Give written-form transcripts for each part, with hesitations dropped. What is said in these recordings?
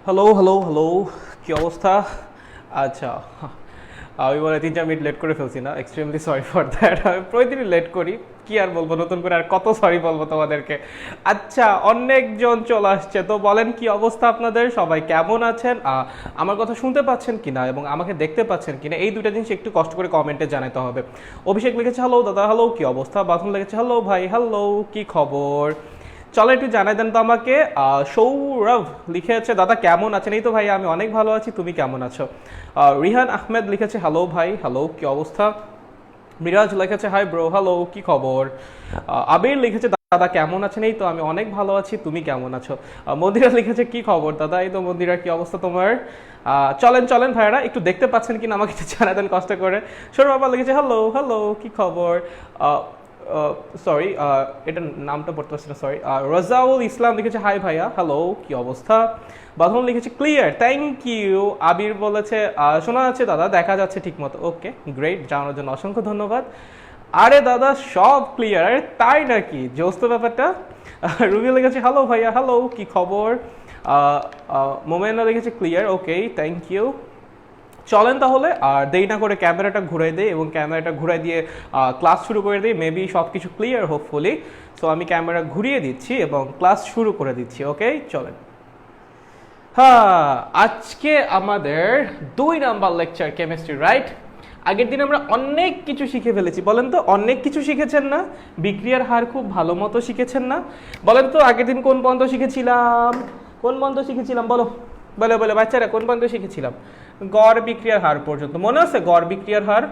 Hello hello hello, কি অবস্থা? আচ্ছা, আমি বলে 3-4 মিনিট লেট করে ফেলছি না, এক্সট্রিমলি সরি ফর দ্যাট। আমি প্রতিদিনই লেট করি, কি আর বলবো নতুন করে, আর কত সরি বলবো তোমাদেরকে। আচ্ছা, অনেকজন চলে আসছে, তো বলেন কি অবস্থা আপনাদের, সবাই কেমন আছেন? আমার কথা শুনতে পাচ্ছেন কিনা এবং আমাকে দেখতে পাচ্ছেন কিনা, এই দুইটা জিনিস একটু কষ্ট করে কমেন্টে জানাতে হবে। অভিষেক লিখেছে হ্যালো দাদা, হ্যালো কি অবস্থা। বাথরুম লিখেছে হ্যালো ভাই, হ্যালো কি খবর। চলো একটু জানাই দেন তো আমাকে। সৌরভ লিখেছে দাদা কেমন আছেন, এই তো ভাই আমি অনেক ভালো আছি, তুমি কেমন আছো। রিহান আহমেদ লিখেছে হ্যালো ভাই, হ্যালো কি অবস্থা। মিরাজ লিখেছে হাই ব্রো, হ্যালো কি খবর। আবির লিখেছে দাদা কেমন আছেন, এই তো আমি অনেক ভালো আছি, তুমি কেমন আছো। মন্দিরা লিখেছে কি খবর দাদা, এই তো মন্দিরা কি অবস্থা তোমার। চলেন চলেন ভাইয়ারা, একটু দেখতে পাচ্ছেন কিনা আমাকে একটু জানাই দেন কষ্ট করে। সৌরভ বাবা লিখেছে হ্যালো হ্যালো কি খবর। সরি, এটার নামটা পড়তে পারছি না, সরি। রাজাউল ইসলাম লিখেছে হাই ভাইয়া, হ্যালো কি অবস্থা। বাঁধন লিখেছে ক্লিয়ার, থ্যাংক ইউ। আবির বলেছে শোনা যাচ্ছে দাদা, দেখা যাচ্ছে ঠিক মতো, ওকে গ্রেট, জানানোর জন্য অসংখ্য ধন্যবাদ। আরে দাদা সব ক্লিয়ার, আরে তাই নাকি, জোস্ত ব্যাপারটা। রুবি লিখেছে হ্যালো ভাইয়া, হ্যালো কি খবর। মোমেনা লিখেছে ক্লিয়ার, ওকে থ্যাংক ইউ। চলেন তাহলে আর দেরি না করে ক্যামেরাটা ঘুরাই দিই এবং ক্যামেরাটা ঘুরাই দিয়ে ক্লাস শুরু করে দিই, মেবি সব কিছু ক্লিয়ার হোপফুলি। সো আমি ক্যামেরা ঘুরিয়ে দিচ্ছি এবং ক্লাস শুরু করে দিচ্ছি, ওকে চলেন। হ্যাঁ, আজকে আমাদের 2 নাম্বার লেকচার কেমিস্ট্রি, রাইট। আগের দিন আমরা অনেক কিছু শিখে ফেলেছি, বলেন তো অনেক কিছু শিখেছেন না? বিক্রিয়ার হার খুব ভালো মতো শিখেছেন না? বলেন তো আগের দিন কোন পর্যন্ত শিখেছিলাম, কোন পর্যন্ত শিখেছিলাম বলো, বলে বলে বাচ্চারা কোন পর্যন্ত শিখেছিলাম? গড় বিক্রিয়ার হার পর্যন্ত মনে আছে? গড় বিক্রিয়ার হার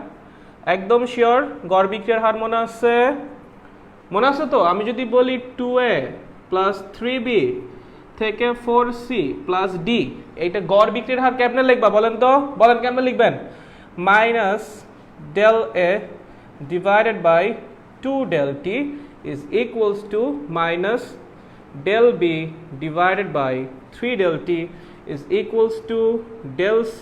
একদম শিওর, গড় বিক্রিয়ার হার মনে আছে? মনে আছে তো? আমি যদি বলি 2a প্লাস 3b থেকে 4c প্লাস d, এইটা গড় বিক্রিয়ার হার কেমনে লিখবা বলেন তো, বলেন কেমনে লিখবেন? Minus del a divided by 2 del t is equals to minus del b divided by 3 del t is equals to del c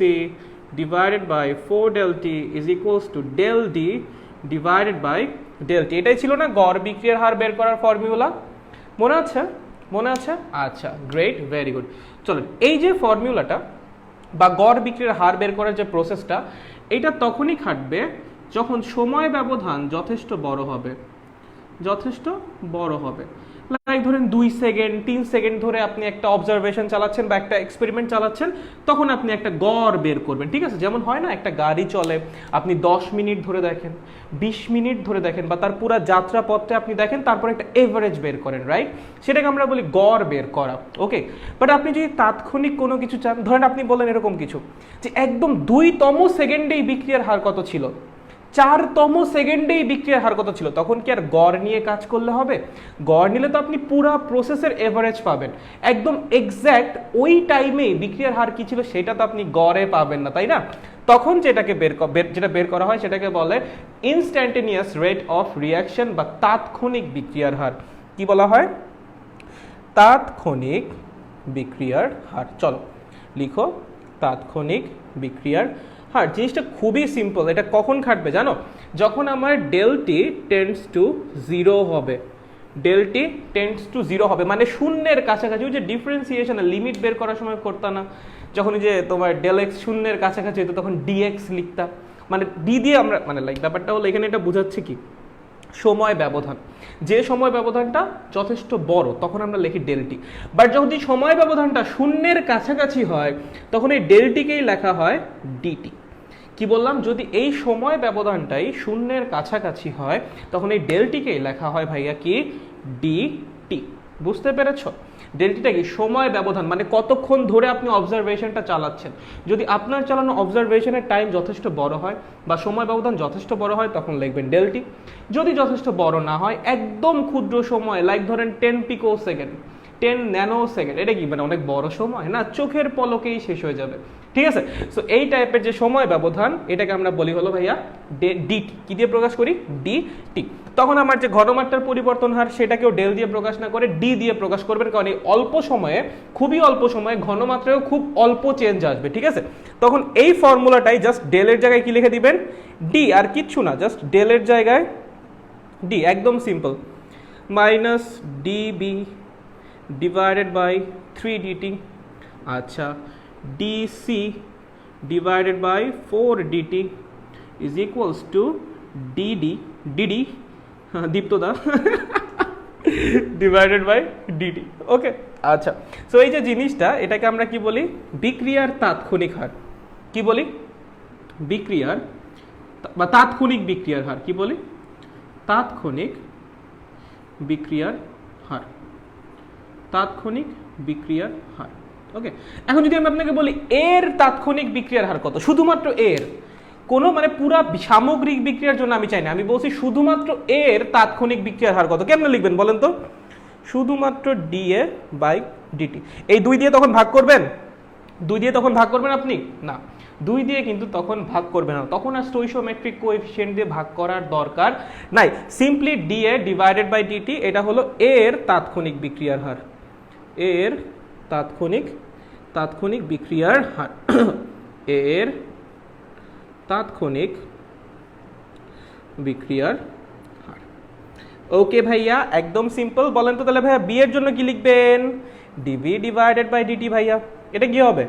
divided by 4 del t is equals to del d divided by del t। এটাই ছিল না গড় বিক্রিয়ার হার বের করার formula, মনে আছে? মনে আছে? আচ্ছা গ্রেট, ভেরি গুড। চলুন, এই যে ফর্মুলাটা বা গড় বিক্রিয়ার হার বের করার যে প্রসেসটা, এটা তখনই খাটবে যখন সময় ব্যবধান যথেষ্ট বড় হবে, যথেষ্ট বড় হবে। লাইক ধরেন 2 সেকেন্ড 3 সেকেন্ড ধরে আপনি একটা অবজারভেশন চালাচ্ছেন বা একটা এক্সপেরিমেন্ট চালাচ্ছেন, তখন আপনি একটা গড় বের করবেন, ঠিক আছে? যেমন হয় না, একটা গাড়ি চলে, আপনি 10 মিনিট ধরে দেখেন, 20 মিনিট ধরে দেখেন, বা তার পুরো যাত্রা পথে আপনি দেখেন, তারপর একটা এভারেজ বের করেন, রাইট? সেটাকে আমরা বলি গড় বের করা, ওকে। বাট আপনি যদি তাৎক্ষণিক কোনো কিছু চান, ধরেন আপনি বলেন এরকম কিছু যে একদম 2তম সেকেন্ডেই বিক্রিয়ার হার কত ছিল, 4তম সেকেন্ডেই বিক্রিয়ার হার কত ছিল, তখন কি আর গড় নিয়ে কাজ করলে হবে? গড় নিলে তো আপনি পুরো প্রসেসের এভারেজ পাবেন, একদম এক্স্যাক্ট ওই টাইমেই বিক্রিয়ার হার কি ছিল সেটা তো আপনি গড়ে পাবেন না, তাই না? তখন যেটাকে যেটা বের করা হয় সেটাকে বলে ইনস্ট্যান্টেনিয়াস রেট অফ রিয়াকশন বা তাৎক্ষণিক বিক্রিয়ার হার। কি বলা হয়? তাৎক্ষণিক বিক্রিয়ার হার। চলো লিখো, তাৎক্ষণিক বিক্রিয়ার হার। জিনিসটা খুবই সিম্পল, এটা কখন খাটবে জানো? যখন আমার ডেল টি টেন্ডস টু 0 হবে, ডেল টি টেন্ডস টু 0 হবে মানে শূন্যের কাছাকাছি। ওই যে ডিফারেন্সিয়েশনের লিমিট বের করার সময় করতাম না, যখন যে তোমার ডেল এক্স শূন্যের কাছাকাছি হতো তখন ডিএক্স লিখতা, মানে ডি দিয়ে আমরা, মানে লাইক ব্যাপারটা হলো এখানে এটা বোঝাচ্ছে কি, সময় ব্যবধান। যে সময় ব্যবধানটা যথেষ্ট বড় তখন আমরা লিখি ডেলটি। বাট যখন এই সময় ব্যবধানটা শূন্যের কাছাকাছি হয় তখন এই ডেলটিকেই লেখা হয় ডিটি। কি বললাম? যদি এই সময় ব্যবধানটাই শূন্যের কাছাকাছি হয় তখন এই ডেলটিকেই লেখা হয় ভাইয়া কি, ডিটি। বুঝতে পেরেছ? ডেলটিটা কি? সময় ব্যবধান, মানে কতক্ষণ ধরে আপনি অবজারভেশনটা চালাচ্ছেন। যদি আপনার চালানো অবজারভেশনের টাইম যথেষ্ট বড় হয় বা সময় ব্যবধান যথেষ্ট বড় হয় তখন লিখবেন ডেলটি। যদি যথেষ্ট বড় না হয়, একদম ক্ষুদ্র সময়, লাইক ধরেন 10 পিকো সেকেন্ড, 10 ন্যানো সেকেন্ড, এটা কি মানে অনেক বড় সময় না? চোখের পলকেই শেষ হয়ে যাবে, ঠিক আছে? সো এই টাইপের যে সময় ব্যবধান এটাকে আমরা বলি হলো ভাইয়া ডিটি। কি দিয়ে প্রকাশ করি? ডিটি। তখন আমার যে ঘনমাত্রার পরিবর্তন হার সেটাকেও ডেল দিয়ে প্রকাশ না করে ডি দিয়ে প্রকাশ করবেন, কারণ এই অল্প সময়ে, খুবই অল্প সময়ে ঘনমাত্রায়ও খুব অল্প চেঞ্জ আসবে, ঠিক আছে? তখন এই ফর্মুলাটাই জাস্ট ডেলের জায়গায় কি লিখে দিবেন? ডি, আর কিচ্ছু না, জাস্ট ডেলের জায়গায় ডি, একদম simple. Minus DB divided by 3 dt আচ্ছা, DC divided by 4 dt is equals to DD দীপ্তদা ডিভাইডেড বাই ডিটি। ওকে, আচ্ছা, সো এই যে জিনিসটা, এটাকে আমরা কি বলি? বিক্রিয়ার তাৎক্ষণিক হার। কি বলি? বিক্রিয়ার বা তাৎক্ষণিক বিক্রিয়ার হার। কি বলি? তাৎক্ষণিক বিক্রিয়ার হার। তাৎক্ষণিক বিক্রিয়ার হার। ওকে, এখন যদি আমি আপনাকে বলি এর তাৎক্ষণিক বিক্রিয়ার হার কত, শুধুমাত্র এর, কোনো মানে পুরা সামগ্রিক বিক্রিয়ার জন্য আমি চাই না, আমি বলছি শুধুমাত্র এর তাৎক্ষণিক বিক্রিয়ার হার কত, কেমনে লিখবেন বলেন তো? শুধুমাত্র ডিএ বাই ডিটি। এই 2 দিয়ে তখন ভাগ করবেন? 2 দিয়ে তখন ভাগ করবেন আপনি? না, 2 দিয়ে কিন্তু তখন ভাগ করবেন না, তখন আর স্টোইচিওমেট্রিক কোএফিসিয়েন্ট দিয়ে ভাগ করার দরকার নাই। Simply dA divided by dt, এটা হলো এর তাৎক্ষণিক বিক্রিয়ার হার। এর তাৎক্ষণিক বিক্রিয়ার হার। এর তাৎক্ষণিক বিক্রিয়ার হার। ওকে ভাইয়া, একদম সিম্পল। বলেন তো তাহলে ভাইয়া বি এর জন্য কি লিখবেন? Dv divided by dt. ভাইয়া এটা কি হবে?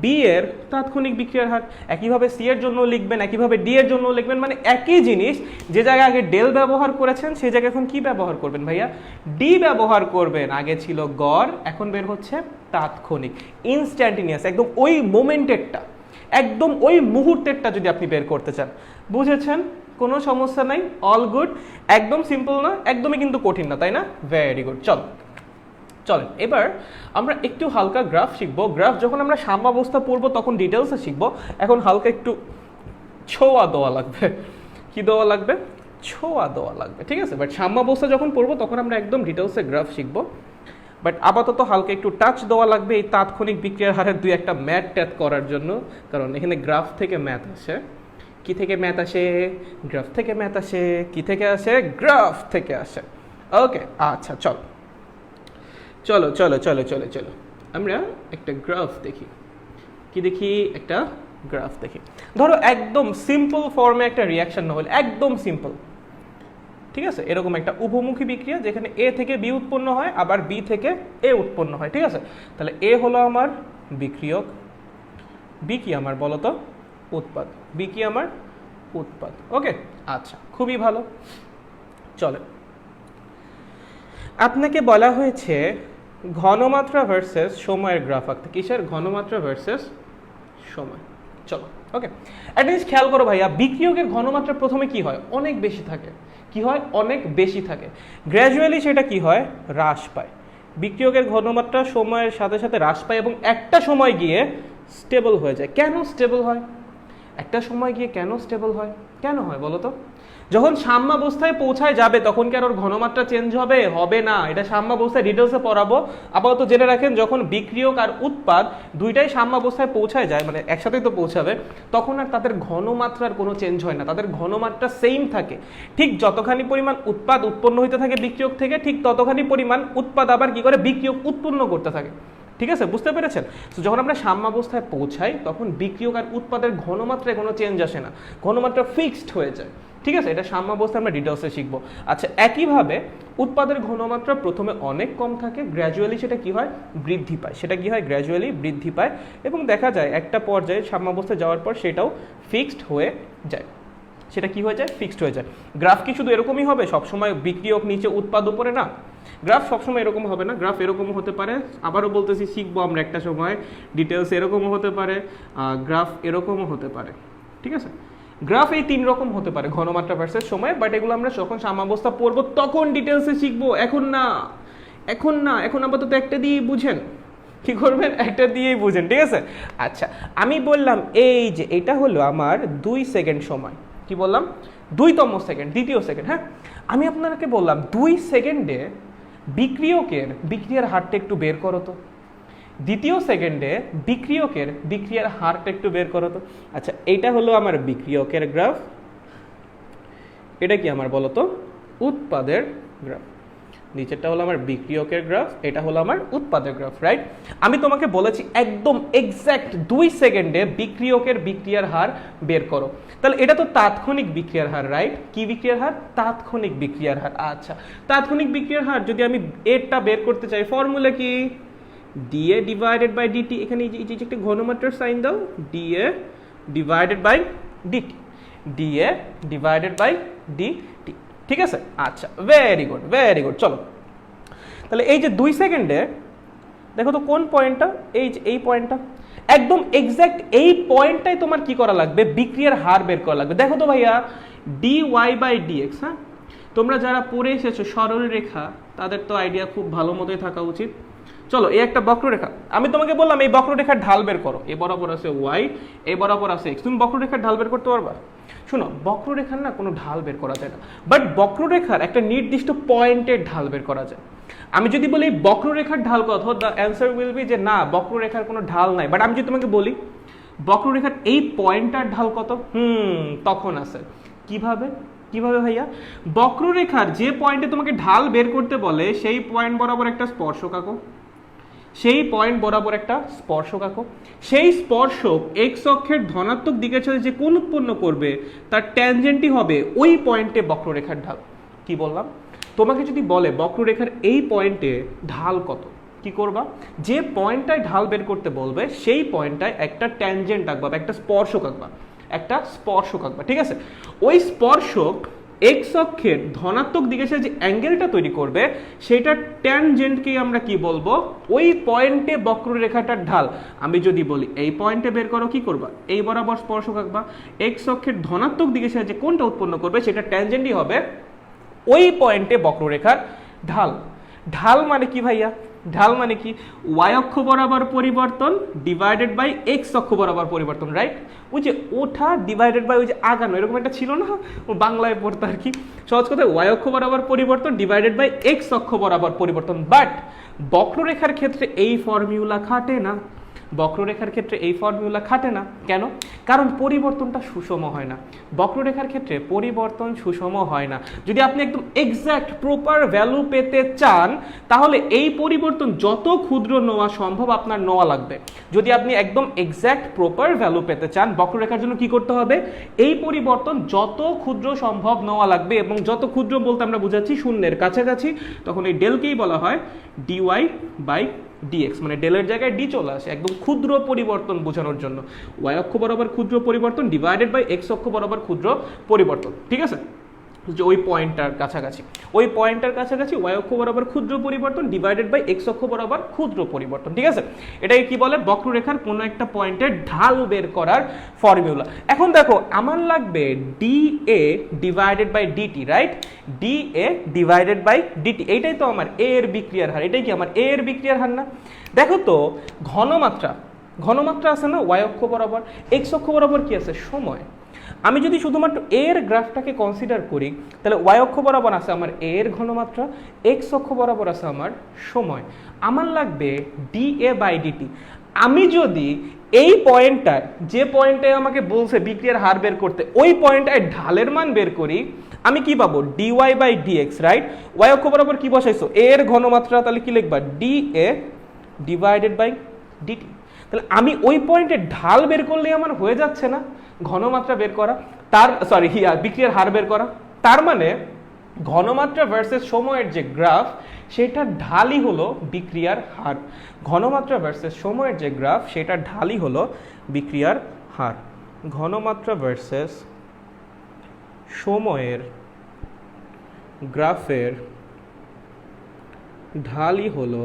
বি এর তাৎক্ষণিক বিক্রিয়ার হার। একইভাবে সি এর জন্য লিখবেন, একইভাবে ডি এর জন্য লিখবেন, মানে একই জিনিস। যে জায়গায় আগে ডেল ব্যবহার করেছেন সেই জায়গায় এখন কি ব্যবহার করবেন ভাইয়া? ডি ব্যবহার করবেন। আগে ছিল গড়, এখন বের হচ্ছে তাৎক্ষণিক, ইনস্ট্যান্টিনিয়াস, একদম ওই মোমেন্টেরটা, একদম ওই মুহূর্তেরটা যদি আপনি বের করতে চান। বুঝেছেন? কোনো সমস্যা নাই, অল গুড। একদম সিম্পল না, একদমই কিন্তু কঠিন না, তাই না? Very good. চলেন এবার আমরা একটু হালকা গ্রাফ শিখবো। গ্রাফ যখন আমরা সাম্যাবস্থা পড়বো তখন ডিটেলসে শিখবো, এখন হালকা একটু ছোঁয়া দেওয়া লাগবে। কি দেওয়া লাগবে? ছোঁয়া দেওয়া লাগবে, ঠিক আছে? বাট সাম্যাবস্থা যখন পড়বো তখন আমরা একদম ডিটেলসে গ্রাফ শিখবো। বাট আপাতত হালকা একটু টাচ দেওয়া লাগবে এই তাৎক্ষণিক বিক্রিয়ার হারের 2-1টা ম্যাথ ট্যাথ করার জন্য, কারণ এখানে গ্রাফ থেকে ম্যাথ আসে। কি থেকে ম্যাথ আসে? গ্রাফ থেকে ম্যাথ আসে। কি থেকে আসে? গ্রাফ থেকে আসে। ওকে, আচ্ছা, চলো আমরা একটা গ্রাফ দেখি। কি দেখি? একটা গ্রাফ দেখি। ধরো একদম সিম্পল ফর্মে একটা রিয়াকশন না হলে, একদম সিম্পল, ঠিক আছে? এরকম একটা উভমুখী বিক্রিয়া যেখানে এ থেকে বি উৎপন্ন হয়, আবার বি থেকে এ উৎপন্ন হয়, ঠিক আছে? তাহলে এ হলো আমার বিক্রিয়ক, বি কি আমার বলতো? উৎপাদ। বি কি আমার? উৎপাদ। ওকে, আচ্ছা, খুবই ভালো। চলে, আপনাকে বলা হয়েছে ঘনমাত্রা ভার্সেস সময়ের গ্রাফ আঁকতে। কিসের? ঘনমাত্রা ভার্সেস সময়। চলো, ওকে, একটা জিনিস খেয়াল করো ভাইয়া, বিক্রিয়কের ঘনমাত্রা প্রথমে কি হয়? অনেক বেশি থাকে। কি হয়? অনেক বেশি থাকে। গ্র্যাজুয়ালি সেটা কি হয়? হ্রাস পায়। বিক্রিয়কের ঘনমাত্রা সময়ের সাথে সাথে হ্রাস পায় এবং একটা সময় গিয়ে স্টেবল হয়ে যায়। কেন স্টেবল হয়? একটা সময় গিয়ে কেন স্টেবল হয়? কেন হয় বলো তো? যখন সাম্যাবস্থায় পৌঁছায় যাবে তখন কি আর ওর ঘনমাত্রা চেঞ্জ হবে? হবে না। এটা সাম্যাবস্থায় ডিটেলসে পড়াবো। আপাতত জেনে রাখেন, যখন বিক্রিয়ক আর উৎপাদ দুইটাই সাম্যাবস্থায় পৌঁছায় যায়, মানে একসাথেই তো পৌঁছাবে, তখন আর তাদের ঘনমাত্রার কোনো চেঞ্জ হয় না, তাদের ঘনমাত্রা সেম থাকে। ঠিক যতখানি পরিমাণ উৎপাদ উৎপন্ন হইতে থাকে বিক্রিয়ক থেকে, ঠিক ততখানি পরিমাণ উৎপাদ আবার কি করে? বিক্রিয়ক উৎপন্ন করতে থাকে। ঠিক আছে, বুঝতে পেরেছেন? তো যখন আমরা সাম্যাবস্থায় পৌঁছাই তখন বিক্রিয়ক আর উৎপাদের ঘনমাত্রায় কোনো চেঞ্জ আসে না, ঘনমাত্রা ফিক্সড হয়ে যায়। ঠিক আছে, এটা সাম্যাবস্থা আমরা ডিটেলসে শিখবো। আচ্ছা, একইভাবে উৎপাদের ঘনমাত্রা প্রথমে অনেক কম থাকে, গ্র্যাজুয়ালি সেটা কি হয়? বৃদ্ধি পায়। সেটা কি হয়? গ্র্যাজুয়ালি বৃদ্ধি পায় এবং দেখা যায় একটা পর্যায়ে সাম্যাবস্থায় যাওয়ার পর সেটাও ফিক্সড হয়ে যায়। সেটা কি হয়ে যায়? ফিক্সড হয়ে যায়। গ্রাফ কি শুধু এরকমই হবে সবসময়? বিক্রিয়ক নিচে উৎপাদ উপরে? না, গ্রাফ সবসময় এরকম হবে না। গ্রাফ এরকমও হতে পারে, আবারও বলতেছি শিখবো আমরা একটা সময় ডিটেলস, এরকমও হতে পারে, গ্রাফ এরকমও হতে পারে। ঠিক আছে, গ্রাফ এই 3 রকম হতে পারে, ঘনমাত্রা ভার্সেস সময়। বাট এগুলো আমরা যখন সাম্যাবস্থা পড়বো তখন ডিটেলসে শিখবো, এখন না। এখন আপাতত একটা দিয়েই বুঝেন। কি করবেন? একটা দিয়েই বুঝেন, ঠিক আছে? আচ্ছা, আমি বললাম এই যে এটা হলো আমার 2 সেকেন্ড সময়। কি বললাম? 2তম সেকেন্ড, দ্বিতীয় সেকেন্ড। হ্যাঁ, আমি আপনাকে বললাম 2 সেকেন্ডে বিক্রিয়ার হারটা একটু বের করো তো। দ্বিতীয় সেকেন্ডে বিক্রিয়ার হারটা একটু বের করো তো। আচ্ছা, এইটা হলো আমার বিক্রিয়কের গ্রাফ, এটা কি আমার বলো তো? উৎপাদের গ্রাফ। নিচেরটা হলো আমার বিক্রিয়কের গ্রাফ, এটা হলো আমার উৎপাদের গ্রাফ, রাইট? আমি তোমাকে বলেছি একদম এক্স্যাক্ট 2 সেকেন্ডে বিক্রিয়ার হার বের করো। তাহলে এটা তো তাৎক্ষণিক বিক্রিয়ার হার, রাইট? কি বিক্রিয়ার হার? তাৎক্ষণিক বিক্রিয়ার হার। আচ্ছা, তাৎক্ষণিক বিক্রিয়ার হার যদি আমি এরটা বের করতে চাই, ফর্মুলা কি? dA ডিভাইডেড বাই ডিটি, এখানে এই যে একটা ঘনমাত্রার সাইন দাও, dA divided by dt, dA divided by dt, ঠিক আছে? আচ্ছা, ভেরি গুড ভেরি গুড। চলো তাহলে এই যে 2 সেকেন্ডে দেখো তো কোন পয়েন্টটা, এই যে এই পয়েন্টটা, একদম এক্স্যাক্ট এই পয়েন্টটাই তোমার কি করা লাগবে, বিক্রিয়ার হার বের করা লাগবে। দেখো তো ভাইয়া dy বাই dx, হ্যাঁ তোমরা যারা পড়ে এসেছো সরল রেখা তাদের তো আইডিয়া খুব ভালো মতোই থাকা উচিত। চলো এই একটা বক্ররেখা, আমি তোমাকে বললাম এই বক্ররেখার ঢাল বের করো, এ বরাবর আছে y, এ বরাবর আছে x, তুমি বক্ররেখার ঢাল বের করতে পারবা? শোনো, বক্ররেখার না কোনো ঢাল বের করা যায় না, বাট বক্ররেখার একটা নির্দিষ্ট পয়েন্টের ঢাল বের করা যায়। আমি যদি বলি বক্ররেখার ঢাল কত, দ্য অ্যান্সার উইল বি যে না বক্ররেখার কোনো ঢাল নাই। বাট আমি যদি তোমাকে বলি বক্ররেখার এই পয়েন্টটার ঢাল কত, তখন আছে। কিভাবে কিভাবে ভাইয়া? বক্ররেখার যে পয়েন্টে তোমাকে ঢাল বের করতে বলে সেই পয়েন্ট বরাবর একটা স্পর্শক আঁকো, সেই পয়েন্ট বরাবর একটা স্পর্শক আঁকো, সেই স্পর্শক এক্স অক্ষের ধনাত্মক দিকের সাথে যে কোণ উৎপন্ন করবে তার ট্যানজেন্টই হবে ওই পয়েন্টে বক্ররেখার ঢাল। কি বললাম? তোমাকে যদি বলে বক্ররেখার এই পয়েন্টে ঢাল কত, কি করবা? যে পয়েন্টটায় ঢাল বের করতে বলবে সেই পয়েন্টটায় একটা ট্যানজেন্ট আঁকবা, একটা স্পর্শক আঁকবা, একটা স্পর্শক আঁকবা, ঠিক আছে? ওই স্পর্শক এক্স অক্ষের ধনাত্মক দিকের সাথে যে অ্যাঙ্গেলটা তৈরি করবে সেটা ট্যানজেন্টকে আমরা কি বলবো? ওই পয়েন্টে বক্ররেখাটার ঢাল। আমি যদি বলি এই পয়েন্টে বের করো, কি করবা? এই বরাবর স্পর্শক আঁকবা, এক্স অক্ষের ধনাত্মক দিকের সাথে যে কোণটা উৎপন্ন করবে সেটা ট্যানজেন্টই হবে ওই পয়েন্টে বক্ররেখার ঢাল। ঢাল মানে কি ভাইয়া? ঢাল মানে কি? ওয়াই অক্ষ বরাবর পরিবর্তন ডিভাইডেড বাই এক্স অক্ষ বরাবর পরিবর্তন, রাইট? ওই যে ওঠা ডিভাইডেড বাই ওই যে আগানো, এরকম একটা ছিল না, ও বাংলায় পড়তো আর কি। সহজ কথায় ওয়াই অক্ষ বরাবর পরিবর্তন ডিভাইডেড বাই এক্স অক্ষ বরাবর পরিবর্তন। বাট বক্ররেখার ক্ষেত্রে এই ফর্মুলা খাটে না, বক্ররেখার ক্ষেত্রে এই ফর্মুলা খাটে না। কেন? কারণ পরিবর্তনটা সুষম হয় না। বক্ররেখার ক্ষেত্রে পরিবর্তন সুষম হয় না। যদি আপনি একদম এক্স্যাক্ট প্রপার ভ্যালু পেতে চান তাহলে এই পরিবর্তন যত ক্ষুদ্র নেওয়া সম্ভব আপনার নেওয়া লাগবে। যদি আপনি একদম এক্স্যাক্ট প্রপার ভ্যালু পেতে চান বক্ররেখার জন্য কি করতে হবে? এই পরিবর্তন যত ক্ষুদ্র সম্ভব নেওয়া লাগবে, এবং যত ক্ষুদ্র বলতে আমরা বুঝাচ্ছি শূন্যের কাছাকাছি, তখন এই ডেলকেই বলা হয় ডিওয়াই বাই dx, মানে ডেলের জায়গায় ডি চলে আসে একদম ক্ষুদ্র পরিবর্তন বোঝানোর জন্য। ওয়াই অক্ষ বরাবর ক্ষুদ্র পরিবর্তন ডিভাইডেড বাই এক্স অক্ষ বরাবর ক্ষুদ্র পরিবর্তন, ঠিক আছে? যে ওই পয়েন্টটার কাছাকাছি, ওই পয়েন্টটার কাছাকাছি ওয়াই অক্ষ বরাবর ক্ষুদ্র পরিবর্তন ডিভাইডেড বাই এক্স অক্ষ বরাবর ক্ষুদ্র পরিবর্তন, ঠিক আছে? এটাকে কি বলে? বক্ররেখার কোনো একটা পয়েন্টের ঢাল বের করার ফর্মুলা। এখন দেখো আমার লাগবে dA divided by dt, right? dA divided by dt, এইটাই তো আমার এ এর বিক্রিয়ার হার। এটাই কি আমার এ এর বিক্রিয়ার হার না? দেখো তো ঘনমাত্রা, ঘনমাত্রা আছে না ওয়াই অক্ষ বরাবর, এক্স অক্ষ বরাবর কি আছে? সময়। আমি যদি শুধুমাত্র এর গ্রাফটাকে কনসিডার করি তাহলে ওয়াই অক্ষ বরাবর আছে আমার এর ঘনমাত্রা, এক্স অক্ষ বরাবর আছে আমার সময়। আমার লাগবে dA বাই ডিটি। আমি যদি এই পয়েন্টটায়, যে পয়েন্টটায় আমাকে বলছে বিক্রিয়ার হার বের করতে, ওই পয়েন্টটায় ঢালের মান বের করি, আমি কি পাবো? dy বাই dx, রাইট? ওয়াই অক্ষ বরাবর কি বসাইছো? এর ঘনমাত্রা, তাহলে কি লিখবা? dA divided by dt. তাহলে আমি ওই পয়েন্টে ঢাল বের করলেই আমার হয়ে যাচ্ছে না ঘনমাত্রা বের করা, তার বিক্রিয়ার হার বের করা। তার মানে ঘনমাত্রা ভার্সেস সময়ের যে গ্রাফ সেটা ঢালই হলো বিক্রিয়ার হার। ঘনমাত্রা ভার্সেস সময়ের যে গ্রাফ সেটা ঢালই হলো বিক্রিয়ার হার। ঘনমাত্রা ভার্সেস সময়ের গ্রাফের ঢালই হলো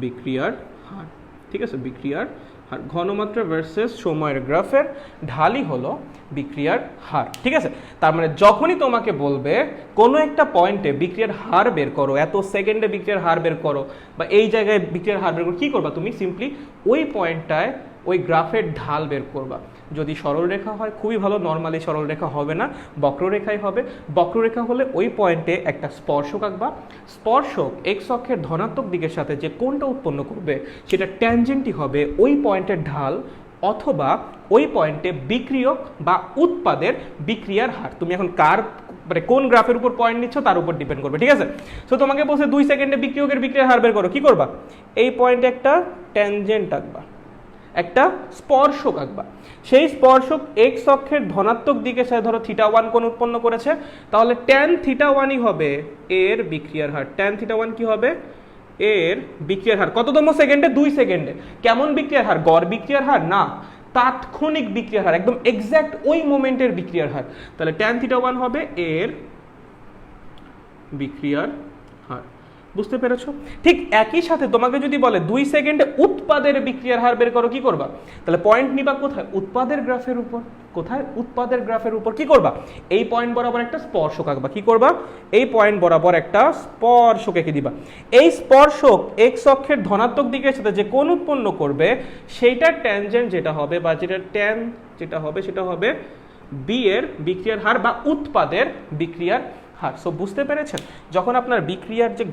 বিক্রিয়ার হার, ঠিক আছে? বিক্রিয়ার হার, ঘনমাত্রা ভার্সেস সময়ের গ্রাফের ঢালই হলো বিক্রিয়ার হার, ঠিক আছে? তার মানে যখনই তোমাকে বলবে কোনো একটা পয়েন্টে বিক্রিয়ার হার বের করো, এত সেকেন্ডে বিক্রিয়ার হার বের করো, বা এই জায়গায় বিক্রিয়ার হার বের করো, কি করবা? তুমি সিম্পলি ওই পয়েন্টটায় ওই গ্রাফের ঢাল বের করবা। যদি সরল রেখা হয় খুবই ভালো, নর্মালি সরল রেখা হবে না, বক্ররেখাই হবে। বক্ররেখা হলে ওই পয়েন্টে একটা স্পর্শক আঁকবা, স্পর্শক এক্স অক্ষের ধনাত্মক দিকের সাথে যে কোণটা উৎপন্ন করবে সেটা ট্যানজেন্টই হবে ওই পয়েন্টের ঢাল, অথবা ওই পয়েন্টে বিক্রিয়ক বা উৎপাদের বিক্রিয়ার হার। তুমি এখন কার মানে কোন গ্রাফের উপর পয়েন্ট নিচ্ছ তার উপর ডিপেন্ড করবে, ঠিক আছে? সো তোমাকে বলছে 2 সেকেন্ডে বিক্রিয়কের বিক্রিয়ার হার বের করো, কি করবা? এই পয়েন্টে একটা ট্যানজেন্ট আঁকবা, একটা স্পর্শক আঁকবা। সেই স্পর্শক এক্স অক্ষের ধনাত্মক দিকে সাথে ধরো θ1 কোণ উৎপন্ন করেছে, তাহলে tan θ1ই হবে এর বিক্রিয়ার হার। tan θ1 কি হবে? এর বিক্রিয়ার হার কততম সেকেন্ডে? 2 সেকেন্ডে। কেমন বিক্রিয়ার হার? গড় বিক্রিয়ার হার না, তাৎক্ষণিক বিক্রিয়ার হার, একদম এক্সাক্ট ওই মোমেন্টের বিক্রিয়ার হার। তাহলে tan θ1 হবে এর বিক্রিয়ার হার। বুঝতে পেরেছো? ঠিক একই সাথে তোমাকে যদি বলে 2 সেকেন্ডে উৎপাদের বিক্রিয়ার হার বের করো, কি করবা? তাহলে পয়েন্ট নিবা কোথায়? উৎপাদের গ্রাফের উপর। কোথায়? উৎপাদের গ্রাফের উপর। কি করবা? এই পয়েন্ট বরাবর একটা স্পর্শক আঁকবা। কি করবা? এই পয়েন্ট বরাবর একটা স্পর্শক এঁকে দিবা। এই স্পর্শক এক্স অক্ষের ধনাত্মক দিকের সাথে যে কোণ উৎপন্ন করবে সেইটার ট্যানজেন্ট যেটা হবে বা যেটা ট্যান যেটা হবে সেটা হবে বি এর বিক্রিয়ার হার বা উৎপাদের বিক্রিয়ার হার। সো বুঝতে পেরেছেন, যখন আপনার বিক্রিয়ার যে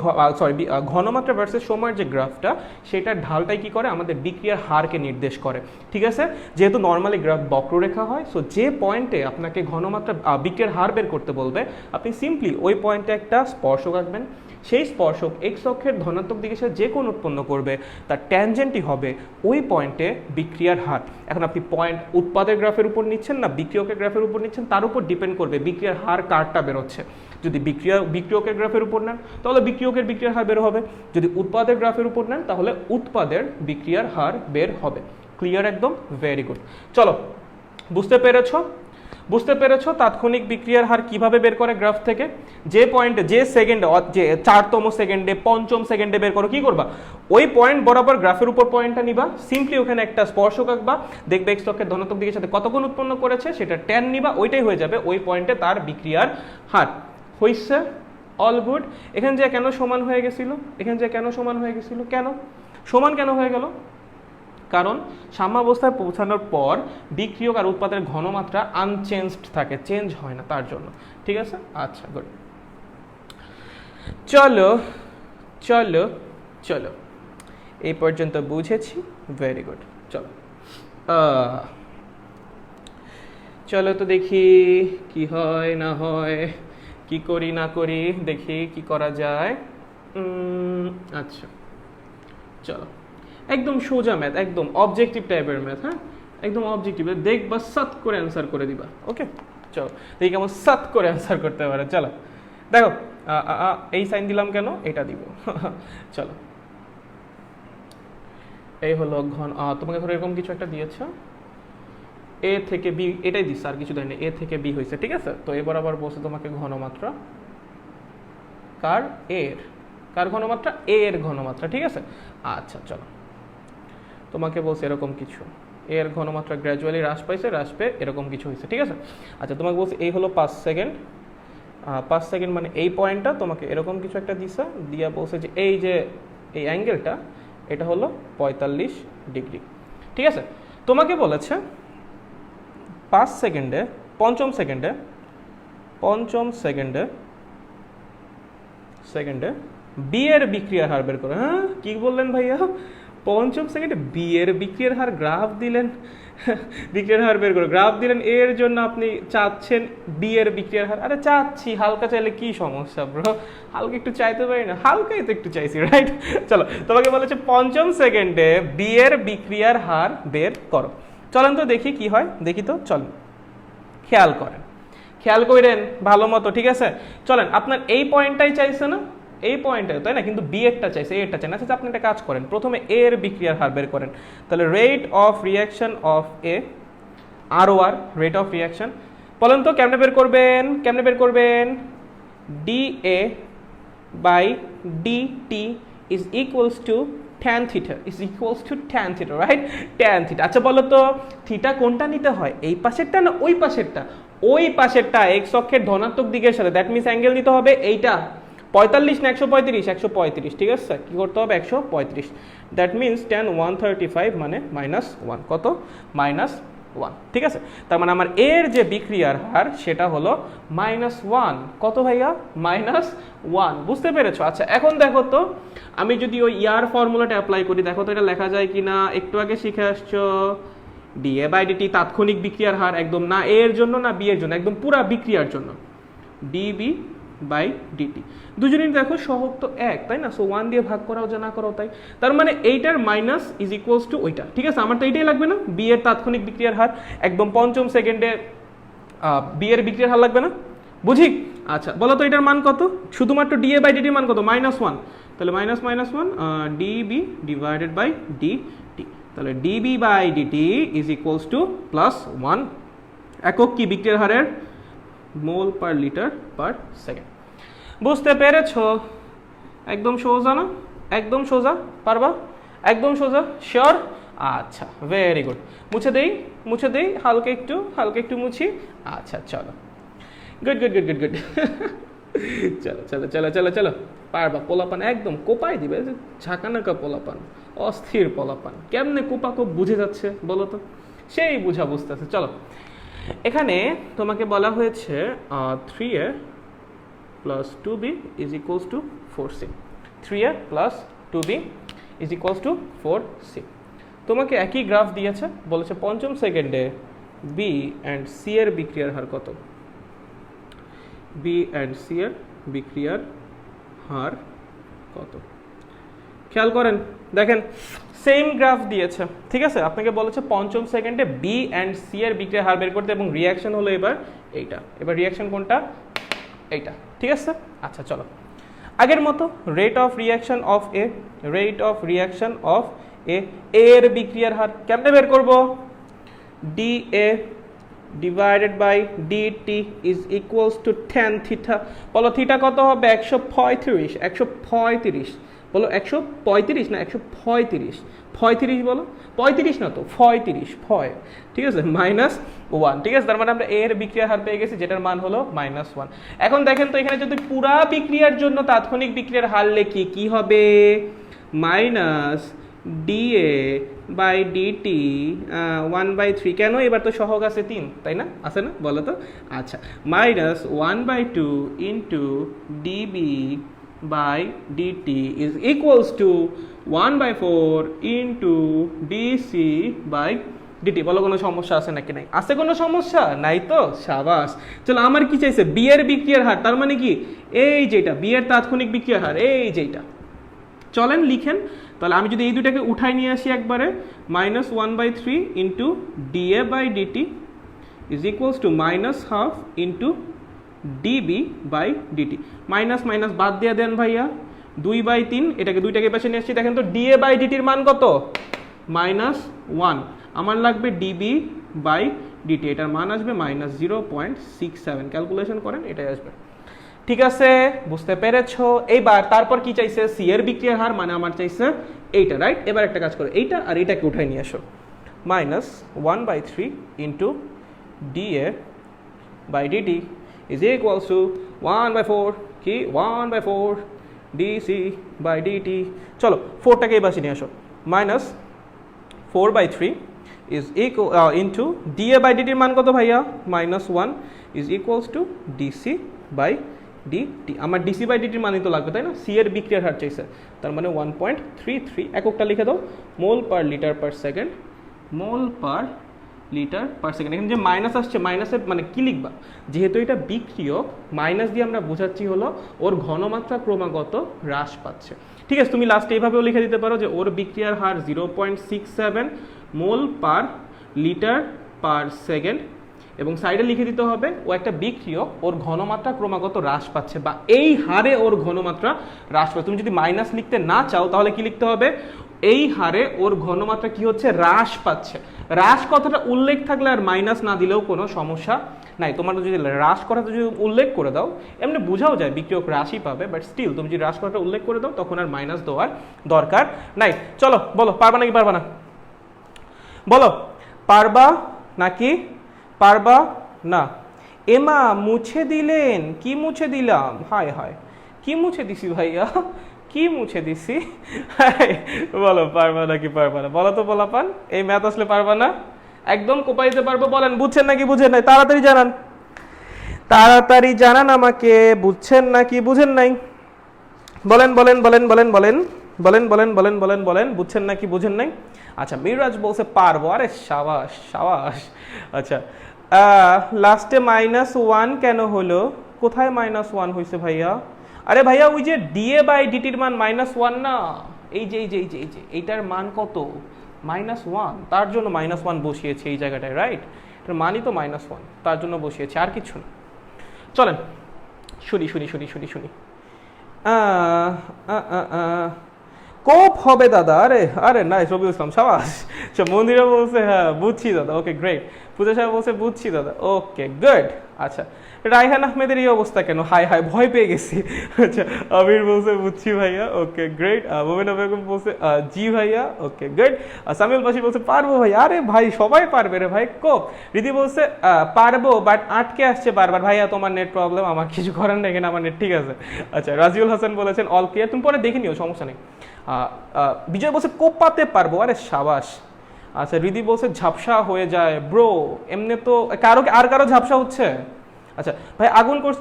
ঘনমাত্রা ভার্সেস সময়ের যে গ্রাফটা, সেটার ঢালটাই কি করে? আমাদের বিক্রিয়ার হারকে নির্দেশ করে। ঠিক আছে? যেহেতু নর্মালি গ্রাফ বক্ররেখা হয়, সো যে পয়েন্টে আপনাকে ঘনমাত্রা বিক্রিয়ার হার বের করতে বলবে, আপনি সিম্পলি ওই পয়েন্টে একটা স্পর্শক আঁকবেন। সেই স্পর্শক এক্স অক্ষের ধনাত্মক দিকে সে যে কোণ উৎপন্ন করবে তার ট্যানজেন্টই হবে ওই পয়েন্টে বিক্রিয়ার হার। এখন আপনি পয়েন্ট উৎপাদের গ্রাফের উপর নিচ্ছেন না বিক্রিয়কের গ্রাফের উপর নিচ্ছেন, তার উপর ডিপেন্ড করবে বিক্রিয়ার হার কারটা বেরোচ্ছে। যদি বিক্রিয়কের গ্রাফের উপর নেন তাহলে বিক্রিয়কের বিক্রিয়ার হার বের হবে, যদি উৎপাদের গ্রাফের উপর নেন তাহলে উৎপাদের বিক্রিয়ার হার বের হবে। ক্লিয়ার? একদম ভেরি গুড। চলো, বুঝতে পেরেছো? বুঝতে পেরেছো তাৎক্ষণিক বিক্রিয়ার হার কিভাবে বের করে গ্রাফ থেকে? যে পয়েন্টে যে সেকেন্ডে যে 4তম সেকেন্ডে 5ম সেকেন্ডে বের করো, কি করবা? ওই পয়েন্ট বরাবর গ্রাফের উপর পয়েন্টটা নিবা, সিম্পলি ওখানে একটা স্পর্শক আঁকবা, দেখবে এক্স অক্ষের ধনাত্মক দিকের সাথে কত কোণ উৎপন্ন করেছে সেটা ট্যান নিবা, ওইটাই হয়ে যাবে ওই পয়েন্টে তার বিক্রিয়ার হার। হইছে? All good. এখানে যে কেন সমান হয়ে গেছিল? এখানে যে কেন সমান হয়ে গেছিল? কেন সমান কেন হয়ে গেল? কারণ সাম্যাবস্থায় পৌঁছানোর পর বিক্রিয়ক আর উৎপাদের ঘনমাত্রা আনচেঞ্জড থাকে, চেঞ্জ হয় না, তার জন্য। ঠিক আছে? আচ্ছা, গুড। চলো চলো চলো, এই পর্যন্ত বুঝেছি। Very good. চলো চলো তো দেখি কি হয় না হয়, কি করি না করি, দেখি কি করা যায়। আচ্ছা, চলো, একদম সোজা ম্যাথ, একদম অবজেক্টিভ টাইপের ম্যাথ। হ্যাঁ, একদম অবজেক্টিভ, দেখবা সাত করে অ্যান্সার করে দিবা। ওকে, চলো দেখি কেমন সাত করে অ্যান্সার করতে পারে। চলো দেখো, এই সাইন দিলাম কেন? এটা দিব। চলো, এই হলো ঘন। তোমাকে ধরো এরকম কিছু একটা দিয়েছে, এ থেকে বি, এটাই দিচ্ছে, আর কিছু দেয়নি। এ থেকে বি হয়েছে, ঠিক আছে? তো এবার আবার বলছে তোমাকে ঘনমাত্রা কার? এর। কার ঘনমাত্রা? এ এর ঘনমাত্রা। ঠিক আছে? আচ্ছা, চলো, তোমাকে বলছে এরকম কিছু, এর ঘনমাত্রা গ্র্যাজুয়ালি হ্রাস পাইছে, হ্রাস পেয়ে এরকম কিছু হয়েছে। ঠিক আছে? আচ্ছা, তোমাকে বলছে এই হলো 5 সেকেন্ড। 5 সেকেন্ড মানে এই পয়েন্টটা তোমাকে এরকম কিছু একটা দিছে, দিয়া বলছে যে এই যে এই অ্যাঙ্গেলটা এটা হলো 45 ডিগ্রি। ঠিক আছে? তোমাকে বলেছে 5 সেকেন্ডে, পঞ্চম সেকেন্ডে বি এর বিক্রিয়ার হার বের করো। হ্যাঁ, কি বললেন ভাইয়া? পঞ্চম সেকেন্ডে বি এর বিক্রিয়ার হার গ্রাফ দিলেন, বিক্রিয়ার হার বের করো, গ্রাফ দিলেন। এর জন্য আপনি চাচ্ছেন বি এর বিক্রিয়ার হার। আরে চাচ্ছি, হালকা চাইলে কি সমস্যা ব্রো? হালকা একটু চাইতে পারি না? হালকাই তো একটু চাইছি, রাইট? চলো, তোমাকে বলেছে পঞ্চম সেকেন্ডে বি এর বিক্রিয়ার হার বের করো। চলেন তো দেখি কি হয়, দেখি তো, চলেন খেয়াল করেন, খেয়াল করেন ভালো মতো। ঠিক আছে? চলেন, আপনার এই পয়েন্টটাই চাইছে না? এই পয়েন্টে, তাই না? কিন্তু বি এরটা চাইছে, এ এরটা চাই না। আচ্ছা, আপনি একটা কাজ করেন, প্রথমে এ এর বিক্রিয়ার হার বের করেন। তাহলে rate of reaction of A, আর ও আর, রেট অফ রিঅ্যাকশন। বলেন তো কেমনে বের করবেন? কেমনে বের করবেন? D A by d t is equals to tan theta, is equals to tan theta, right? tan theta. আচ্ছা বলো তো, থিটা কোনটা নিতে হয়? এই পাশেরটা না ওই পাশেরটা? ওই পাশেরটা, এক্স অক্ষের ধনাত্মক দিকের সাথে। দ্যাট মিনস অ্যাঙ্গেল নিতে হবে এইটা। 45 না 135? 135। ঠিক আছে? কি করতে হবে? 135। দ্যাট মিনস tan 135 মানে -1। কত? -1। ঠিক আছে? তার মানে আমার এর যে বিক্রিয়ার হার সেটা হলো -1। কত ভাইয়া? -1। বুঝতে পেরেছো? আচ্ছা, এখন দেখো তো, আমি যদি ওই ইয়ার ফর্মুলাটা অ্যাপ্লাই করি, দেখো তো এটা লেখা যায় কিনা। একটু আগে শিখে আসছো ডিএ বাই ডিটি তাৎক্ষণিক বিক্রিয়ার হার, একদম না এ এর জন্য না বি এর জন্য, একদম পুরা বিক্রিয়ার জন্য, ডিবি বাই ডিটি। দুজনেই দেখো সহগ তো এক, তাই না? সো 1 দিয়ে ভাগ করাও যা না করাও তাই। তার মানে এইটার মাইনাস ইজ ইকুয়ালস টু ওইটা। ঠিক আছে? আমার তো এইটাই লাগবে না? বি এর তাৎক্ষণিক বিক্রিয়ার হার, একদম পঞ্চম সেকেন্ডে বি এর বিক্রিয়ার হার লাগবে না? বুঝি? আচ্ছা বলো তো এটার মান কত, শুধুমাত্র ডিএ বাই ডিটির মান কত, -1, তাহলে -1 ডিবি ডিভাইডেড বাই ডিটি, তাহলে dB by dt is equals to +1, একক কি বিক্রিয়ার হারের, মোল পার লিটার পার সেকেন্ড। বুঝতে পেরেছো? একদম সোজা না, একদম সোজা, পারবা, একদম সোজা, শিওর? আচ্ছা ভেরি গুড, মুছে দেই হালকা একটু মুছি। আচ্ছা চলো, good good good good good চলো চলো চলো চলো চলো, পারবা, পোলাপান একদম কোপাই দিবে, ঝাঁকানাকা পোলাপান, অস্থির পোলাপান, কেমনে কোপাকোপ বুঝে যাচ্ছে বলো তো, সেই বুঝতেছে। চলো এখানে তোমাকে বলা হয়েছে 3a plus 2b is equals to 4c, 3a plus 2b is equals to 4c। তোমাকে একই গ্রাফ দিয়েছে, বলেছে পঞ্চম সেকেন্ডে b and c এর বিক্রিয়ার হার কত, b and c এর বিক্রিয়ার হার কত, খেয়াল করেন, দেখেন সেম গ্রাফ দিয়েছে, ঠিক আছে, আপনাকে বলেছে পঞ্চম সেকেন্ডে বি অ্যান্ড সি এর বিক্রিয়ার হার বের করতে, এবং রিয়াকশন হলো এবার এইটা, এবার রিয়াকশন কোনটা, এইটা, ঠিক আছে। আচ্ছা চলো আগের মতো rate of reaction of A, এর বিক্রিয়ার হার কেমনে বের করব, d A divided by dt is equals to tan theta, বলো থিটা কত হবে, 135, বলো 135 না 135, বলো 35 না তো 35, ঠিক আছে, -1, ঠিক আছে, তার মানে আমরা এর বিক্রিয়ার হার পেয়ে গেছি যেটার মান হলো -1। এখন দেখেন তো এখানে যদি পুরা বিক্রিয়ার জন্য তাৎক্ষণিক বিক্রিয়ার হার লিখি কি হবে, মাইনাস ডিএ বাই ডিটি 1/3, কেন, এবার তো সহগ আছে 3, তাই না, আছে না বলো তো, আচ্ছা -1/2 into DB by dt is equals to 1/4 into dc by dt। বলো কোনো সমস্যা আছে নাকি নাই, আছে কোনো সমস্যা নাই তো, সাবাস। চলো আমার কি চাইছে, বি এর বিক্রিয়ার হার, তার মানে কি এই যেটা বি এর তাৎক্ষণিক বিক্রিয়ার হার, এই যেটা, চলেন লিখেন, তাহলে আমি যদি এই দুটাকে উঠাই নিয়ে আসি একবারে, -1/3 into dA by dt is equals to -1/2 into dB by dt, minus minus বাদ দিয়ে দেন ভাইয়া, 2/3, এটাকে দুইটাকে পাশে নিয়ে আসছি, দেখেন তো ডিএ বাই ডিটির মান কত, -1, আমার লাগবে ডিবি বাই ডিটি, এটার মান আসবে -0.67, ক্যালকুলেশন করেন এটাই আসবে, ঠিক আছে, বুঝতে পেরেছো? এইবার তারপর কি চাইছে, সি এর বিক্রিয়ার হার, মানে আমার চাইছে এইটা, রাইট, এবার একটা কাজ করো, এইটা আর এইটাকে উঠাই নিয়ে আসো, -1/3 into dA by dt is equals to 1/4 কি 1/4 dc by dt, চলো 4টাকে এই পাশে নিয়ে আসো, -4/3 is equal into dA by dt এর মান কত ভাইয়া, -1 is equals to dc by dt, আমার dc by dt এর মানই তো লাগবে তাই না, c এর বিক্রিয়ার হার চাইছে, তার মানে 1.33, এককটা লিখে দাও, মোল পার লিটার পার সেকেন্ড, মোল পার লিটার পার সেকেন্ড। এখানে যে মাইনাস আসছে, মাইনাসের মানে কি লিখবা, যেহেতু এটা বিক্রিয়ক, মাইনাস দিয়ে আমরা বোঝাচ্ছি হলো ওর ঘনমাত্রা ক্রমাগত হ্রাস পাচ্ছে, ঠিক আছে, তুমি লাস্টে এইভাবেও লিখে দিতে পারো যে ওর বিক্রিয়ার হার 0.67 মোল পার লিটার পার সেকেন্ড, এবং সাইডে লিখে দিতে হবে ও একটা বিক্রিয়ক, ওর ঘনমাত্রা ক্রমাগত হ্রাস পাচ্ছে, বা এই হারে ওর ঘনমাত্রা হ্রাস পাচ্ছে। তুমি যদি মাইনাস লিখতে না চাও তাহলে কি লিখতে হবে, এই হারে ওর ঘনমাত্রা কি হচ্ছে, হ্রাস পাচ্ছে। হ্রাস কথাটা উল্লেখ থাকলে আর মাইনাস না দিলেও কোনো সমস্যা নাই, তোমার যদি হ্রাস কথাটা যদি উল্লেখ করে দাও, এমনি বোঝাও যায় বিক্রিয়ক হ্রাসই পাবে, বাট স্টিল তুমি যদি হ্রাস কথাটা উল্লেখ করে দাও তখন আর মাইনাস দেওয়ার দরকার নাই। চলো বলো, পারবা নাকি পারবা না, বলো পারবা নাকি পারবা না। এমা মুছে দিলেন, কি মুছে দিলাম, হায় হায় কি মুছে দিছি ভাইয়া, কি মুছে দিছি, বলো পারবা নাকি পারবা না, বলো তো পোলাপান, এই ম্যাথ আসলে পারবা না, একদম কোপাইতে পারবো, বলেন বুঝছেন নাকি বুঝেন নাই, তাড়াতাড়ি জানান, তাড়াতাড়ি জানান আমাকে, বুঝছেন নাকি বুঝেন নাই, বলেন বলেন বলেন বলেন বলেন বলেন বলেন বলেন বলেন বলেন বুঝছেন নাকি বুঝেন নাই। আচ্ছা মিরাজ বলছে পারবো, আরে সাবাস সাবাস। আচ্ছা লাস্টে -1 কেন হলো, কোথায় -1 হয়েছে ভাইয়া, আরে ভাইয়া ওই যে ডিএ বাই ডিটির মান -1 না, এই যে এই যে এই যে এই যে এইটার মান কত, -1, তার জন্য -1 বসিয়েছে এই জায়গাটায়, রাইট, এটার মানই তো -1, তার জন্য বসিয়েছে, আর কিছু না। চলেন শুনি শুনি শুনি শুনি শুনি আহ, আহ, আহ, আহ। কোপ হবে দাদা, আরে আরে নাই রবিউল ইসলাম সাবাস। আচ্ছা মন্দিরা বলছে হ্যাঁ বুঝছি দাদা, ওকে গ্রেট। পূজা সাহেব বলছে বুঝছি দাদা, ওকে গুড। আচ্ছা রায়হান আহমেদের এই অবস্থা কেন? হাই হাই ভয় পেয়ে গেছি। আচ্ছা আমির বলছে বুঝছি ভাইয়া, ওকে গ্রেট। মোমেনা বেগম বলছে জি ভাইয়া, ওকে গুড। সামিউল বাসি বলছে পারবো ভাই, আরে ভাই সবাই পারবে রে ভাই, কোপ। রীতি বলছে পারবো বাট আটকে আসছে বারবার। ভাইয়া তোমার নেট প্রবলেম, আমার কিছু করার নেই, এখানে আমার নেট ঠিক আছে। আচ্ছা রাজিউল হাসান বলেছেন অল ক্লিয়ার, তুমি পরে দেখে নিও সমস্যা নেই। বিজয় বলছে কোপাতে পারবো, আরে সাবাস। আচ্ছা রিদি বলছে ঝাপসা হয়ে যায় ব্রো, এমনি তো কারো ঝাপসা হচ্ছে। আচ্ছা ভাই আগুন কোর্স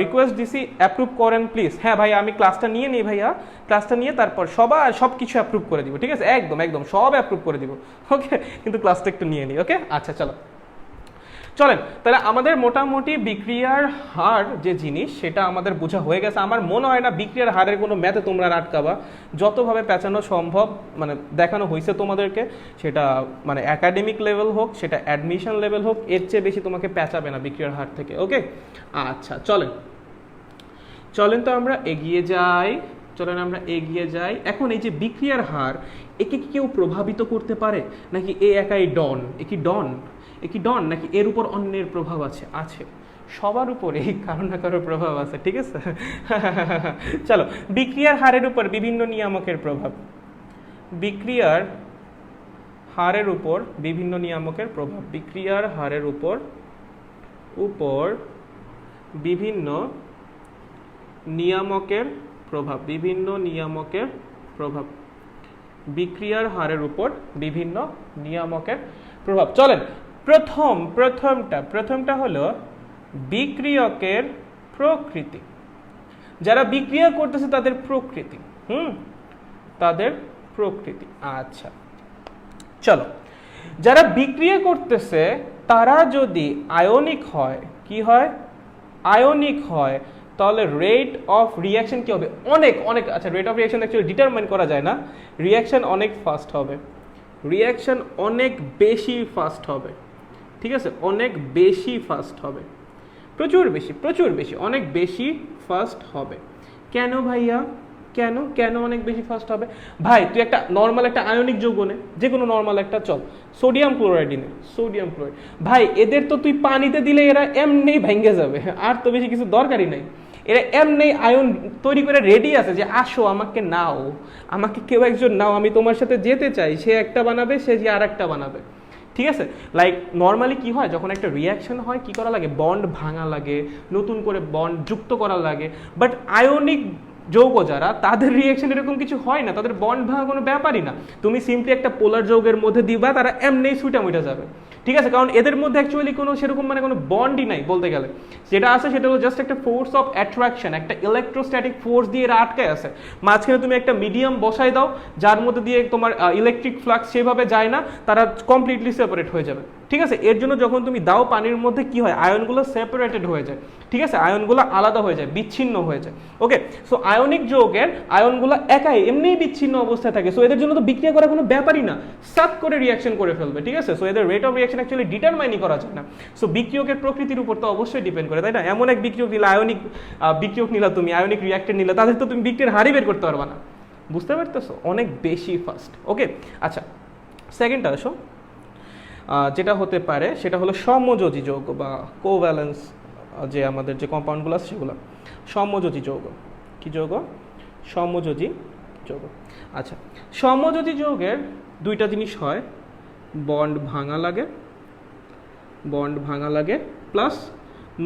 রিকোয়েস্ট দিছি অ্যাপ্রুভ করেন প্লিজ। হ্যাঁ ভাই আমি ক্লাসটা নিয়ে নিই ভাইয়া, ক্লাসটা নিয়ে তারপর সব কিছু অ্যাপ্রুভ করে দিব, ঠিক আছে একদম একদম সব অ্যাপ্রুভ করে দিব, ওকে কিন্তু ক্লাসটা একটু নিয়ে নিই, ওকে আচ্ছা চলো চলেন। তাহলে আমাদের মোটামুটি বিক্রিয়ার হার যে জিনিস সেটা আমাদের বোঝা হয়ে গেছে। আমার মনে হয় না বিক্রিয়ার হারের কোনো ম্যাথে তোমরা আটকাবা, যতভাবে পেঁচানো সম্ভব মানে দেখানো হয়েছে তোমাদেরকে, সেটা মানে একাডেমিক লেভেল হোক সেটা অ্যাডমিশন লেভেল হোক, এর চেয়ে বেশি তোমাকে পেঁচাবে না বিক্রিয়ার হার থেকে, ওকে আচ্ছা চলেন চলেন তো আমরা এগিয়ে যাই, চলেন আমরা এগিয়ে যাই। এখন এই যে বিক্রিয়ার হার, একে কি কেউ প্রভাবিত করতে পারে নাকি এ একাই ডন? এ কি ডন নাকি এর উপর অন্যের প্রভাব আছে? আছে, সবার উপরে কারো না কারো প্রভাব আছে, ঠিক আছে। চলো বিক্রিয়ার হারের উপর বিভিন্ন নিয়ামকের প্রভাব, বিক্রিয়ার হারের উপর বিভিন্ন নিয়ামকের প্রভাব, বিক্রিয়ার হারের উপর বিভিন্ন নিয়ামকের প্রভাব, বিভিন্ন নিয়ামকের প্রভাব, বিক্রিয়ার হারের উপর বিভিন্ন নিয়ামকের প্রভাব। চলেন প্রথমটা হলো বিক্রিয়কের প্রকৃতি, যারা বিক্রিয়া করতেছে তাদের প্রকৃতি, তাদের প্রকৃতি। আচ্ছা চলো, যারা বিক্রিয়া করতেছে তারা যদি আয়নিক হয়, কি হয়? আয়নিক হয়, তাহলে রেট অফ রিয়াকশন কি হবে? অনেক অনেক, আচ্ছা rate of reaction actually determine করা যায় না, রিয়াকশন অনেক ফাস্ট হবে, রিয়াকশন অনেক বেশি ফাস্ট হবে, ঠিক আছে অনেক বেশি ফাস্ট হবে, প্রচুর বেশি অনেক বেশি ফাস্ট হবে। কেন ভাইয়া কেন অনেক বেশি ফাস্ট হবে? ভাই তুই একটা নর্মাল একটা আয়নিক যৌগ নে, যে কোনো নর্মাল একটা, চল সোডিয়াম ক্লোরাইড নে, সোডিয়াম ক্লোরাইড, ভাই এদের তো তুই পানিতে দিলে এরা এমনি ভেঙে যাবে, আর তো বেশি কিছু দরকারই নাই, এরা এমনি আয়ন তৈরি করে রেডি আছে যে আসো আমাকে নাও, আমাকে কেউ একজন নাও, আমি তোমার সাথে যেতে চাই, সে একটা বানাবে, সে যে আর একটা বানাবে, ঠিক আছে। লাইক নর্মালি কি হয়, যখন একটা রিয়াকশন হয় কি করা লাগে? বন্ড ভাঙা লাগে, নতুন করে বন্ড যুক্ত করা লাগে। বাট আয়নিক যৌগ যারা, তাদের রিয়াকশন এরকম কিছু হয় না, তাদের বন্ড ভাঙা কোনো ব্যাপারই না। তুমি সিম্পলি একটা পোলার যৌগের মধ্যে দিবা, তারা এমনি সুইটা মুইটা যাবে, ঠিক আছে, কারণ এদের মধ্যে অ্যাকচুয়ালি কোনো সেরকম মানে কোনো বন্ডই নাই বলতে গেলে। যেটা আছে সেটা হলো জাস্ট একটা ফোর্স অফ অ্যাট্রাকশন, একটা ইলেকট্রোস্ট্যাটিক ফোর্স দিয়ে এরা আটকায় আছে। মাঝখানে তুমি একটা মিডিয়াম বসাই দাও, যার মধ্যে দিয়ে তোমার ইলেকট্রিক ফ্লাক্স সেভাবে যায় না, তারা কমপ্লিটলি সেপারেট হয়ে যাবে, ঠিক আছে। এর জন্য যখন তুমি দাও পানির মধ্যে কি হয়, আয়নগুলো সেপারেটেড হয়ে যায়, ঠিক আছে, আয়নগুলো আলাদা হয়ে যায়, বিচ্ছিন্ন হয়ে যায়, ওকে। সো আয়নিক যৌগের আয়নগুলো একাই এমনিই বিচ্ছিন্ন অবস্থায় থাকে, সো এদের জন্য তো বিক্রিয়া করা কোনো ব্যাপারই না, সাত করে রিয়াকশন করে ফেলবে, ঠিক আছে। সো এদের রেট অফ রিয়াকশন অ্যাকচুয়ালি ডিটারমাইনই করা যায় না। সো বিক্রিয়কের প্রকৃতির উপর তো অবশ্যই ডিপেন্ড করে, তাই না? এমন এক বিক্রিয়ক নিলা, আয়নিক বিক্রিয়ক নিলা তুমি, আয়নিক রিয়াক্টর নিলা, তাদের তো তুমি বিক্রিয়ার হারই বের করতে পারবা না, বুঝতে পারতেছো? অনেক বেশি ফাস্ট, ওকে। আচ্ছা সেকেন্ডটা আসো, যেটা হতে পারে সেটা হলো সমযোজী যৌগ বা কোভ্যালেন্স, যে আমাদের যে কম্পাউন্ডগুলো আছে সেগুলো সমযোজী যৌগ। কি যৌগ? সমযোজী যৌগ। আচ্ছা সমযোজী যৌগের দুইটা জিনিস হয়, বন্ড ভাঙা লাগে প্লাস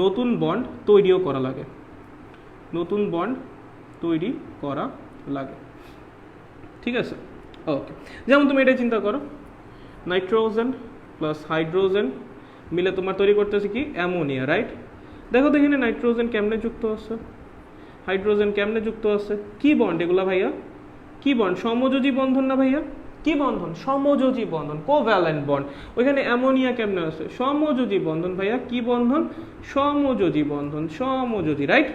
নতুন বন্ড তৈরিও করা লাগে, নতুন বন্ড তৈরি করা লাগে, ঠিক আছে, ওকে। যেমন তুমি এটাই চিন্তা করো, নাইট্রোজেন প্লাস হাইড্রোজেন মিলে তোমার তৈরি করতেছে কি? Ammonia, right? দেখো তো এখানে নাইট্রোজেন কেমনে যুক্ত আছে, হাইড্রোজেন কেমনে যুক্ত আছে, কি বন্ড এগুলা ভাইয়া? কি বন্ড? সমযোজী বন্ধন না ভাইয়া? কি বন্ধন? সমযোজী বন্ধন, কোভ্যালেন্ট বন্ড। ওইখানে অ্যামোনিয়া কেমনে আছে? সমযোজী বন্ধন ভাইয়া। কি বন্ধন? সমযোজী বন্ধন, সমযোজী, রাইট?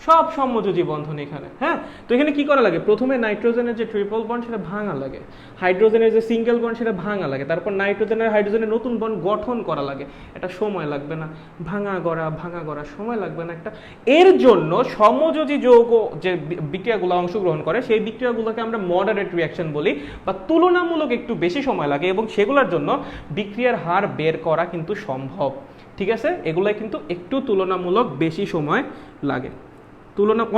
সব সমযোজী বন্ধন এখানে। হ্যাঁ, তো এখানে কি করা লাগে, প্রথমে নাইট্রোজেনের যে ট্রিপল বন্ড সেটা ভাঙা লাগে, হাইড্রোজেনের যে সিঙ্গেল বন্ড সেটা ভাঙা লাগে, তারপর নাইট্রোজেনের হাইড্রোজেনের নতুন বন্ড গঠন করা লাগে। এটা সময় লাগবে না, ভাঙা গড়া সময় লাগবে না একটা। এর জন্য সমযোজী যৌগ যে বিক্রিয়াগুলো অংশগ্রহণ করে সেই বিক্রিয়াগুলোকে আমরা মডারেট রিয়াকশন বলি, বা তুলনামূলক একটু বেশি সময় লাগে, এবং সেগুলোর জন্য বিক্রিয়ার হার বের করা কিন্তু সম্ভব। ঠিক আছে, এগুলো কিন্তু একটু তুলনামূলক বেশি সময় লাগে,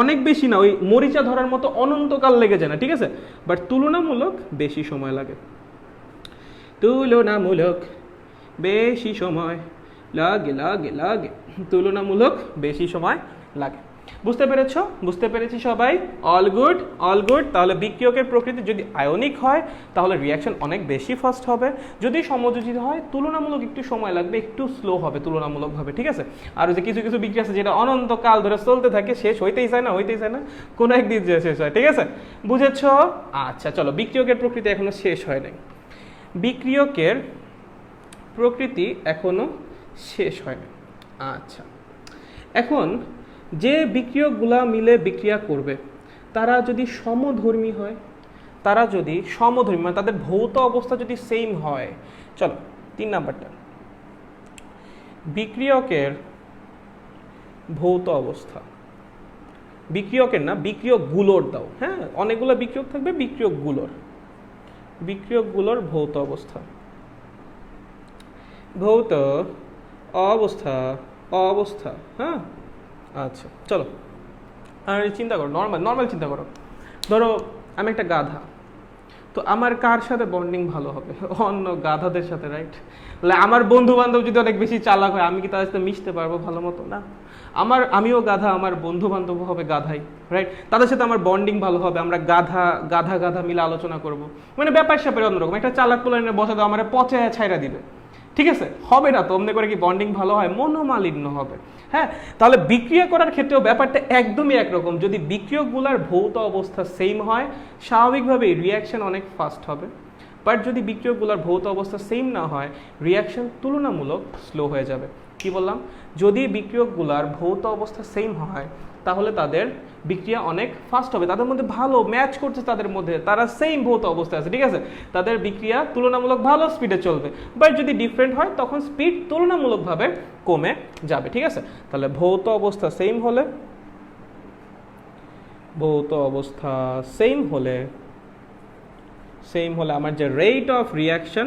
অনেক বেশি না, ওই মরিচা ধরার মতো অনন্তকাল লেগে যায় না, ঠিক আছে, বাট তুলনামূলক বেশি সময় লাগে, তুলনামূলক বেশি সময় লাগে তুলনামূলক বেশি সময় লাগে। বুঝতে পেরেছি সবাই? All good. তাহলে বিক্রিয়কের প্রকৃতি যদি আয়নিক হয় তাহলে রিয়াকশন অনেক বেশি ফাস্ট হবে, যদি সমযোজী হয় তুলনামূলক একটু সময় লাগবে, একটু স্লো হবে তুলনামূলকভাবে। ঠিক আছে, আর যে কিছু বিক্রিয়া আছে যেটা অনন্তকাল ধরে চলতে থাকে, শেষ হইতেই চায় না, কোনো একদিন যে শেষ হয়। ঠিক আছে, বুঝেছ? আচ্ছা চলো, বিক্রিয়কের প্রকৃতি এখনো শেষ হয় নাই। বিক্রিয়কের প্রকৃতি এখনো শেষ হয় না। আচ্ছা, এখন যে বিক্রিয়কগুলা মিলে বিক্রিয়া করবে তারা যদি সমধর্মী হয়, মানে তাদের ভৌত অবস্থা যদি সেম হয়, চলো 3 নাম্বারটা, বিক্রিয়কের ভৌত অবস্থা, বিক্রিয়কের না, বিক্রিয়কগুলোর দাও। হ্যাঁ, অনেকগুলো বিক্রিয়ক থাকবে, বিক্রিয়কগুলোর ভৌত অবস্থা, হ্যাঁ। আচ্ছা চলো, আর চিন্তা করো, নর্মাল চিন্তা করো, ধরো আমি একটা গাধা, তো আমার কার সাথে বন্ডিং ভালো হবে? অন্য গাধাদের সাথে, রাইট? তাহলে আমার বন্ধু বান্ধব যদি অনেক বেশি চালাক হয়, আমি কি তাদের সাথে মিশতে পারবো ভালো মতো? না। আমিও গাধা, আমার বন্ধু বান্ধব হবে গাধাই, রাইট? তাদের সাথে আমার বন্ডিং ভালো হবে, আমরা গাধা মিলে আলোচনা করব, মানে ব্যাপার স্যাপারে অন্যরকম। একটা চালাক পোলাইনে বসে দাও, আমার পচে ছাইরা দিবে, ঠিক আছে, হবে না তো। অমনি করে কি বন্ডিং ভালো হয়? মনোমালিন্য হবে। হ্যাঁ, তাহলে বিক্রিয়া করার ক্ষেত্রেও ব্যাপারটা একদমই একরকম। যদি বিক্রিয়কগুলোর ভৌত অবস্থা সেম হয়, স্বাভাবিকভাবেই রিয়াকশন অনেক ফাস্ট হবে। বাট যদি বিক্রিয়কগুলোর ভৌত অবস্থা সেম না হয়, রিয়াকশন তুলনামূলক স্লো হয়ে যাবে। কি বললাম? যদি বিক্রিয়কগুলোর ভৌত অবস্থা সেম হয় তাহলে তাদের বিক্রিয়া অনেক ফাস্ট হবে, তাদের মধ্যে ভালো ম্যাচ করছে, তাদের মধ্যে তারা সেম ভৌত অবস্থায় আছে, ঠিক আছে, তাদের বিক্রিয়া তুলনামূলক ভালো স্পিডে চলবে। বাট যদি ডিফারেন্ট হয় তখন স্পিড তুলনামূলকভাবে কমে যাবে। ঠিক আছে, তাহলে ভৌত অবস্থা সেম হলে আমার যে রেট অফ রিয়াকশন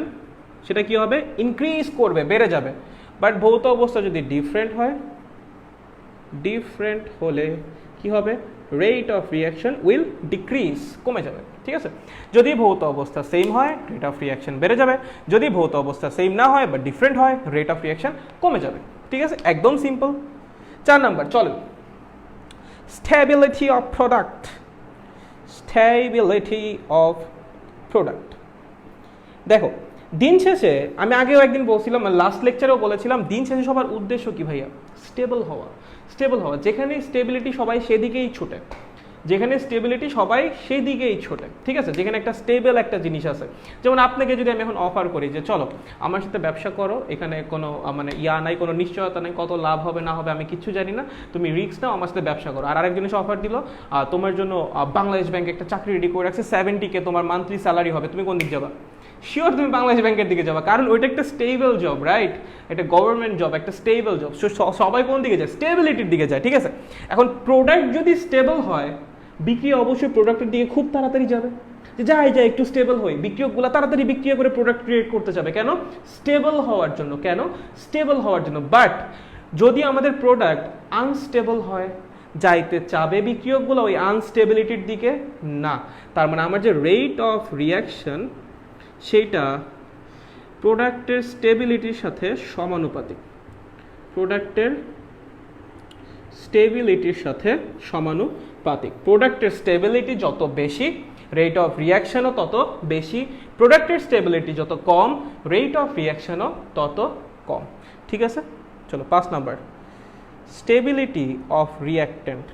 সেটা কি হবে? ইনক্রিজ করবে, বেড়ে যাবে। বাট ভৌত অবস্থা যদি ডিফারেন্ট হলে কি হবে? Rate of reaction will decrease, কমে যাবে। ঠিক আছে, যদি ভৌত অবস্থা সেম হয় রেট অফ রিয়াকশন বেড়ে যাবে, যদি ভৌত অবস্থা সেম না হয় বা ডিফারেন্ট হয় রেট অফ রিয়াকশন কমে যাবে। ঠিক আছে, একদম সিম্পল। 4 নাম্বার, চলো, স্টেবিলিটি অফ প্রোডাক্ট। দেখো, দিন শেষে আমি আগেও একদিন বলছিলাম, লাস্ট লেকচারেও বলেছিলাম, দিন শেষে সবার উদ্দেশ্য কি ভাইয়া? স্টেবল হওয়া। যেখানে স্টেবিলিটি সবাই সেদিকেই ছোটে, ঠিক আছে, যেখানে একটা স্টেবল একটা জিনিস আছে। যেমন আপনাকে যদি আমি এখন অফার করি যে চলো আমার সাথে ব্যবসা করো, এখানে কোনো মানে নাই, কোনো নিশ্চয়তা নেই, কত লাভ হবে না হবে আমি কিচ্ছু জানি না, তুমি রিস্ক নাও, আমার সাথে ব্যবসা করো। আর আরেকজন এসে অফার দিল, তোমার জন্য বাংলাদেশ ব্যাংক একটা চাকরি রেডি করে রাখছে, 70K তোমার মান্থলি স্যালারি হবে, তুমি কোন দিকে যাবা? শিওর তুমি বাংলাদেশ ব্যাংকের দিকে যাবা, কারণ ওইটা একটা স্টেবল জব, রাইট? এটা গভর্নমেন্ট জব, একটা স্টেবল জব। সবাই কোন দিকে যায়? স্টেবিলিটির দিকে যায়। ঠিক আছে, এখন প্রোডাক্ট যদি স্টেবল হয়, বিক্রি অবশ্যই প্রোডাক্টের দিকে খুব তাড়াতাড়ি যাবে, যে যাই একটু স্টেবল হই। বিক্রিয়কগুলো তাড়াতাড়ি বিক্রিয়া করে প্রোডাক্ট ক্রিয়েট করতে যাবে, কেন? স্টেবল হওয়ার জন্য। বাট যদি আমাদের প্রোডাক্ট আনস্টেবল হয়, যাইতে চাবে বিক্রিয়কগুলো ওই আনস্টেবিলিটির দিকে না। তার মানে আমার যে রেট অফ রিয়াকশন সেইটা প্রোডাক্টের স্টেবিলিটির সাথে সমানুপাতিক। প্রোডাক্টের স্টেবিলিটি যত বেশি, রেট অফ রিয়াকশনও তত বেশি। প্রোডাক্টের স্টেবিলিটি যত কম, রেট অফ রিয়াকশনও তত কম। ঠিক আছে, চলো 5 number, stability of reactant.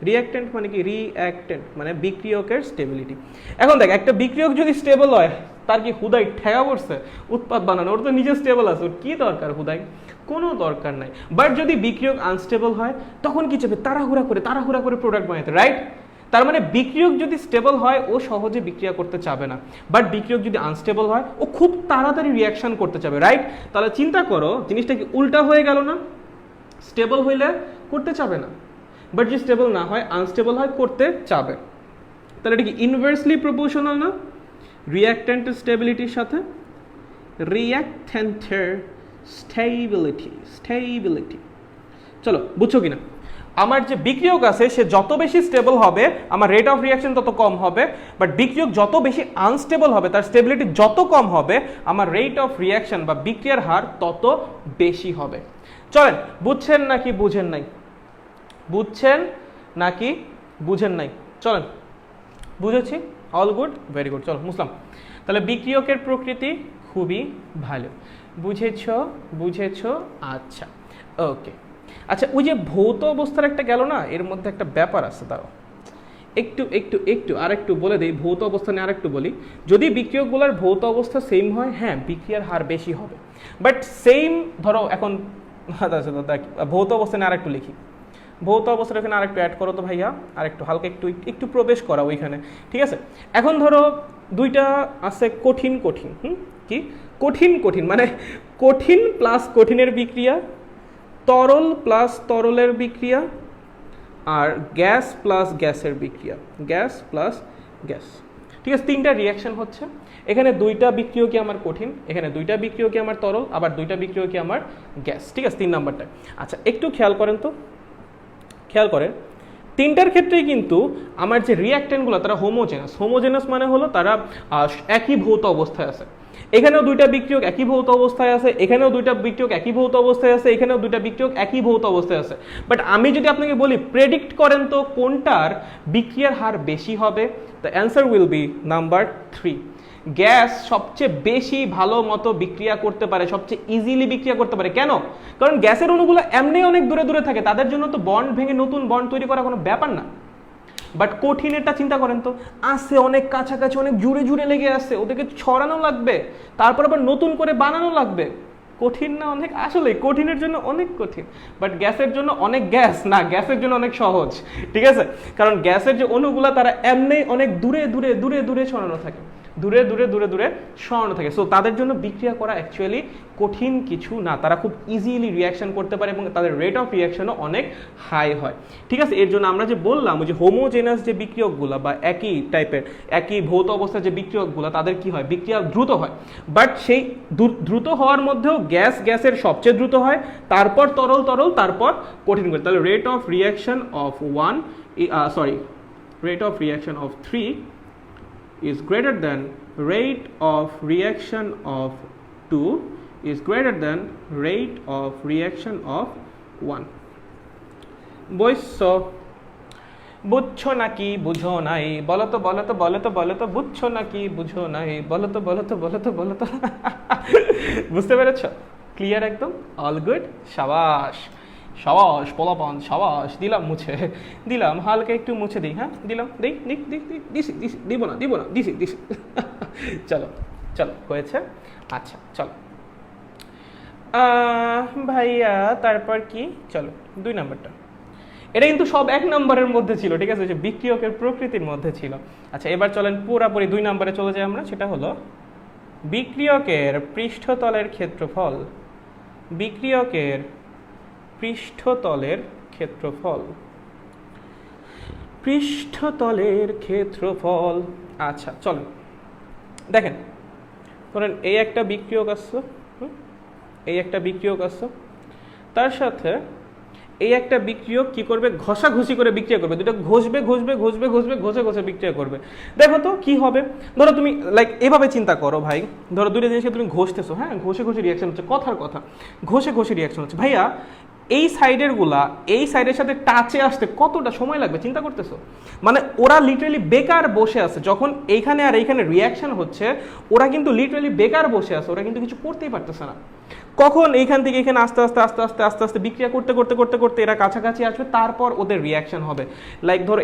Reactant মানে কি? রিঅ্যাক্ট্যান্ট মানে বিক্রিয়কের স্টেবিলিটি। এখন দেখ, একটা বিক্রিয়ক যদি স্টেবল হয়, তার কি হুদাই ঠেকা পড়ছে উৎপাদ বানানো? ওর তো নিজে স্টেবল আছে, ওর কি দরকার হুদাই? কোনো দরকার নাই। বাট যদি বিক্রিয়ক আনস্টেবল হয় তখন কি চাবে, তাড়াহুড়া করে প্রোডাক্ট বানাতে, রাইট? তার মানে বিক্রিয়ক যদি স্টেবল হয় ও সহজে বিক্রিয়া করতে চাবে না, বাট বিক্রিয়ক যদি আনস্টেবল হয় ও খুব তাড়াতাড়ি রিয়াকশন করতে চাবে, রাইট? তাহলে চিন্তা করো জিনিসটা কি উল্টা হয়ে গেল না? স্টেবল হইলে করতে চাবে না, বাট যদি স্টেবল না হয়, আনস্টেবল হয়, করতে চাবে। তাহলে এটা কি ইনভার্সলি প্রপোর্শনাল না রিঅ্যাক্ট্যান্টের স্টেবিলিটির সাথে? রিঅ্যাক্ট্যান্টের স্টেবিলিটি, চলো বুঝছো কিনা? আমার যে বিক্রিয়ক আছে সে যত বেশি স্টেবল হবে আমার রেট অফ রিয়াকশন তত কম হবে, বাট বিক্রিয়ক যত বেশি আনস্টেবল হবে, তার স্টেবিলিটি যত কম হবে, আমার রেট অফ রিয়াকশন বা বিক্রিয়ার হার তত বেশি হবে। চলেন, বুঝছেন নাকি বুঝেন নাই? বুঝছেন নাকি বুঝেন নাই? চলেন, বুঝেছি, অল গুড, ভেরি গুড। চলো মুসলাম, তাহলে বিক্রিয়কের প্রকৃতি খুবই ভালো, বুঝেছো? আচ্ছা, ওকে। আচ্ছা, ওই যে ভৌত অবস্থার একটা গেল না, এর মধ্যে একটা ব্যাপার আছে, দাঁড়াও একটু আরেকটু বলে দিই। ভৌত অবস্থা নিয়ে আরেকটু বলি। যদি বিক্রিয়কগুলোর ভৌত অবস্থা সেম হয়, হ্যাঁ বিক্রিয়ার হার বেশি হবে, বাট সেম ধরো এখন ভৌত অবস্থা নিয়ে আরেকটু লিখি। ভৌত অবস্থাটা এখানে আরেকটু অ্যাড করো তো ভাইয়া, আরেকটু হালকা একটু প্রবেশ করা ওইখানে, ঠিক আছে? এখন ধরো দুইটা আছে কঠিন, কি কঠিন মানে কঠিন প্লাস কঠিনের বিক্রিয়া, তরল প্লাস তরলের বিক্রিয়া, আর গ্যাস প্লাস গ্যাসের বিক্রিয়া, গ্যাস প্লাস গ্যাস, ঠিক আছে? তিনটা রিয়াকশন হচ্ছে এখানে। দুইটা বিক্রিয় কি আমার কঠিন, এখানে দুইটা বিক্রিয় কি আমার তরল, আবার দুইটা বিক্রিয় কি আমার গ্যাস, ঠিক আছে? 3 নাম্বারটা। আচ্ছা, একটু খেয়াল করেন, তিনটার ক্ষেত্রেই কিন্তু আমার যে রিঅ্যাক্ট্যান্টগুলো তারা হোমোজেনাস মানে হলো তারা একই ভৌত অবস্থায় আছে। এখানেও দুইটা বিক্রিয়ক একই ভৌত অবস্থায় আছে, এখানেও দুইটা বিক্রিয়ক একই ভৌত অবস্থায় আছে, এখানেও দুইটা বিক্রিয়ক একই ভৌত অবস্থায় আছে। বাট আমি যদি আপনাকে বলি প্রেডিক্ট করেন তো কোনটার বিক্রিয়ার হার বেশি হবে, the answer will be number 3। Gas সবচেয়ে বেশি ভালো মতো বিক্রিয়া করতে পারে, সবচেয়ে ইজিলি বিক্রিয়া করতে পারে। কেন? কারণ গ্যাসের অণুগুলো এমনি অনেক দূরে থাকে, তাদের জন্য তো বন্ড ভেঙে নতুন বন্ড তৈরি করা কোনো ব্যাপার না। বাট কঠিনেরটা চিন্তা করেন তো, আসে অনেক কাছাকাছি, অনেক জুড়ে লেগে আসে, ওদেরকে ছড়ানো লাগবে, তারপর আবার নতুন করে বানানো লাগবে। কঠিন না অনেক? আসলে কঠিনের জন্য অনেক কঠিন, বাট গ্যাসের জন্য অনেক গ্যাস না, গ্যাসের জন্য অনেক সহজ, ঠিক আছে? কারণ গ্যাসের যে অণুগুলা তারা এমনি অনেক দূরে ছড়ানো থাকে, দূরে সরানো থাকে। সো তাদের জন্য বিক্রিয়া করা অ্যাকচুয়ালি কঠিন কিছু না, তারা খুব ইজিলি রিয়াকশন করতে পারে এবং তাদের রেট অফ রিয়াকশনও অনেক হাই হয়, ঠিক আছে? এর জন্য আমরা যে বললাম যে হোমোজেনাস যে বিক্রিয়কগুলো বা একই টাইপের একই ভৌত অবস্থার যে বিক্রিয়কগুলো তাদের কি হয়, বিক্রিয়া দ্রুত হয়। বাট সেই দ্রুত হওয়ার মধ্যেও গ্যাসের সবচেয়ে দ্রুত হয়, তারপর তরল, তারপর কঠিন করে। তাহলে rate of reaction of 3 is greater than rate of reaction of 2 is greater than rate of reaction of 1. বুঝছো নাকি বুঝো নাই? বলো তো বুঝছো নাকি বুঝো নাই? বলো তো বুঝতে পেরেছো? ক্লিয়ার একদম? অল গুড, সাবাস পোলাপান, সাবাস। দিলাম মুছে, দিলাম হালকা একটু মুছে দিই, হ্যাঁ দিলাম, দিব না দিছি চলো হয়েছে। আচ্ছা চলো ভাইয়া, তারপর কি? চলো 2 নাম্বারটা, এটা কিন্তু সব 1 নম্বরের মধ্যে ছিল, ঠিক আছে? যে বিক্রিয়কের প্রকৃতির মধ্যে ছিল। আচ্ছা, এবার চলেন পুরোপুরি 2 নম্বরে চলে যাই আমরা। সেটা হলো বিক্রিয়কের পৃষ্ঠতলের ক্ষেত্রফল। বিক্রিয়কের পৃষ্ঠতলের ক্ষেত্রফল। আচ্ছা চলেন দেখেন, ধরেন এই একটা বিক্রিয়ক আসছে, তার সাথে এই একটা বিক্রিয়ক কি করবে, ঘষাঘষি করে বিক্রিয়া করবে, দুটো ঘষবে ঘষে বিক্রিয়া করবে। দেখো তো কি হবে। ধরো তুমি লাইক এভাবে চিন্তা করো ভাই, ধরো দুইটা জিনিসকে তুমি ঘষতেছো, হ্যাঁ ঘষে রিয়াকশন হচ্ছে, কথার কথা ঘষে রিয়াকশন হচ্ছে। ভাইয়া এই সাইডের সাথে টাচে আসতে কতটা সময় লাগবে চিন্তা করতেছো? মানে ওরা লিটারালি বেকার বসে আছে, যখন এইখানে আর এইখানে রিয়াকশন হচ্ছে ওরা কিন্তু লিটারালি বেকার বসে আছে, ওরা কিন্তু কিছু করতেই পারতেছে না। কখন এইখান থেকে এখানে আস্তে আস্তে আস্তে আস্তে আস্তে আস্তে বিক্রিয়া করতে করতে করতে করতে এরা কাছাকাছি আসবে, তারপর ওদের রিয়াকশন হবে। লাইক ধরো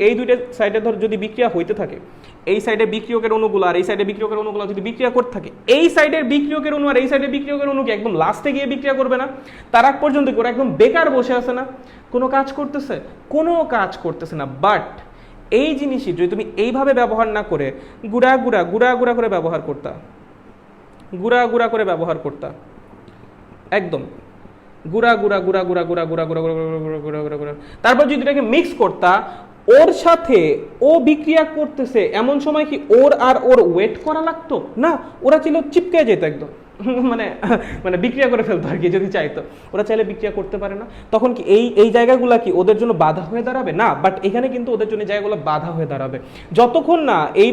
এই দুইটা সাইডে ধর যদি বিক্রিয়া হইতে থাকে, এই সাইডে বিক্রিয়কের অণুগুলো আর এই সাইডে বিক্রিয়কের অণুগুলো যদি বিক্রিয়া করতে থাকে, এই সাইডের বিক্রিয়কের অণু আর এই সাইডের বিক্রিয়কের অণুকে একদম লাস্টে গিয়ে বিক্রিয়া করবে না? তার আগ পর্যন্ত ওরা একদম বেকার বসে আছে না? কোনো কাজ করতেছে? কোনো কাজ করতেছে না। বাট এই জিনিসই যদি তুমি এইভাবে ব্যবহার না করে গুড়া গুড়া গুড়া গুড়া করে ব্যবহার করতা, গুড়া গুড়া করে ব্যবহার করতা, একদম গুড়া গুড়া গুড়া গুড়া গুড়া গুড়া গুড়া গুড়া গুড়া গুড়া গুড়া গুড়া, তারপর যদি এটাকে মিক্স করতা, ওর সাথে ও বিক্রিয়া করতেছে এমন সময় কি ওর আর ওর ওয়েট করা লাগতো না? ওরা ছিল চিপকে যেত একদম, মানে মানে বিক্রিয়া করে ফেলতো আর কি যদি চাইতো। ওরা চাইলে বিক্রিয়া করতে পারে না, তখন কি এই জায়গাগুলো কি ওদের জন্য বাধা হয়ে দাঁড়াবে? না, বাট এখানে কিন্তু ওদের জন্য জায়গাগুলো বাধা হয়ে দাঁড়াবে। যতক্ষণ না এই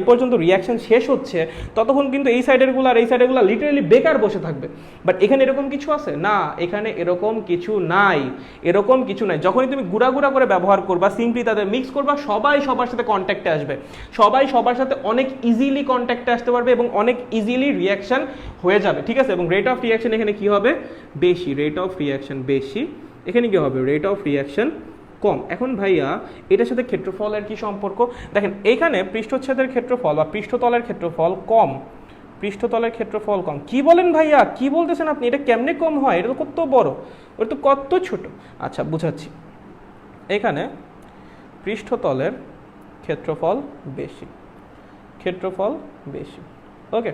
পর্যন্ত রিয়াকশন শেষ হচ্ছে, ততক্ষণ কিন্তু এই সাইডেরগুলো আর এই সাইডেরগুলো লিটারালি বেকার বসে থাকবে। বাট এখানে এরকম কিছু আছে না, এখানে এরকম কিছু নাই, এরকম কিছু নাই। যখনই তুমি গুঁড়া গুঁড়া করে ব্যবহার করবা, সিম্পলি তাদের মিক্স করবা, সবাই সবার সাথে কন্ট্যাক্টে আসবে, সবাই সবার সাথে অনেক ইজিলি কন্ট্যাক্টে আসতে পারবে এবং অনেক ইজিলি রিয়াকশন হয়ে যাবে, ঠিক আছে? এবং রেট অফ রিয়াকশন এখানে কি হবে? বেশি। রেট অফ রিয়াকশন বেশি, এখানে কি হবে? রেট অফ রিয়াকশন কম। এখন ভাইয়া এটার সাথে ক্ষেত্রফলের কি সম্পর্ক? দেখেন এখানে পৃষ্ঠচ্ছেদের ক্ষেত্রফল বা পৃষ্ঠতলের ক্ষেত্রফল কম, পৃষ্ঠতলের ক্ষেত্রফল কম। কি বলেন ভাইয়া, কি বলতেছেন আপনি? এটা কেমনে কম হয়? এটা তো কত বড়, ওটা তো কত ছোট। আচ্ছা বুঝাচ্ছি, এখানে পৃষ্ঠতলের ক্ষেত্রফল বেশি, ক্ষেত্রফল বেশি। ওকে,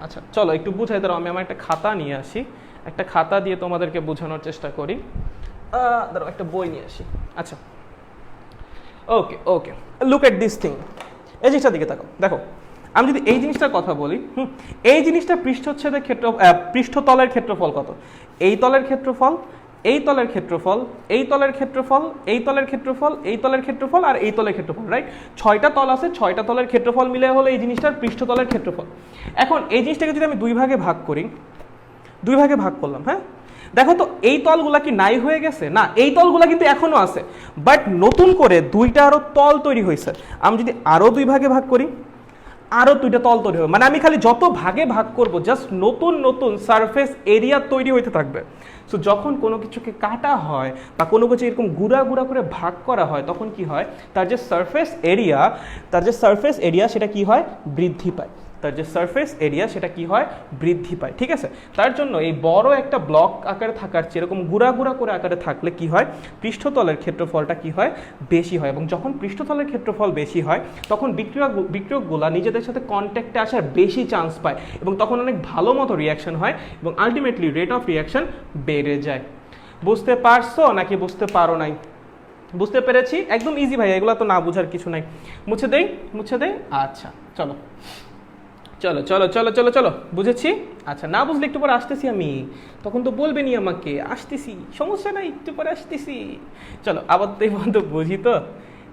আচ্ছা চলো একটু বুঝাই দাঁড়াও, আমি আমার একটা খাতা নিয়ে আসি, একটা খাতা দিয়ে তোমাদেরকে বোঝানোর চেষ্টা করি। দাঁড়াও একটা বই নিয়ে আসি। আচ্ছা ওকে ওকে, লুক এট দিস থিং। এই জিনিসটার দিকে তাকাও, দেখো আমি যদি এই জিনিসটার কথা বলি, এই জিনিসটা পৃষ্ঠচ্ছেদের পৃষ্ঠতলের ক্ষেত্রফল কত? এই তলের ক্ষেত্রফল, এই তলের ক্ষেত্রফল, এই তলের ক্ষেত্রফল, এই তলের ক্ষেত্রফল, এই তলের ক্ষেত্রফল আর এই তলের ক্ষেত্রফল, রাইট? 6টা তল আছে, 6টা তলের ক্ষেত্রফল মিলে হলো এই জিনিসটার পৃষ্ঠতলের ক্ষেত্রফল। এখন এই জিনিসটাকে যদি আমি দুই ভাগে ভাগ করি, দুই ভাগে ভাগ করলাম, হ্যাঁ দেখো তো এই তলগুলা কি নাই হয়ে গেছে? না, এই তলগুলা কিন্তু এখনো আছে, বাট নতুন করে দুইটা আরো তল তৈরি হয়েছে। আমি যদি আরো দুই ভাগে ভাগ করি, আরো দুইটা তল তৈরি হবে, মানে আমি খালি যত ভাগে ভাগ করব জাস্ট নতুন নতুন সারফেস এরিয়া তৈরি হইতে থাকবে। সো যখন কোনো কিছুকে কাটা হয় বা কোনো কিছু এরকম গুঁড়া গুঁড়া করে ভাগ করা হয়, তখন কি হয়? তার যে সারফেস এরিয়া সেটা কি হয়? বৃদ্ধি পায়। তার যে সারফেস এরিয়া সেটা কি হয়? বৃদ্ধি পায়, ঠিক আছে? তার জন্য এই বড় একটা ব্লক আকারে থাকার চেয়ে এরকম গুঁড়া গুঁড়া করে আকারে থাকলে কি হয়? পৃষ্ঠতলের ক্ষেত্রফলটা কি হয়? বেশি হয়। এবং যখন পৃষ্ঠতলের ক্ষেত্রফল বেশি হয়, তখন বিক্রিয়কগুলা নিজেদের সাথে কন্ট্যাক্টে আসার বেশি চান্স পায় এবং তখন অনেক ভালো মতো রিয়াকশন হয় এবং আলটিমেটলি রেট অফ রিয়াকশন বেড়ে যায়। বুঝতে পারছো নাকি বুঝতে পারো নাই? বুঝতে পেরেছি, একদম ইজি ভাই, এগুলো তো না বুঝার কিছু নাই। মুছে দেই, মুছে দেই। আচ্ছা চলো চলো চলো চলো চলো চলো, বুঝেছি। আচ্ছা না বুঝলে একটু পরে আসতেছি আমি, তখন তো বলবেনি আমাকে, আসতেছি, সমস্যা নাই, একটু পরে আসতেছি। চলো আবার তো এই পর্যন্ত বুঝি তো।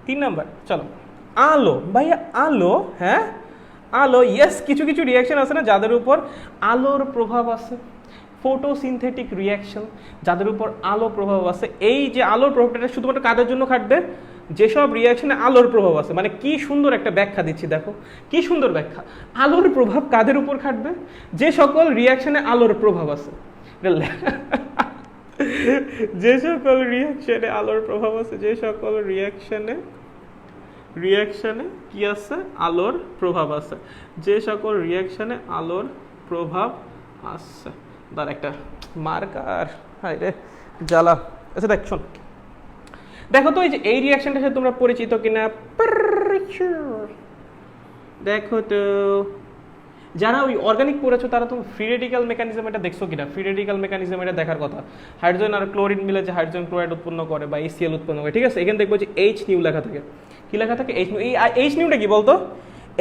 3 নাম্বার, চলো আলো। ভাইয়া আলো, হ্যাঁ আলো, ইয়েস। কিছু কিছু রিয়াকশন আছে না যাদের উপর আলোর প্রভাব আছে, ফটোসিনথেটিক রিয়াকশন, যাদের উপর আলো প্রভাব আছে। এই যে আলোর প্রভাবটা শুধুমাত্র কাদের জন্য খাটবে? যেসব রিয়াকশনে আলোর প্রভাব আছে। মানে কি সুন্দর একটা ব্যাখ্যা দিচ্ছি, দেখো কি সুন্দর ব্যাখ্যা। আলোর প্রভাব কাদের উপর খাটবে? যে সকল রিয়াকশনে আলোর প্রভাব আছে, যে সকল রিয়াকশনে আলোর প্রভাব আছে, যে সকল রিয়াকশনে কি আছে? আলোর প্রভাব আছে, যে সকল রিয়াকশনে আলোর প্রভাব আছে। তার একটা মার্কার, হাই রে জ্বালা। আচ্ছা দেখ শোন, দেখো তো এই যে এই রিয়াকশনটার সাথে তোমরা পরিচিত কিনা? দেখো তো, যারা ওই অর্গানিক পড়েছো তারা তো ফ্রি রেডিক্যাল মেকানিজম এটা দেখছো কিনা? ফ্রি রেডিক্যাল মেকানিজম এটা দেখার কথা। হাইড্রোজেন আর ক্লোরিন মিলে যে হাইড্রোজেন ক্লোরাইড উৎপন্ন করে বা HCl উৎপন্ন করে, ঠিক আছে? এখানে দেখবো যে H নিউ লেখা থাকে। কি লেখা থাকে? H new. এই H নিউটা কি বলতো?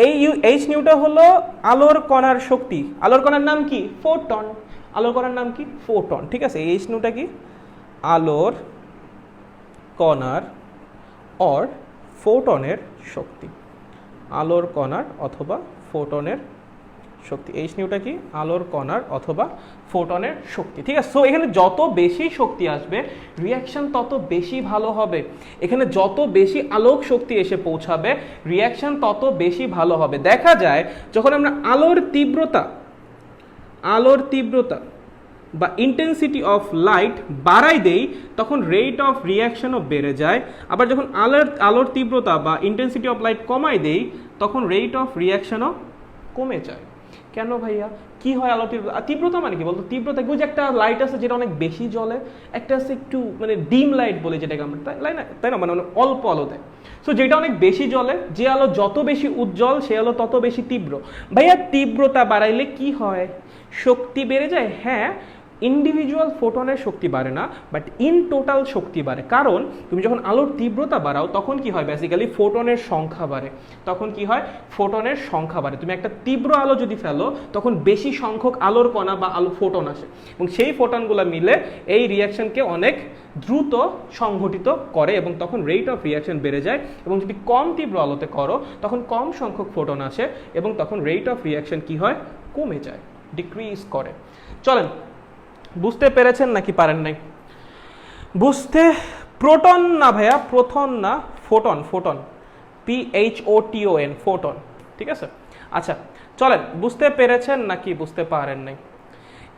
এই H নিউটা হলো আলোর কণার শক্তি। আলোর কণার নাম কি? ফোটন। আলোর কণার নাম কি? ফোটন, ঠিক আছে? H নিউটা কি? আলোর কণার অর ফোটনের শক্তি। আলোর কণার অথবা ফোটনের শক্তি। H নিউটা কি? আলোর কণার অথবা ফোটনের শক্তি, ঠিক আছে? সো এখানে যত বেশি শক্তি আসবে রিয়াকশন তত বেশি ভালো হবে। এখানে যত বেশি আলোক শক্তি এসে পৌঁছাবে রিয়াকশন তত বেশি ভালো হবে। দেখা যায় যখন আমরা আলোর তীব্রতা বা ইন্টেন্সিটি অফ লাইট বাড়াই দেই তখন রেট অফ রিয়াকশনও বেড়ে যায়। আবার যখন আলোর তীব্রতা বা ইন্টেন্সিটি অফ লাইট কমাই দেই তখন রেট অফ রিয়াকশনও কমে যায়। কেন ভাইয়া, কি হয় আলোর তীব্রতা? তীব্রতা মানে কি বলতো? তীব্রতা যে একটা লাইট আছে যেটা অনেক বেশি জ্বলে, একটা আছে একটু মানে ডিম লাইট বলে যেটাকে আমরা, তাই না, মানে অল্প আলো দেয়। সো যেটা অনেক বেশি জ্বলে, যে আলো যত বেশি উজ্জ্বল সে আলো তত বেশি তীব্র। ভাইয়া তীব্রতা বাড়াইলে কি হয়? শক্তি বেড়ে যায়। হ্যাঁ, ইন্ডিভিজুয়াল ফোটনের শক্তি বাড়ে না, বাট ইন টোটাল শক্তি বাড়ে। কারণ তুমি যখন আলোর তীব্রতা বাড়াও তখন কি হয়? বেসিক্যালি ফোটনের সংখ্যা বাড়ে। তখন কি হয়? ফোটনের সংখ্যা বাড়ে। তুমি একটা তীব্র আলো যদি ফেলো তখন বেশি সংখ্যক আলোর কণা বা আলো ফোটন আসে, এবং সেই ফোটনগুলো মিলে এই রিয়াকশনকে অনেক দ্রুত সংঘটিত করে, এবং তখন রেট অফ রিয়াকশন বেড়ে যায়। এবং যদি কম তীব্র আলোতে করো তখন কম সংখ্যক ফোটন আসে, এবং তখন রেট অফ রিয়াকশন কি হয়? কমে যায়, ডিক্রিজ করে। চলেন, বুঝতে পেরেছেন নাকি পারেন নাই? বুঝতে, প্রোটন না ভাইয়া, প্রোটন না, ফোটন, ফোটন, PHOTON, ফোটন, ঠিক আছে? আচ্ছা চলেন, বুঝতে পেরেছেন নাকি বুঝতে পারেন নাই?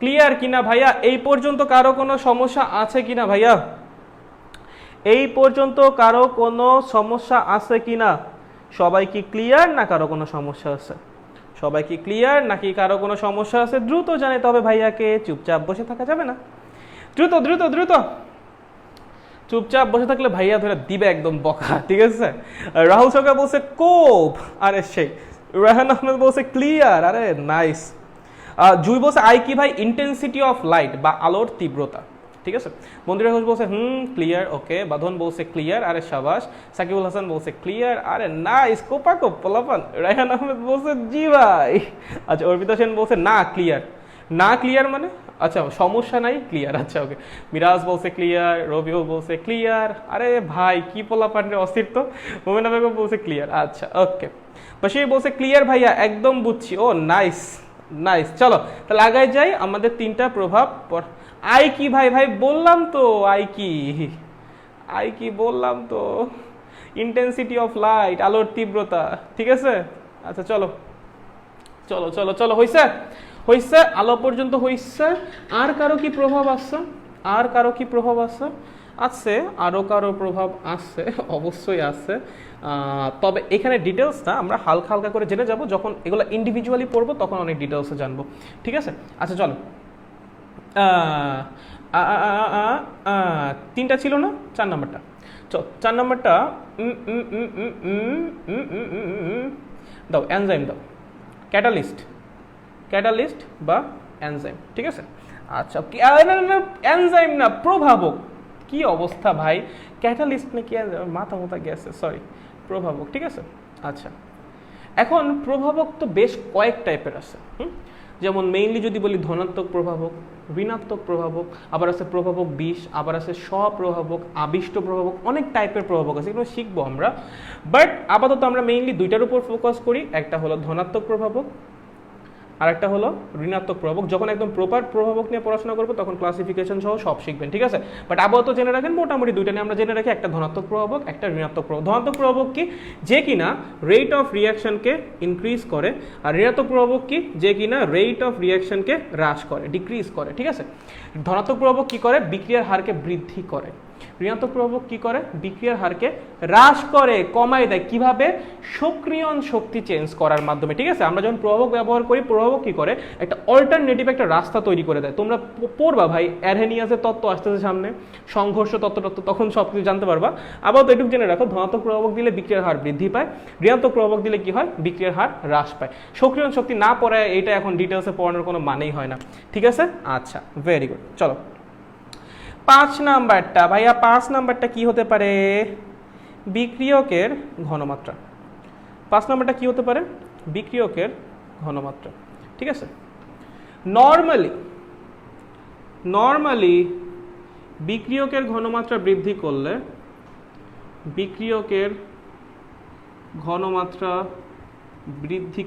ক্লিয়ার কিনা ভাইয়া? এই পর্যন্ত কারো কোনো সমস্যা আছে কিনা ভাইয়া? এই পর্যন্ত কারো কোনো সমস্যা আছে কিনা? সবাই কি ক্লিয়ার না কারো কোনো সমস্যা আছে? সবাই কি ক্লিয়ার নাকি কারো কোনো সমস্যা আছে? দ্রুত জানাতে হবে ভাইয়াকে, চুপচাপ বসে থাকা যাবে না। দ্রুত দ্রুত দ্রুত, চুপচাপ বসে থাকলে ভাইয়া ধরে দিবে একদম বকা, ঠিক আছে? রাহুল সরকার বলছে কোপ, আরে সেই। রাহান আহমেদ বলছে ক্লিয়ার, আরে নাইস। জুই বলছে আই কি ভাই? ইন্টেন্সিটি অফ লাইট বা আলোর তীব্রতা, ঠিক আছে? মন্দিরা ঘোষ বলছে ক্লিয়ার, ওকে। বাঁধন বলছে ক্লিয়ার, আরে শাবাশ। সাকিবুল হাসান বলছে ক্লিয়ার, আরে নাইস, কোপা কোপ পোলাপান। রায়হান আহমেদ বলছে জি ভাই। আচ্ছা, অর্পিতা সেন বলছে না ক্লিয়ার। না ক্লিয়ার মানে? আচ্ছা, সমস্যা নাই, ক্লিয়ার, আচ্ছা ওকে। মিরাজ বলছে ক্লিয়ার, রবিউল বলছে ক্লিয়ার, আরে ভাই কি পোলাপান রে, অস্তিত্ব। মোমেনা বেগম বলছে ক্লিয়ার, আচ্ছা ওকে। বাশির বলছে ক্লিয়ার ভাইয়া, একদম বুঝছি। ও নাইস নাইস, চলো তাহলে আগায় যাই। আমাদের তিনটা প্রভাব, আই কি ভাই? ভাই বললাম তো আই কি, আই কি বললাম তো, ইন্টেন্সিটি অফ লাইট, আলোর তীব্রতা, ঠিক আছে? আচ্ছা চলো চলো চলো চলো, হইছে হইছে, আলো পর্যন্ত হইছে। আর কারো কি প্রভাব আছে? আর কারো কি প্রভাব আছে? আছে, আরও কারো প্রভাব আছে, অবশ্যই আছে। তবে এখানে ডিটেলস না, আমরা হালকা হালকা করে জেনে যাব, যখন এগুলো ইন্ডিভিজুয়ালি পড়বো তখন অনেক ডিটেলসে জানবো, ঠিক আছে? আচ্ছা চলো, তিনটা ছিল না, 4 নাম্বারটা। চল 4 নাম্বারটা দাও, এনজাইম দাও, ক্যাটালিস্ট, ক্যাটালিস্ট বা এনজাইম, ঠিক আছে? আচ্ছা, এনজাইম না, প্রভাবক। কি অবস্থা ভাই, ক্যাটালিস্ট নাকি মাথা মাথা গেছে, সরি, প্রভাবক, ঠিক আছে? আচ্ছা, এখন প্রভাবক তো বেশ কয়েক টাইপের আছে। যেমন মেইনলি যদি বলি ধনাত্মক প্রভাবক, ঋণাত্মক প্রভাবক, আবার আছে প্রভাবক বিষ, আবার আছে স্বপ্রভাবক, আবিষ্ট প্রভাবক, অনেক টাইপের প্রভাবক আছে, এগুলো শিখবো আমরা। বাট আপাতত আমরা মেইনলি দুইটার উপর ফোকাস করি। একটা হলো ধনাত্মক প্রভাবক, আর একটা হলো ঋণাত্মক প্রভাবক। যখন একদম প্রপার প্রভাবক নিয়ে পড়াশোনা করবো তখন ক্লাসিফিকেশন সহ সব শিখবেন, ঠিক আছে? বাট আপাতত জেনে রাখেন, মোটামুটি দুইটা নিয়ে আমরা জেনে রাখি, একটা ধনাত্মক প্রভাবক, একটা ঋণাত্মক প্রভাবক। ধনাত্মক প্রভাবক কি? যে কিনা রেট অফ রিয়াকশনকে ইনক্রিজ করে, আর ঋণাত্মক প্রভাবক কি? যে কিনা রেট অফ রিয়াকশনকে হ্রাস করে, ডিক্রিজ করে, ঠিক আছে? ধনাত্মক প্রভাবক কি করে? বিক্রিয়ার হারকে বৃদ্ধি করে। ঋণাত্মক প্রভাবক কি করে? বিক্রিয়ার হারকে হ্রাস করে, কমায় দেয়। কিভাবে? সক্রিয়ণ শক্তি চেঞ্জ করার মাধ্যমে, ঠিক আছে? আমরা যখন প্রভাবক ব্যবহার করি, প্রভাবক কি করে? একটা অল্টারনেটিভ একটা রাস্তা তৈরি করে দেয়। তোমরা পড়বা ভাই, অ্যারহেনিয়াসের তত্ত্ব আসতেছে সামনে, সংঘর্ষ তত্ত্ব, তখন সব কিছু জানতে পারবা। আবার তো এটুকু জেনে রাখো, ধনাত্মক প্রভাবক দিলে বিক্রিয়ার হার বৃদ্ধি পায়, ঋণাত্মক প্রভাবক দিলে কি হয়? বিক্রিয়ার হার হ্রাস পায়। সক্রিয়ণ শক্তি না পড়ায় এটা এখন ডিটেলসে পড়ানোর কোনো মানেই হয় না, ঠিক আছে? আচ্ছা, ভেরি গুড। চলো 5 নাম্বারটা ভাইয়া, 5 নাম্বারটা কি হতে পারে? বিক্রিয়কের ঘনমাত্রা। 5 নাম্বারটা কি হতে পারে? বিক্রিয়কের ঘনমাত্রা, ঠিক আছে? নর্মালি বিক্রিয়কের ঘনমাত্রা বৃদ্ধি করলে, বিক্রিয়কের ঘনমাত্রা বৃদ্ধি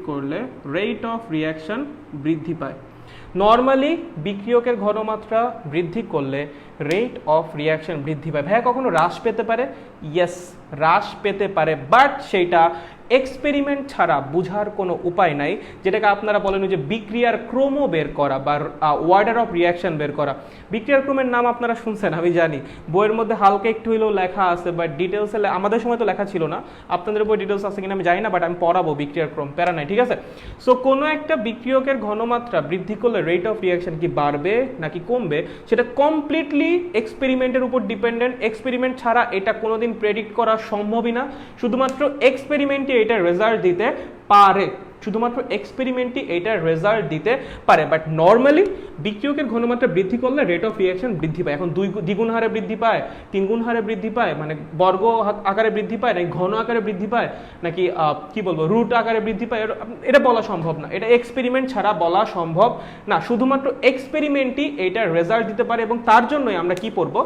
করলে রেট অফ রিয়াকশন বৃদ্ধি পায়। নর্মালি বিক্রিয়কের ঘনমাত্রা বৃদ্ধি করলে রেট অফ রিয়াকশন বৃদ্ধি পায়। ভাইয়া কখনো হ্রাস পেতে পারে? ইয়েস, হ্রাস পেতে পারে, বাট সেইটা এক্সপেরিমেন্ট ছাড়া বোঝার কোনো উপায় নাই, যেটাকে আপনারা বলেন যে বিক্রিয়ার ক্রম বের করা বা অর্ডার অফ রিয়াকশন বের করা। বিক্রিয়ার ক্রমের নাম আপনারা শুনছেন, আমি জানি বইয়ের মধ্যে হালকা একটু হলেও লেখা আছে, বাট ডিটেলসে আমাদের সময় তো লেখা ছিল না, আপনাদের বই ডিটেলস আছে কিনা আমি জানি না, বাট আমি পড়াবো বিক্রিয়ার ক্রম, প্যারা নাই, ঠিক আছে। সো কোনো একটা বিক্রিয়কের ঘনমাত্রা বৃদ্ধি করলে রেট অফ রিয়াকশন কি বাড়বে নাকি কমবে, সেটা কমপ্লিটলি এক্সপেরিমেন্টের উপর ডিপেন্ডেন্ট। এক্সপেরিমেন্ট ছাড়া এটা কোনোদিন প্রেডিক্ট করা সম্ভবই না, শুধুমাত্র এক্সপেরিমেন্টই এটা রেজাল্ট দিতে পারে, শুধুমাত্র এক্সপেরিমেন্টই এটার রেজাল্ট দিতে পারে। বাট নর্মালি বিক্রিয়কের ঘনমাত্রা বৃদ্ধি করলে রেট অফ রিয়াকশন বৃদ্ধি পায়। এখন দ্বিগুণ হারে বৃদ্ধি পায়, তিনগুণ হারে বৃদ্ধি পায়, মানে বর্গ আকারে বৃদ্ধি পায়, নাকি ঘন আকারে বৃদ্ধি পায়, নাকি কি বলবো রুট আকারে বৃদ্ধি পায়, এটা বলা সম্ভব না। এটা এক্সপেরিমেন্ট ছাড়া বলা সম্ভব না, শুধুমাত্র এক্সপেরিমেন্টই এটার রেজাল্ট দিতে পারে। এবং তার জন্যই আমরা কি পড়বো,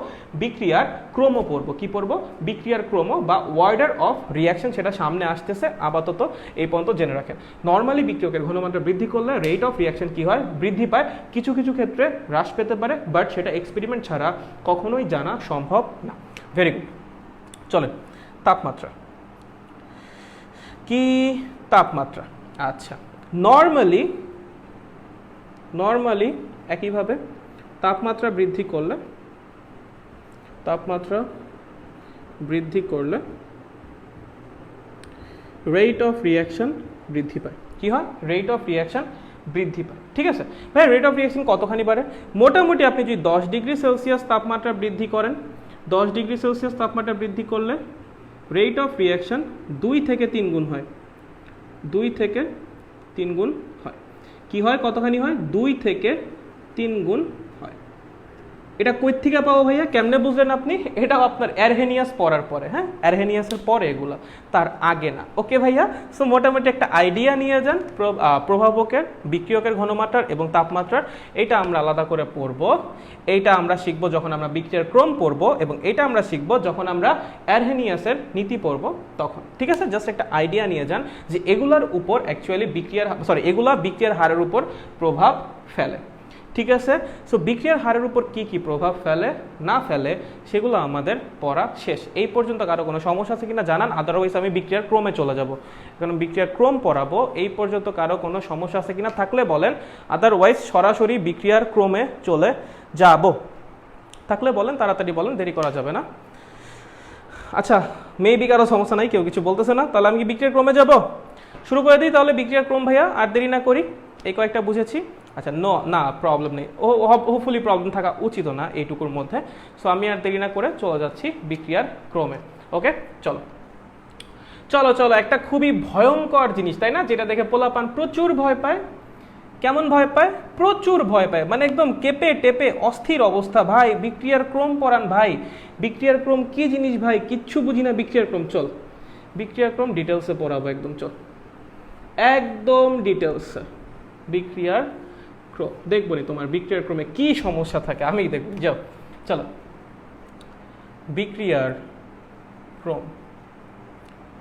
বিক্রিয়ার ক্রম পড়বো। কি পড়বো, বিক্রিয়ার ক্রম বা অর্ডার অফ রিয়াকশন, সেটা সামনে আসতেছে, আপাতত এই পর্যন্ত জেনে রাখেন। নর্মালি বিক্রিয়কের ঘনমাত্রা বৃদ্ধি করলে রেট অফ রিয়াকশন কি হয়, বৃদ্ধি পায়। কিছু কিছু ক্ষেত্রে হ্রাস পেতে পারে, বাট সেটা এক্সপেরিমেন্ট ছাড়া কখনোই জানা সম্ভব না। ভেরি গুড, চলেন তাপমাত্রা। কি তাপমাত্রা, আচ্ছা নর্মালি একইভাবে তাপমাত্রা বৃদ্ধি করলে রেট অফ রিয়াকশন বৃদ্ধি পায়। কি হয়, রেট অফ রিয়াকশন বৃদ্ধি পায়, ঠিক আছে ভাই। রেট অফ রিয়াকশন কতখানি বাড়ে, মোটামুটি আপনি যদি 10 ডিগ্রি সেলসিয়াস তাপমাত্রা বৃদ্ধি করেন, 10 ডিগ্রি সেলসিয়াস তাপমাত্রা বৃদ্ধি করলে রেট অফ রিয়াকশন 2 থেকে 3 গুণ হয়, 2 থেকে 3 গুণ হয়। কি হয়, কতখানি হয়, 2 থেকে 3 গুণ হয়। এটা কই থেকে পাবো ভাইয়া, কেমনে বুঝলেন আপনি, এটাও আপনার অ্যারহেনিয়াস পড়ার পরে, হ্যাঁ অ্যারহেনিয়াসের পরে, এগুলো তার আগে না। ওকে ভাইয়া, সো মোটামুটি একটা আইডিয়া নিয়ে যান প্রভাবকের, বিক্রিয়কের ঘনমাত্রার এবং তাপমাত্রার। এটা আমরা আলাদা করে পড়বো, এইটা আমরা শিখবো যখন আমরা বিক্রিয়ার ক্রম পড়বো, এবং এটা আমরা শিখবো যখন আমরা অ্যারহেনিয়াসের নীতি পড়বো তখন, ঠিক আছে। জাস্ট একটা আইডিয়া নিয়ে যান যে এগুলার উপর অ্যাকচুয়ালি এগুলা বিক্রিয়ার হারের উপর প্রভাব ফেলে, ঠিক আছে। সো বিক্রিয়ার হারের উপর কি কি প্রভাব ফেলে না ফেলে সেগুলো আমাদের পড়া শেষ। এই পর্যন্ত কারো কোনো সমস্যা আছে কিনা জানান, আদারওয়াইজ আমি বিক্রিয়ার ক্রমে চলে যাব, কারণ বিক্রিয়ার ক্রম পড়াবো। এই পর্যন্ত কারো কোনো সমস্যা আছে কিনা থাকলে বলেন, আদারওয়াইজ সরাসরি বিক্রিয়ার ক্রমে চলে যাব। থাকলে বলেন, তাড়াতাড়ি বলেন, দেরি করা যাবে না। আচ্ছা, মেবি কারো সমস্যা নাই, কেউ কিছু বলতেছে না, তাহলে আমি কি বিক্রিয়ার ক্রমে যাব, শুরু করে দিই তাহলে বিক্রিয়ার ক্রম ভাইয়া, আর দেরি না করি। এই কয়েকটা বুঝেছি, আচ্ছা না প্রবলেম নেই, হোপফুলি প্রবলেম থাকা উচিত না এইটুকুর মধ্যে। সো আমি আর দেরি না করে চলে যাচ্ছি বিক্রিয়ার ক্রমে। ওকে, চলো চলো চলো, একটা খুবই ভয়ঙ্কর জিনিস, তাই না, যেটা দেখে পোলাপান প্রচুর ভয় পায়। কেমন ভয় পায়, প্রচুর ভয় পায়, মানে একদম কেঁপে টেপে অস্থির অবস্থা। ভাই বিক্রিয়ার ক্রম পড়ান ভাই, বিক্রিয়ার ক্রম কি জিনিস ভাই, কিচ্ছু বুঝি না বিক্রিয়ার ক্রম। চল বিক্রিয়ার ক্রম ডিটেলসে পড়াবো একদম, চল একদম ডিটেলসে বিক্রিয়ার ক্রম দেখবো নি, তোমার বিক্রিয়ার ক্রমে কি সমস্যা থাকে আমি দেখবো। যাও চলো, বিক্রিয়ার ক্রম,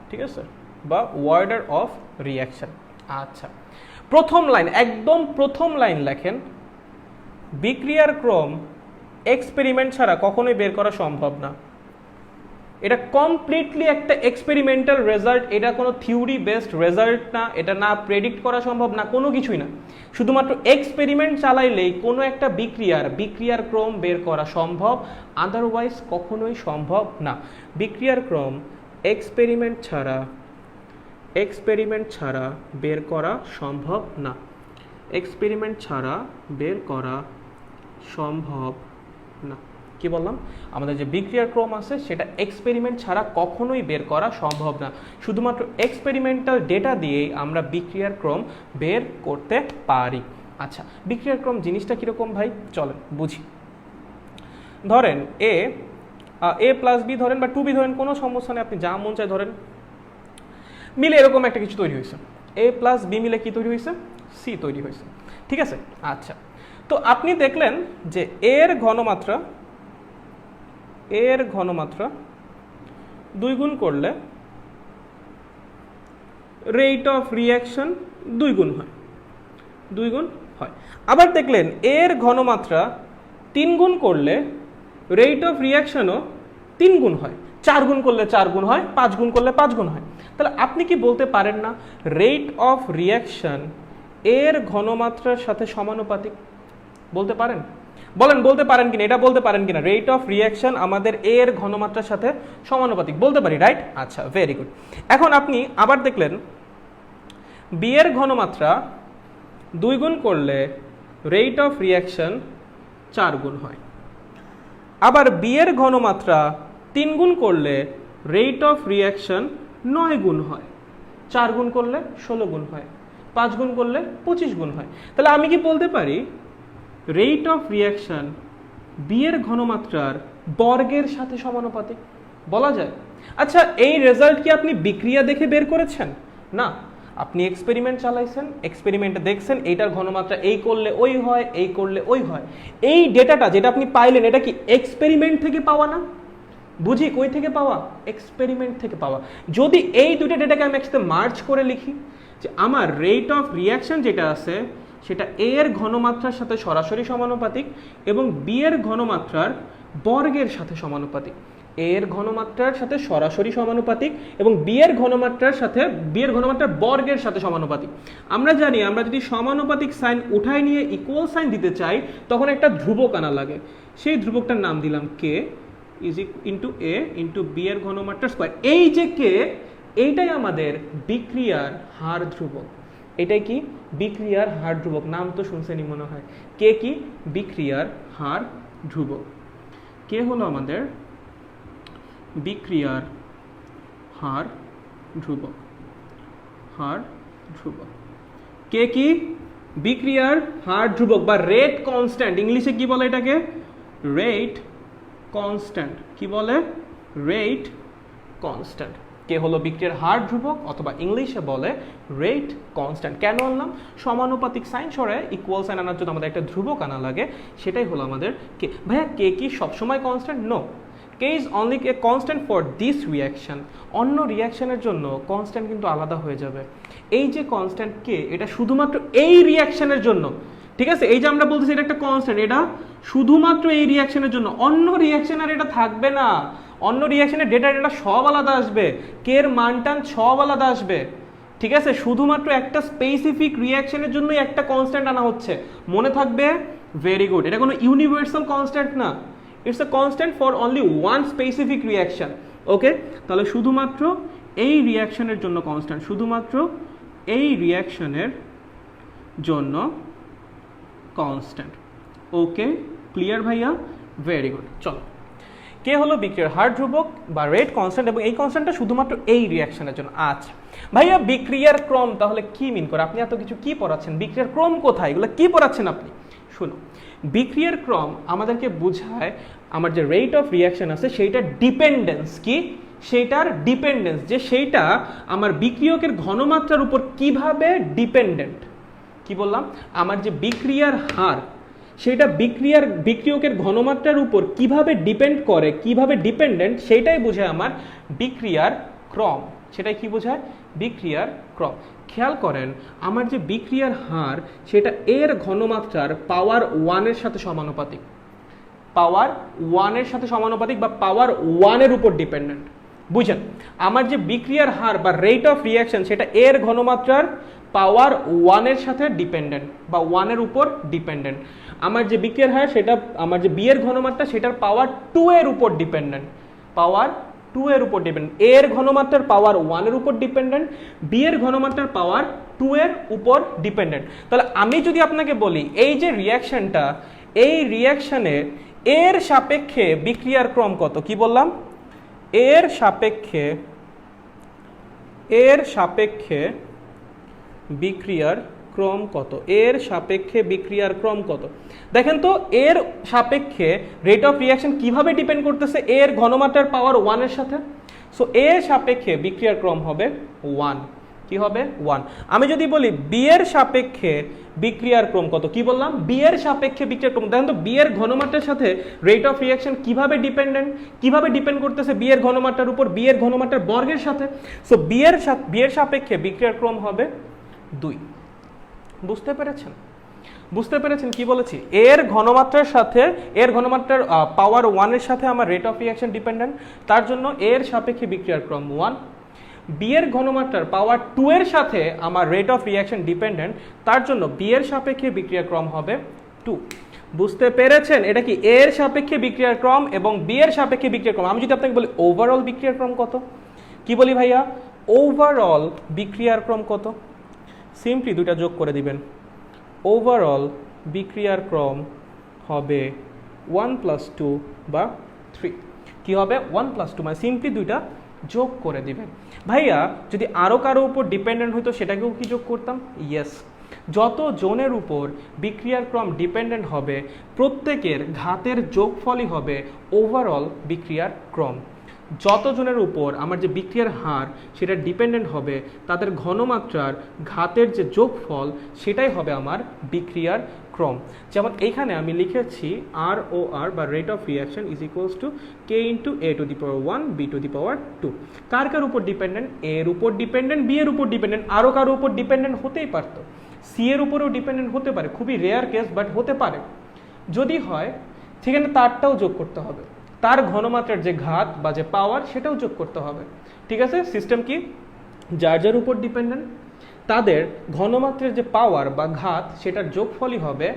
ঠিক আছে, বা অর্ডার অফ রিয়াকশন। আচ্ছা, প্রথম লাইন, একদম প্রথম লাইন লেখেন, বিক্রিয়ার ক্রম এক্সপেরিমেন্ট ছাড়া কখনোই বের করা সম্ভব না। এটা কমপ্লিটলি একটা এক্সপেরিমেন্টাল রেজাল্ট, এটা কোনো থিওরি বেসড রেজাল্ট না, এটা না প্রেডিক্ট করা সম্ভব না, কোনো কিছুই না। শুধুমাত্র এক্সপেরিমেন্ট চালাইলেই কোনো একটা বিক্রিয়ার ক্রম বের করা সম্ভব, আদারওয়াইজ কখনোই সম্ভব না। বিক্রিয়ার ক্রম এক্সপেরিমেন্ট ছাড়া বের করা সম্ভব না, এক্সপেরিমেন্ট ছাড়া বের করা সম্ভব না। কি বললাম, আমাদের যে বিক্রিয়ার ক্রম আছে সেটা এক্সপেরিমেন্ট ছাড়া কখনোই বের করা সম্ভব না। শুধুমাত্র এক্সপেরিমেন্টাল ডেটা দিয়েই আমরা বিক্রিয়ার ক্রম বের করতে পারি। আচ্ছা, বিক্রিয়ার ক্রম জিনিসটা কীরকম ভাই, চলেন বুঝি। ধরেন এ প্লাস বি ধরেন, বা 2b ধরেন, কোনো সমস্যা নেই, আপনি যা মন চায় ধরেন, মিলে এরকম একটা কিছু তৈরি হয়েছে। এ প্লাস বি মিলে কি তৈরি হয়েছে, সি তৈরি হয়েছে, ঠিক আছে। আচ্ছা, তো আপনি দেখলেন যে এর ঘনমাত্রা 2 গুণ করলে রেট অফ রিয়াকশন 2 গুণ হয়, 2 গুণ হয়। আবার দেখলেন এর ঘনমাত্রা 3 গুণ করলে রেট অফ রিয়াকশনও 3 গুণ হয়, 4 গুণ করলে 4 গুণ হয়, 5 গুণ করলে 5 গুণ হয়। তাহলে আপনি কি বলতে পারেন না রেট অফ রিয়াকশন এর ঘনমাত্রার সাথে সমানুপাতিক? বলতে পারেন? বলেন বলতে পারেন কিনা, এটা বলতে পারেন কিনা রেট অফ রিয়াকশন আমাদের এর ঘনমাত্রার সাথে সমানুপাতিক? বলতে পারি, রাইট? আচ্ছা, ভেরি গুড। এখন আপনি আবার দেখলেন বি এর ঘনমাত্রা 2 গুণ করলে রেট অফ রিয়াকশন 4 গুণ হয়, আবার বি এর ঘনমাত্রা 3 গুণ করলে রেট অফ রিয়াকশন 9 গুণ হয়, 4 গুণ করলে 16 গুণ হয়, 5 গুণ করলে 25 গুণ হয়। তাহলে আমি কি বলতে পারি রেট অফ রিয়াকশন বি এর ঘনমাত্রার বর্গের সাথে সমানুপাতিক? বলা যায়। আচ্ছা, এই রেজাল্ট কি আপনি বিক্রিয়া দেখে বের করেছেন? না, আপনি এক্সপেরিমেন্ট চালাইছেন, এক্সপেরিমেন্টে দেখছেন এইটার ঘনমাত্রা এই করলে ওই হয়, এই করলে ওই হয়। এই ডেটাটা যেটা আপনি পাইলেন এটা কি এক্সপেরিমেন্ট থেকে পাওয়া না? বুঝি কই থেকে পাওয়া? এক্সপেরিমেন্ট থেকে পাওয়া। যদি এই দুটো ডেটাকে আমি একসাথে মার্চ করে লিখি যে আমার রেট অফ রিয়াকশন যেটা আছে সেটা এ এর ঘনমাত্রার সাথে সরাসরি সমানুপাতিক এবং বি এর ঘনমাত্রার বর্গের সাথে সমানুপাতিক। এ এর ঘনমাত্রার সাথে সরাসরি সমানুপাতিক এবং বি এর ঘনমাত্রার সাথে বি এর ঘনমাত্রার বর্গের সাথে সমানুপাতিক। আমরা জানি আমরা যদি সমানুপাতিক সাইন উঠাই নিয়ে ইকুয়াল সাইন দিতে চাই তখন একটা ধ্রুবক আনা লাগে। সেই ধ্রুবকটার নাম দিলাম K is into A into B এর ঘনমাত্রা স্কোয়ার। এই যে কে, এইটাই আমাদের বিক্রিয়ার হার ধ্রুবক। এটাই কি? বিক্রিয়ার হার ধ্রুবক। নাম তো শুনছেনই মনে হয়। কে কি? বিক্রিয়ার হার ধ্রুবক। কে হলো আমাদের বিক্রিয়ার হার ধ্রুবক। হার ধ্রুবক। কে কি? বিক্রিয়ার হার ধ্রুবক বা রেট কনস্ট্যান্ট। ইংলিশে কি বলে এটাকে? Rate constant. কি বলে? Rate constant. কে হলো বিক্রিয়ার হার ধ্রুবক অথবা ইংলিশে বলে রেট কনস্ট্যান্ট। কেন আনলাম? সমানুপাতিক সাইন সরায় ইকুয়াল সাইন আনার জন্য আমাদের একটা ধ্রুবক আনা লাগে, সেটাই হলো আমাদের কে। ভাইয়া কে কি সবসময় constant? No, K is only a constant for this reaction. অন্য রিয়াকশনের জন্য কনস্ট্যান্ট কিন্তু আলাদা হয়ে যাবে। এই যে কনস্ট্যান্ট কে, এটা শুধুমাত্র এই রিয়াকশনের জন্য, ঠিক আছে? এই যে আমরা বলতেছি এটা একটা কনস্ট্যান্ট, এটা শুধুমাত্র এই রিয়াকশনের জন্য, অন্য রিয়াকশন আর এটা থাকবে না। অন্য রিয়াকশনের ডেটা সব আলাদা আসবে, কে এর মানটান সব আলাদা আসবে, ঠিক আছে? শুধুমাত্র একটা স্পেসিফিক রিয়াকশনের জন্যই একটা কনস্ট্যান্ট আনা হচ্ছে, মনে থাকবে? Very good. এটা কোনো ইউনিভার্সাল কনস্ট্যান্ট না, it's a constant for only one specific reaction. Okay, তাহলে শুধুমাত্র এই রিয়াকশনের জন্য কনস্ট্যান্ট, শুধুমাত্র এই রিয়াকশনের জন্য কনস্ট্যান্ট। ওকে, ক্লিয়ার ভাইয়া? Very good. চলো, কে হলো বিক্রিয়ার হার ধ্রুবক বা রেট কনস্ট্যান্ট এবং এই কনস্ট্যান্টটা শুধুমাত্র এই রিয়াকশনের জন্য। আচ্ছা ভাইয়া, বিক্রিয়ার ক্রম তাহলে কি মিন করে? আপনি এত কিছু কি পড়াচ্ছেন? বিক্রিয়ার ক্রম কোথায়? এগুলো কি পড়াচ্ছেন আপনি? শুনো, বিক্রিয়ার ক্রম আমাদেরকে বোঝায় আমার যে রেট অফ রিয়াকশন আছে সেইটার ডিপেন্ডেন্স কি, সেইটার ডিপেন্ডেন্স, যে সেইটা আমার বিক্রিয়কের ঘনমাত্রার উপর কিভাবে ডিপেন্ডেন্ট। কি বললাম? আমার যে বিক্রিয়ার হার সেটা বিক্রিয়কের ঘনমাত্রার উপর কিভাবে ডিপেন্ড করে, কিভাবে ডিপেন্ডেন্ট, সেইটাই বোঝায় আমার বিক্রিয়ার ক্রম। সেটাই কি বোঝায়? বিক্রিয়ার ক্রম। খেয়াল করেন, আমার যে বিক্রিয়ার হার সেটা এর ঘনমাত্রার পাওয়ার 1 এর সাথে সমানুপাতিক, পাওয়ার 1 এর সাথে সমানুপাতিক বা পাওয়ার 1 এর উপর ডিপেন্ডেন্ট। বুঝেন, আমার যে বিক্রিয়ার হার বা রেট অফ রিয়াকশন সেটা এর ঘনমাত্রার পাওয়ার 1 এর সাথে ডিপেন্ডেন্ট বা 1 এর উপর ডিপেন্ডেন্ট। আমার যে বিক্রিয়ার হার সেটা, আমার যে বি এর ঘনমাত্রা সেটার পাওয়ার 2 এর উপর ডিপেন্ডেন্ট, পাওয়ার 2 এর উপর ডিপেন্ডেন্ট। এর ঘনমাত্রার পাওয়ার 1 এর উপর ডিপেন্ডেন্ট, বি এর ঘনমাত্রার পাওয়ার 2 এর উপর ডিপেন্ডেন্ট। তাহলে আমি যদি আপনাকে বলি এই যে রিয়াকশনটা, এই রিয়াকশনে এর সাপেক্ষে বিক্রিয়ার ক্রম কত? কি বললাম? এর সাপেক্ষে বিক্রিয়ার ক্রম কত? এর সাপেক্ষে বিক্রিয়ার ক্রম কত? দেখেন তো, এর সাপেক্ষে রেট অফ রিয়াকশন কিভাবে ডিপেন্ড করতেছে? এর ঘনমাত্রার পাওয়ার 1 এর সাথে। সো এর সাপেক্ষে বিক্রিয়ার ক্রম হবে 1। কি হবে? 1। আমি যদি বলি বি এর সাপেক্ষে বিক্রিয়ার ক্রম কত? কি বললাম? বি এর সাপেক্ষে বিক্রিয়ার ক্রম। দেখেন তো, বি এর ঘনমাত্রার সাথে রেট অফ রিয়াকশন কিভাবে ডিপেন্ডেন্ট, কিভাবে ডিপেন্ড করতেছে? বি এর ঘনমাত্রার উপর, বি এর ঘনমাত্রার বর্গের সাথে। সো বি এর সাপেক্ষে বিক্রিয়ার ক্রম হবে 2। বুঝতে পেরেছেন? বুঝতে পেরেছেন কি বলেছি? এর ঘনমাত্রার সাথে, এর ঘনমাত্রার পাওয়ার 1 এর সাথে আমার রেট অফ রিয়াকশন ডিপেন্ডেন্ট, তার জন্য এর সাপেক্ষে বিক্রিয়ার ক্রম 1। বি এর ঘনমাত্রার পাওয়ার 2 এর সাথে আমার রেট অফ রিয়াকশন ডিপেন্ডেন্ট, তার জন্য বি এর সাপেক্ষে বিক্রিয়ার ক্রম হবে 2। বুঝতে পেরেছেন? এটা কি এ এর সাপেক্ষে বিক্রিয়ার ক্রম এবং বি এর সাপেক্ষে বিক্রিয়ার ক্রম। আমি যদি আপনাকে বলি ওভারঅল বিক্রিয়ার ক্রম কত, কি বলি ভাইয়া? ওভারঅল বিক্রিয়ার ক্রম কত? সিম্পলি দুইটা যোগ করে দিবেন। ওভারঅল বিক্রিয়ার ক্রম হবে 1 + 2 বা 3। কি হবে? 1 + 2, মানে সিম্পলি দুইটা যোগ করে দিবেন। ভাইয়া যদি আরও কারো উপর ডিপেন্ডেন্ট হতো সেটাকেও কি যোগ করতাম? ইয়েস। যত জনের উপর বিক্রিয়ার ক্রম ডিপেন্ডেন্ট হবে প্রত্যেকের ঘাতের যোগফলই হবে ওভারঅল বিক্রিয়ার ক্রম। যত জনের উপর আমার যে বিক্রিয়ার হার সেটা ডিপেন্ডেন্ট হবে তাদের ঘনমাত্রার ঘাতের যে যোগফল সেটাই হবে আমার বিক্রিয়ার ক্রম। যেমন এইখানে আমি লিখেছি ROR বা rate of reaction is equals two K × A⁴ B⁴ 2। কার কার উপর ডিপেন্ডেন্ট? A এর উপর ডিপেন্ডেন্ট, B এর উপর ডিপেন্ডেন্ট, আরও কারো উপর ডিপেন্ডেন্ট হতেই পারতো, C এর উপরেও ডিপেন্ডেন্ট হতে পারে, খুবই রেয়ার কেস বাট হতে পারে। যদি হয় সেখানে তারটাও যোগ করতে হবে, তার ঘনমাত্রার যে ঘাত বা যে পাওয়ার সেটাও যোগ করতে হবে। ঠিক আছে? সিস্টেম কি? যার যার উপর ডিপেন্ডেন্ট তাদের ঘনমাত্রার যে পাওয়ার বা ঘাত সেটার যোগফলই হবে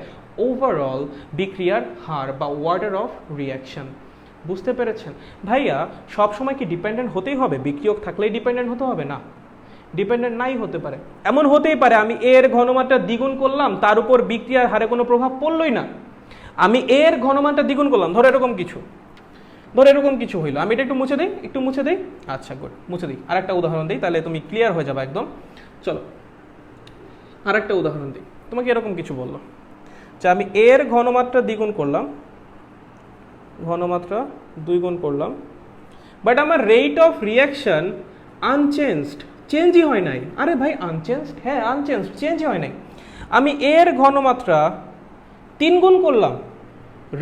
ওভারঅল বিক্রিয়ার হার বা অর্ডার অফ রিয়াকশন। বুঝতে পেরেছেন? ভাইয়া সবসময় কি ডিপেন্ডেন্ট হতেই হবে? বিক্রিয়ক থাকলেই ডিপেন্ডেন্ট হতে হবে না, ডিপেন্ডেন্ট নাই হতে পারে। এমন হতেই পারে আমি এর ঘনমাত্রা দ্বিগুণ করলাম, তার উপর বিক্রিয়ার হারে কোনো প্রভাব পড়লই না। আমি এর ঘনমাত্রা দ্বিগুণ করলাম, ধরো এরকম কিছু হইলো, আমি এটা একটু মুছে দিই। আচ্ছা গুড, মুছে দিই। আরেকটা উদাহরণ দিই, তাহলে তুমি ক্লিয়ার হয়ে যাবে একদম। চলো আরেকটা উদাহরণ দিই। তোমাকে এরকম কিছু বললো যে আমি এর ঘনমাত্রা দ্বিগুণ করলাম, ঘনমাত্রা 2 গুণ করলাম, বাট আমার রেট অফ রিয়াকশন আনচেঞ্জড, চেঞ্জই হয় নাই। আরে ভাই আনচেঞ্জড? হ্যাঁ আনচেঞ্জড, চেঞ্জই হয় নাই। আমি এর ঘনমাত্রা 3 গুণ করলাম,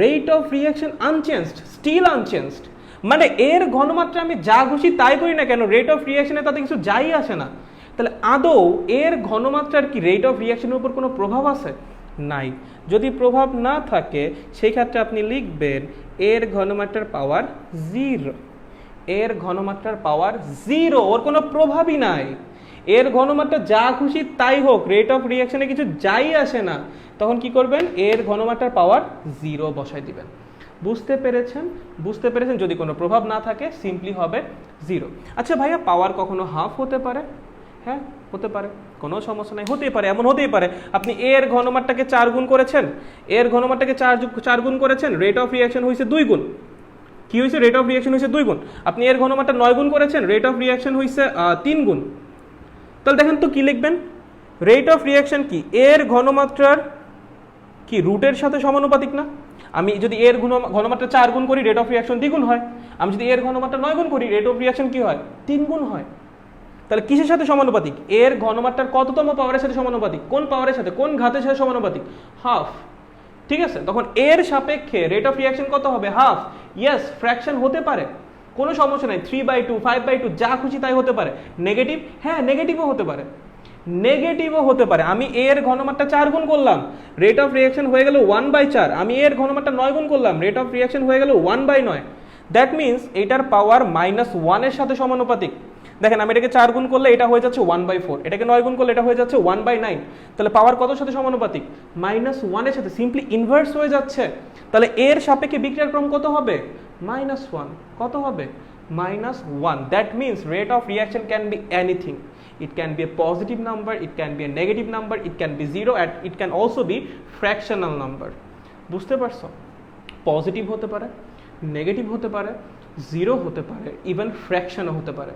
rate of reaction unchanged, still unchanged. মানে এর ঘনমাত্রা আমি যা খুশি তাই করি না কেন, রেট অফ রিয়াকশনে তাতে কিছু যাই আসে না। তাহলে আদৌ এর ঘনমাত্রার কি রেট অফ রিয়াকশনের উপর কোনো প্রভাব আছে? নাই। যদি প্রভাব না থাকে সেই ক্ষেত্রে আপনি লিখবেন এর ঘনমাত্রার পাওয়ার 0। এর ঘনমাত্রার পাওয়ার 0, ওর কোনো প্রভাবই নাই। এর ঘনমাত্রা যা খুশি তাই হোক, রেট অফ রিয়াকশনে কিছু যাই আসে না। তখন কি করবেন? এর ঘনমাত্রার পাওয়ার 0 বসাই দিবেন। বুঝতে পেরেছেন? যদি কোনো প্রভাব না থাকে সিম্পলি হবে 0। আচ্ছা ভাইয়া পাওয়ার কখনো হাফ হতে পারে? হ্যাঁ হতে পারে, কোনো সমস্যা নাই, হতেই পারে। এমন হতেই পারে আপনি এর ঘনমাত্রাকে 4 গুণ করেছেন, এর ঘনমাত্রাকে 4 গুণ করেছেন, রেট অফ রিয়াকশন হয়েছে 2 গুণ। কি হয়েছে? রেট অফ রিয়াকশন হয়েছে 2 গুণ। আপনি এর ঘনমাত্রা 9 গুণ করেছেন, রেট অফ রিয়াকশন হয়েছে 3 গুণ। তাহলে দেখেন তো কি লিখবেন? রেট অফ রিয়াকশন কি এর ঘনমাত্রার কি রুটের সাথে সমানুপাতিক না? আমি যদি এর ঘনমাত্রা 4 গুণ করি রেট অফ রিয়াকশন দ্বিগুণ হয়, আমি যদি এর ঘনমাত্রা 9 গুণ করি রেট অফ রিয়াকশন কি হয়? 3 গুণ হয়। তাহলে কিসের সাথে সমানুপাতিক? এর ঘনমাত্রার কততম পাওয়ারের সাথে সমানুপাতিক? কোন পাওয়ারের সাথে, কোন ঘাতের সাথে সমানুপাতিক? হাফ। ঠিক আছে, তখন এর সাপেক্ষে রেট অফ রিয়াকশন কত হবে? হাফ। ইয়েস, ফ্র্যাকশন হতে পারে, কোনো সমস্যা নাই, 3/2 5/2 যা খুশি তাই হতে পারে। নেগেটিভ? হ্যাঁ নেগেটিভও হতে পারে। আমি এর ঘনমাত্রা 4 গুণ করলাম, রেট অফ রিয়াকশন হয়ে গেল 1/4। আমি এর ঘনমাত্রা 9 গুণ করলাম, রেট অফ রিয়াকশন হয়ে গেল 1/9। দ্যাট মিনস এটার পাওয়ার -1 এর সাথে সমানুপাতিক। দেখেন আমি এটাকে 4 গুণ করলে এটা হয়ে যাচ্ছে 1/4, এটাকে 9 গুণ করলে এটা হয়ে যাচ্ছে 1/9। তাহলে পাওয়ার কত সাথে সমানুপাতিক? -1 এর সাথে, সিম্পলি ইনভার্স হয়ে যাচ্ছে। তাহলে এর সাপেক্ষে বিক্রিয়ার ক্রম কত হবে? -1। কত হবে? -1। That means rate of reaction can be anything. It can be a positive number, it can be a negative number, it can be 0 and it can also be fractional number. বুঝতে পারছো? পজিটিভ হতে পারে, negative হতে পারে, 0 হতে পারে, even ফ্র্যাকশনও হতে পারে,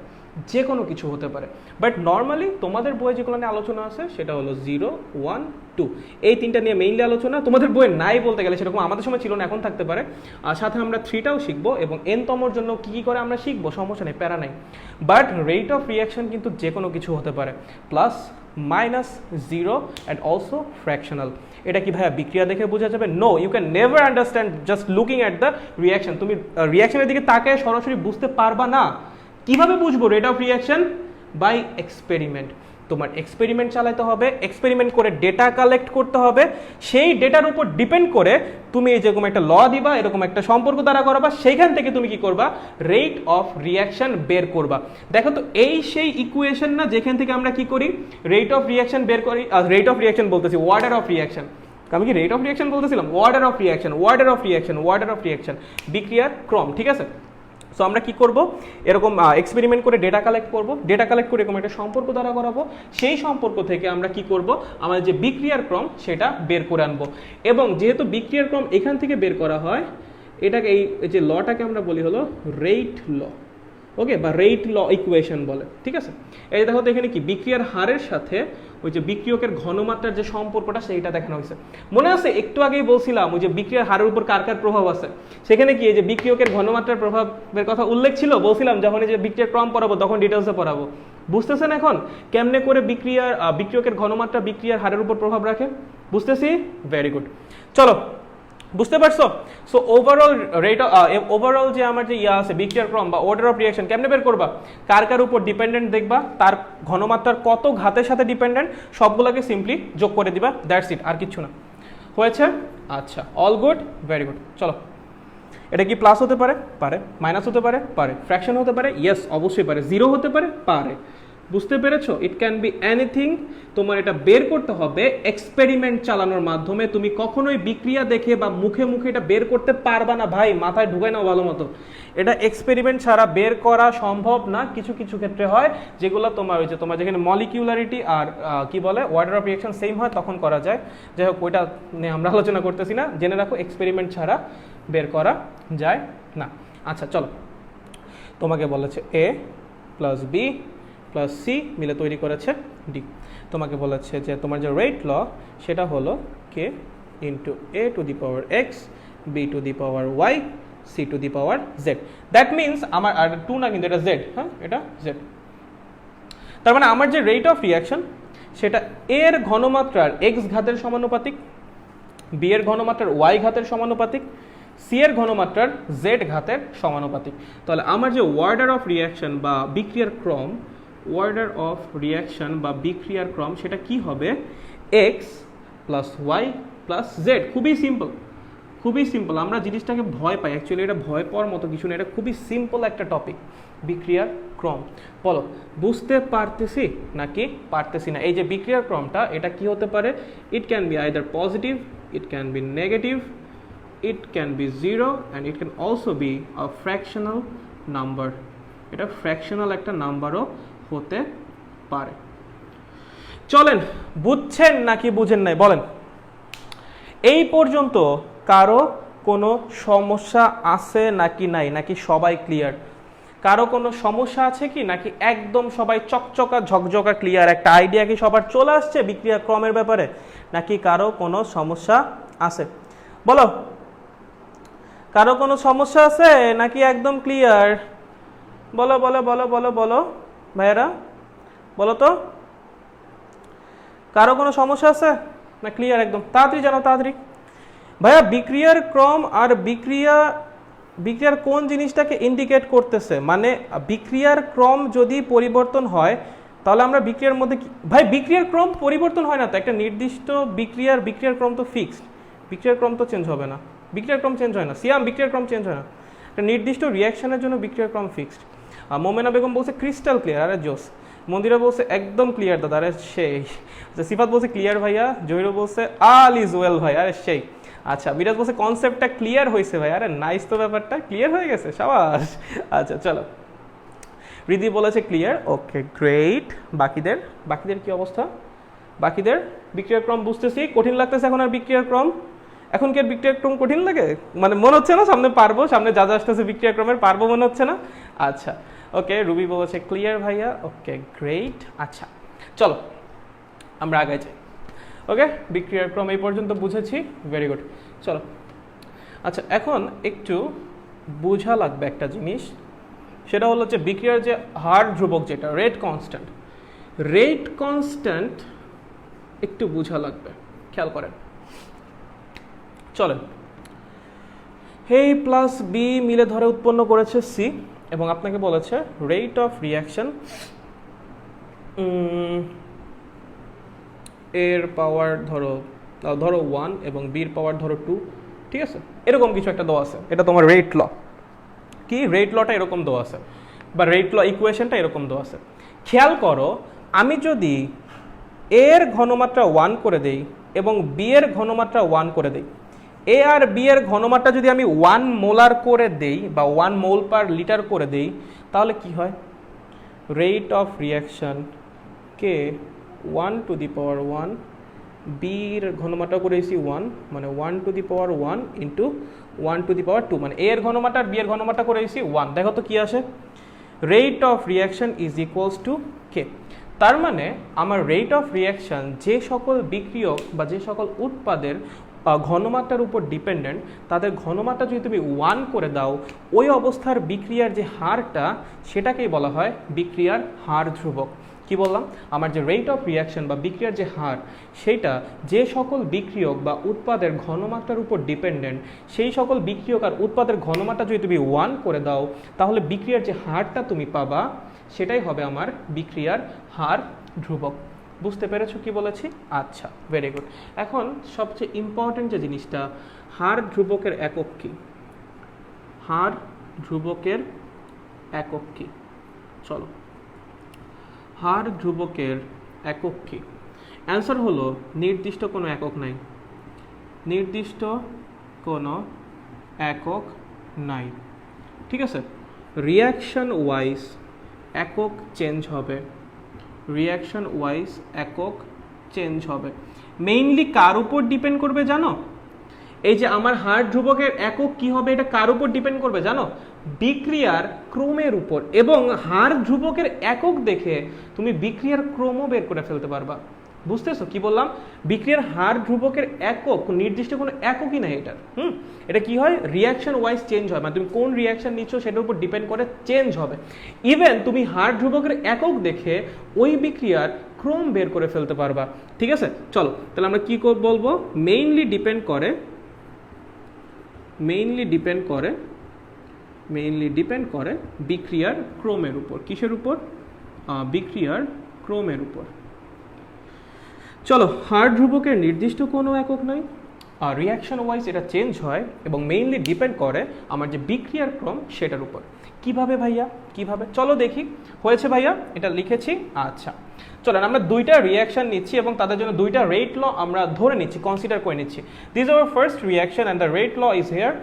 যে কোনো কিছু হতে পারে। বাট নর্মালি তোমাদের বইয়ে যেগুলো নিয়ে আলোচনা আছে সেটা হলো 0 1 2, এই তিনটা নিয়ে মেইনলি আলোচনা। তোমাদের বইয়ে নাই বলতে গেলে, সেরকম আমাদের সময় ছিল না, এখন থাকতে পারে। আর সাথে আমরা 3টাও শিখবো এবং n-তমর জন্য কী কী করে আমরা শিখবো, সমস্যা নেই, প্যারা নাই। বাট রেট অফ রিয়াকশন কিন্তু যে কোনো কিছু হতে পারে, plus minus 0 and also fractional. এটা কি ভাইয়া বিক্রিয়া দেখে বোঝা যাবে? No, you can never understand just looking at the reaction. তুমি রিয়াকশনের দিকে তাকায় সরাসরি বুঝতে পারবা না। কিভাবে বুঝবো rate of reaction? By experiment. তোমার এক্সপেরিমেন্ট চালাতে হবে, এক্সপেরিমেন্ট করে ডেটা কালেক্ট করতে হবে, সেই ডেটার উপর ডিপেন্ড করে তুমি এই যেরকম একটা ল দিবা, এরকম একটা সম্পর্ক দ্বারা করাবা, সেইখান থেকে তুমি কি করবা, রেট অফ রিয়াকশন বের করবা। দেখো তো এই সেই ইকুয়েশন না যেখান থেকে আমরা কি করি, রেট অফ রিয়াকশন বের করি। রেট অফ রিয়াকশন বলতেছি, ওয়ার্ডার অফ রিয়াকশন, আমি কি রেট অফ রিয়াকশন বলতেছিলাম, order of reaction, order of reaction, order of reaction, বিক্রিয়ার ক্রম, ঠিক আছে। সো আমরা কি করব, এরকম এক্সপেরিমেন্ট করে ডেটা কালেক্ট করব, ডেটা কালেক্ট করে এরকম একটা সম্পর্ক দ্বারা করাবো, সেই সম্পর্ক থেকে আমরা কি করব, আমাদের যে বিক্রিয়ার ক্রম সেটা বের করে আনবো। এবং যেহেতু বিক্রিয়ার ক্রম এখান থেকে বের করা হয়, এটাকে এই যে লটাকে আমরা বলি হলো রেট ল, ওকে, বা রেট ল ইকুয়েশন বলে, ঠিক আছে। এই দেখো তো এখানে কি বিক্রিয়ার হারের সাথে ওই যে বিক্রিয়কের ঘনমাত্রার যে সম্পর্কটা সেইটা দেখানো হয়েছে। মনে আছে একটু আগেই বলছিলাম ওই যে বিক্রিয়ার হারের উপর কার কার প্রভাব আছে, সেখানে কি এই যে বিক্রিয়কের ঘনমাত্রার প্রভাবের কথা উল্লেখ ছিল, বলছিলাম যখন এই যে বিক্রিয়ার ক্রম পড়াবো তখন ডিটেলসে পড়াবো। বুঝতেছেন এখন কেমনে করে বিক্রিয়কের ঘনমাত্রা বিক্রিয়ার হারের উপর প্রভাব রাখে, বুঝতেছি? ভেরি গুড, চলো বুঝতে পারছো। সো ওভারঅল যে আমার যে আছে বিক্রিয়ার ক্রম বা অর্ডার অফ রিয়াকশন কেমনে বের করবা, কার কার উপর ডিপেন্ডেন্ট দেখবা, তার ঘনমাত্রার কত ঘাতের সাথে ডিপেন্ডেন্ট, সবগুলোকে সিম্পলি যোগ করে দিবা, দ্যাটস ইট, আর কিছু না। হয়েছে? আচ্ছা, অল গুড, ভেরি গুড। চলো, এটা কি প্লাস হতে পারে? পারে। মাইনাস হতে পারে? পারে। ফ্র্যাকশন হতে পারে? ইয়েস অবশ্যই পারে। জিরো হতে পারে? পারে। বুঝতে পেরেছো? It can be anything. তোমার এটা বের করতে হবে এক্সপেরিমেন্ট চালানোর মাধ্যমে। তুমি কখনোই বিক্রিয়া দেখে বা মুখে মুখে এটা বের করতে পারবা না ভাই, মাথায় ঢুকাই নাও ভালো মতো। এটা এক্সপেরিমেন্ট ছাড়া বের করা সম্ভব না। কিছু কিছু ক্ষেত্রে হয় যেগুলো তোমার হয়েছে, তোমার যেখানে মলিকিউলারিটি আর কি বলে অর্ডার অফ রিয়াকশন সেম হয় তখন করা যায়। যাই হোক, ওইটা নিয়ে আমরা আলোচনা করতেছি না। জেনে রাখো এক্সপেরিমেন্ট ছাড়া বের করা যায় না। আচ্ছা চলো, তোমাকে বলেছে এ প্লাস বি প্লাস সি মিলে তৈরি করেছে ডি। তোমাকে বলেছে যে তোমার যে রেট ল সেটা হলো K into A to the power X, B to the power Y, C to the power Z. That means আমার আর টু না, কিন্তু এটা জেড, হ্যাঁ এটা জেড। তার মানে আমার যে রেট অফ রিয়াকশন সেটা এর ঘনমাত্রার এক্স ঘাতের সমানুপাতিক, বি এর ঘনমাত্রার ওয়াই ঘাতের সমানুপাতিক, সি এর ঘনমাত্রার জেড ঘাতের সমানুপাতিক। তাহলে আমার যে অর্ডার অফ রিয়াকশন বা বিক্রিয়ার ক্রম, অর্ডার অফ রিয়াকশন বা বিক্রিয়ার ক্রম সেটা কি হবে, x plus y plus z. খুবই সিম্পল, খুবই সিম্পল। আমরা জিনিসটাকে ভয় পাই, অ্যাকচুয়ালি এটা ভয় পাওয়ার মতো কিছু না, এটা খুবই সিম্পল একটা টপিক, বিক্রিয়ার ক্রম। বলো বুঝতে পারতেছি নাকি পারতেছি না? এই যে বিক্রিয়ার ক্রমটা এটা কি হতে পারে, it can be either positive, it can be negative, it can be 0 and it can also be a fractional number. এটা ফ্র্যাকশনাল একটা নাম্বারও হতে পারে। চলেন, বুঝছেন নাকি বুঝেন নাই বলেন? এই পর্যন্ত কারো কোনো সমস্যা আছে নাকি নাই, নাকি সবাই ক্লিয়ার? কারো কোনো সমস্যা আছে কি, নাকি একদম সবাই চকচকা ঝকঝকা ক্লিয়ার? একটা আইডিয়া কি সবার চলে আসছে বিক্রিয়া ক্রমের ব্যাপারে, নাকি কারো কোনো সমস্যা আছে? বলো, কারো কোনো সমস্যা আছে নাকি একদম ক্লিয়ার? বলো বলো বলো বলো বলো ভাইয়েরা, বলো তো, কারো কোনো সমস্যা আছে না ক্লিয়ার একদম? তাড়াতাড়ি জানাও, তাড়াতাড়ি। ভাইয়া বিক্রিয়ার ক্রম আর বিক্রিয়ার কোন জিনিসটাকে ইন্ডিকেট করতেছে? মানে বিক্রিয়ার ক্রম যদি পরিবর্তন হয় তাহলে আমরা বিক্রিয়ার মধ্যে ভাই বিক্রিয়ার ক্রম পরিবর্তন হয় না তো, একটা নির্দিষ্ট বিক্রিয়ার ক্রম তো ফিক্সড, বিক্রিয়ার ক্রম তো চেঞ্জ হবে না, বিক্রিয়ার ক্রম চেঞ্জ হয় না। সিয়াম বিক্রিয়ার ক্রম চেঞ্জ হয় না, একটা নির্দিষ্ট রিয়াকশনের জন্য বিক্রিয়ার ক্রম ফিক্সড। মোমেনা বেগম বলছে ক্রিস্টাল ক্লিয়ার, আরে জোস। মন্দিরা বলছে একদম ক্লিয়ার দাদা, আরে সেই। আচ্ছা সিফাত বলছে ক্লিয়ার ভাইয়া। জহিরও বলছে আল ইজ ওয়েল ভাই, আরে সেই। আচ্ছা বিরাজ বলছে কনসেপ্টটা ক্লিয়ার হয়েছে ভাই, আরে নাইস তো, ব্যাপারটা ক্লিয়ার হয়ে গেছে, সাবাস। আচ্ছা চলো, রিদি বলেছে ক্লিয়ার, ওকে গ্রেট। বাকিদের কি অবস্থা? বাকিদের বিক্রিয়ার ক্রম বুঝতেছি, কঠিন লাগতেছে এখন আর বিক্রিয়ার ক্রম? এখন কি আর বিক্রিয়া ক্রম কঠিন লাগে? মানে মনে হচ্ছে না সামনে পারবো, সামনে যা যা আসতেছে বিক্রিয়া ক্রমের পারবো মনে হচ্ছে না? আচ্ছা ওকে, রুবি বলেছে ক্লিয়ার ভাইয়া, ওকে গ্রেট। আচ্ছা চলো আমরা আগে যাই। ওকে, বিক্রিয়ার ক্রম এই পর্যন্ত বুঝেছি, ভেরি গুড। চলো আচ্ছা, এখন একটু বোঝা লাগবে একটা জিনিস, সেটা হলো যে বিক্রিয়ার যে হার ধ্রুবক যেটা রেট কনস্ট্যান্ট একটু বোঝা লাগবে, খেয়াল করেন। চলেন, এই প্লাস বি মিলে ধরে উৎপন্ন করেছে সি, এবং আপনাকে বলেছে রেট অফ রিয়াকশন এর পাওয়ার ধরো 1 এবং বির পাওয়ার ধরো 2, ঠিক আছে, এরকম কিছু একটা দেওয়া আছে। এটা তোমার রেট ল, কি রেট লটা এরকম দেওয়া আছে, বা রেট ল ইকুয়েশনটা এরকম দেওয়া আছে। খেয়াল করো, আমি যদি এর ঘনমাত্রা 1 করে দেই এবং বি এর ঘনমাত্রা 1 করে দেই, এ আর বি এর ঘনমাত্রা যদি আমি 1 মোলার করে দেই বা 1 মোল পার লিটার করে দেই, তাহলে কি হয়? Rate of reaction K 1 to the power 1, বির ঘনমাত্রা করেছি 1, মানে 1 to the power 1 into 1 to the power 2, মানে এর ঘনমাত্রা আর বি এর ঘনমাত্রা করেছি 1। দেখো তো কি আসে, rate of reaction is equals to K. তার মানে আমার রেট অফ রিয়াকশন যে সকল বিক্রিয়ক বা যে সকল উৎপাদের ঘনমাত্রার উপর ডিপেন্ডেন্ট, তাদের ঘনমাত্রা যদি তুমি 1 করে দাও, ওই অবস্থার বিক্রিয়ার যে হারটা সেটাকেই বলা হয় বিক্রিয়ার হার ধ্রুবক। কি বললাম? আমার যে রেট অফ রিয়াকশন বা বিক্রিয়ার যে হার, সেইটা যে সকল বিক্রিয়ক বা উৎপাদের ঘনমাত্রার উপর ডিপেন্ডেন্ট, সেই সকল বিক্রিয়ক আর উৎপাদের ঘনমাত্রা যদি তুমি 1 করে দাও, তাহলে বিক্রিয়ার যে হারটা তুমি পাবা সেটাই হবে আমার বিক্রিয়ার হার ধ্রুবক। বুঝতে পেরেছো কি বলেছি? আচ্ছা, ভেরি গুড। এখন সবচেয়ে ইম্পর্টেন্ট যে জিনিসটা, হার ধ্রুবকের একক কি? হার ধ্রুবকের একক কি? চলো, হার ধ্রুবকের একক কি? অ্যান্সার হলো নির্দিষ্ট কোনো একক নাই। নির্দিষ্ট কোনো একক নাই, ঠিক আছে। রিয়াকশন ওয়াইজ একক চেঞ্জ হবে, রিয়াকশন ওয়াইজ একক চেঞ্জ হবে। মেইনলি কার উপর ডিপেন্ড করবে জানো? এই যে আমার হার ধ্রুবকের একক কি হবে, এটা কার উপর ডিপেন্ড করবে জানো? বিক্রিয়ার ক্রমের উপর। এবং হার ধ্রুবকের একক দেখে তুমি বিক্রিয়ার ক্রমও বের করে ফেলতে পারবা। বুঝতেছো কি বললাম? বিক্রিয়ার হার ধ্রুবকের একক নির্দিষ্ট কোনো এককই নাই এটার। এটা কি হয়? রিয়াকশন ওয়াইজ চেঞ্জ হয়, মানে তুমি কোন রিয়াকশন নিচ্ছ সেটার উপর ডিপেন্ড করে চেঞ্জ হবে। ইভেন তুমি হার ধ্রুবকের একক দেখে ওই বিক্রিয়ার ক্রম বের করে ফেলতে পারবা। ঠিক আছে, চলো তাহলে আমরা কি বলবো? মেইনলি ডিপেন্ড করে, মেইনলি ডিপেন্ড করে বিক্রিয়ার ক্রমের উপর। কিসের উপর? বিক্রিয়ার ক্রমের উপর। চলো, হার ধ্রুবকের নির্দিষ্ট কোনো একক নাই, রিয়াকশন ওয়াইজ এটা চেঞ্জ হয় এবং মেইনলি ডিপেন্ড করে আমার যে বিক্রিয়ার ক্রম সেটার উপর। কিভাবে ভাইয়া, কিভাবে? চলো দেখি। হয়েছে ভাইয়া, এটা লিখেছি। আচ্ছা চলেন, আমরা দুইটা রিয়াকশন নিচ্ছি এবং তাদের জন্য দুইটা রেট ল আমরা ধরে নিচ্ছি, কনসিডার করে নিচ্ছি। This our first reaction and the rate law is here.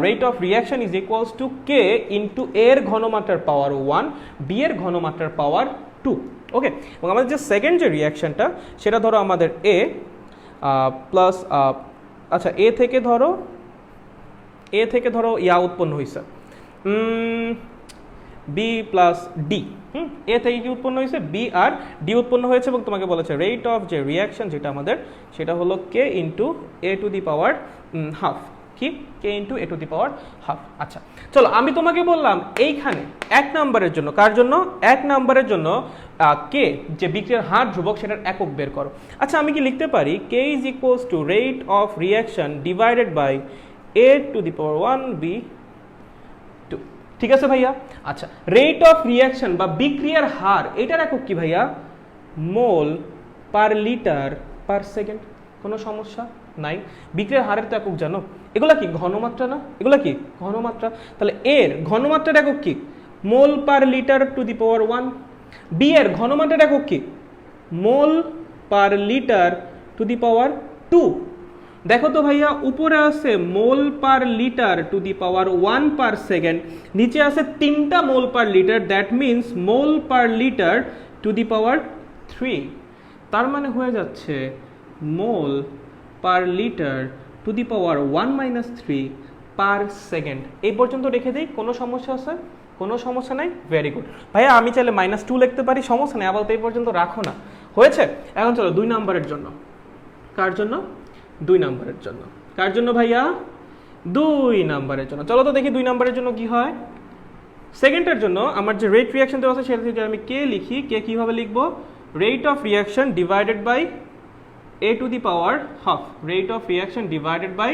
Rate of reaction is equals to K into এর ঘনমাত্রার পাওয়ার 1, বি এর ঘনমাত্রার পাওয়ার 2। ওকে, এবং আমাদের যে সেকেন্ড যে রিয়াকশনটা সেটা ধরো আমাদের এ প্লাস, আচ্ছা এ থেকে ধরো ইয়া উৎপন্ন হয়েছে বি প্লাস ডি। এ থেকে কি উৎপন্ন হয়েছে? বি আর ডি উৎপন্ন হয়েছে এবং তোমাকে বলেছে রেট অফ যে রিয়াকশন যেটা আমাদের সেটা হলো K into A to the power half. কি? K into A to the power half. আচ্ছা চলো, আমি তোমাকে বললাম এইখানে 1 নম্বরের জন্য, কার জন্য? 1 নম্বরের জন্য কে যে বিক্রিয়ার হার ধ্রুবক সেটার একক বের করো। আচ্ছা আমি কি লিখতে পারি K is equals to rate of reaction divided by A to the power 1 B 2। ঠিক আছে ভাইয়া? আচ্ছা, রেট অফ রিয়াকশন বা বিক্রিয়ার হার এটার একক কি ভাইয়া? মোল পার লিটার পার সেকেন্ড। কোনো সমস্যা নাই। বিক্রিয়ার হারের তো একক জানো, এগুলা কি ঘনমাত্রা না? এগুলা কি ঘনমাত্রা? তাহলে এর ঘনমাত্রার একক কি? Mole per litre to the power 1। B এর ঘনমাত্রার একক কি? Mole per litre to the power 2। দেখো তো ভাইয়া, উপরে আছে mole per litre to the power 1 per second, নিচে আছে 3টা mole per litre, that means mole per litre to the power 3। তার মানে হয়ে যাচ্ছে mole per litre to the power 1 minus 3 per second. এই পর্যন্ত রেখে দিই, কোনো সমস্যা আছে? কোনো সমস্যা নাই। ভেরি গুড ভাইয়া, আমি চাইলে -2 লিখতে পারি, সমস্যা নেই, আবার এই পর্যন্ত রাখো না। হয়েছে? এখন চলো 2 নম্বরের জন্য। কার জন্য? 2 নম্বরের জন্য। কার জন্য ভাইয়া? 2 নম্বরের জন্য। চলো তো দেখি 2 নম্বরের জন্য কি হয়। সেকেন্ডের জন্য আমার যে রেট রিয়াকশন দেওয়া আছে সেটা থেকে আমি কে লিখি, কে কিভাবে লিখবো? Rate of reaction divided by a to the power half, rate of reaction divided by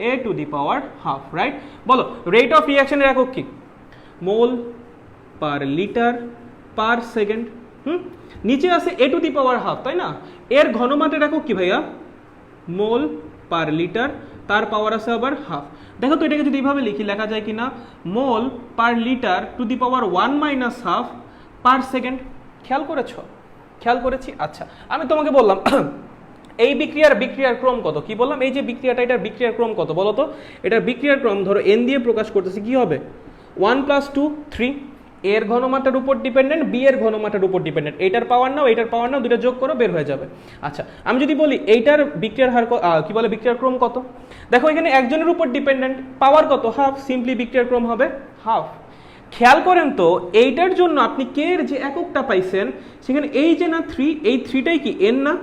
a to the power half, right? বলো rate of reaction এর একক কি? Mole per litre per second. নিচে আছে a to the power half, তাই না? এর ঘনমাত্রার একক কি ভাইয়া? মোল পার লিটার, তার পাওয়ার আছে আবার হাফ। দেখো তো এটাকে যদি এইভাবে লিখি, লেখা যায় কিনা? Mole per litre to the power 1 minus half per second. খেয়াল করেছ? খেয়াল করেছি। আচ্ছা, আমি তোমাকে বললাম এই বিক্রিয়ার ক্রম কত? কি বললাম? এই যে বিক্রিয়াটা, এটার বিক্রিয়ার ক্রম কত বলো তো? এটার বিক্রিয়ার ক্রম ধরো n দিয়ে প্রকাশ করতেছি, কি হবে? 1 + 2 3। এর ঘনমাত্রার উপর ডিপেন্ডেন্ট, বি এর ঘনমাত্রার উপর ডিপেন্ডেন্ট। এইটার পাওয়ার নাও, এইটার পাওয়ার নাও, দুটো যোগ করো, বের হয়ে যাবে। আচ্ছা, আমি যদি বলি এইটার বিক্রিয়ার হার কি বলে, বিক্রিয়ার ক্রম কত? দেখো এখানে একজনের উপর ডিপেন্ডেন্ট, পাওয়ার কত? হাফ, সিম্পলি বিক্রিয়ার ক্রম হবে হাফ। খেয়াল করেন তো এইটার জন্য আপনি কে এর যে এককটা পাইছেন সেখানে এই যে না 3, এই 3টাই কি n না?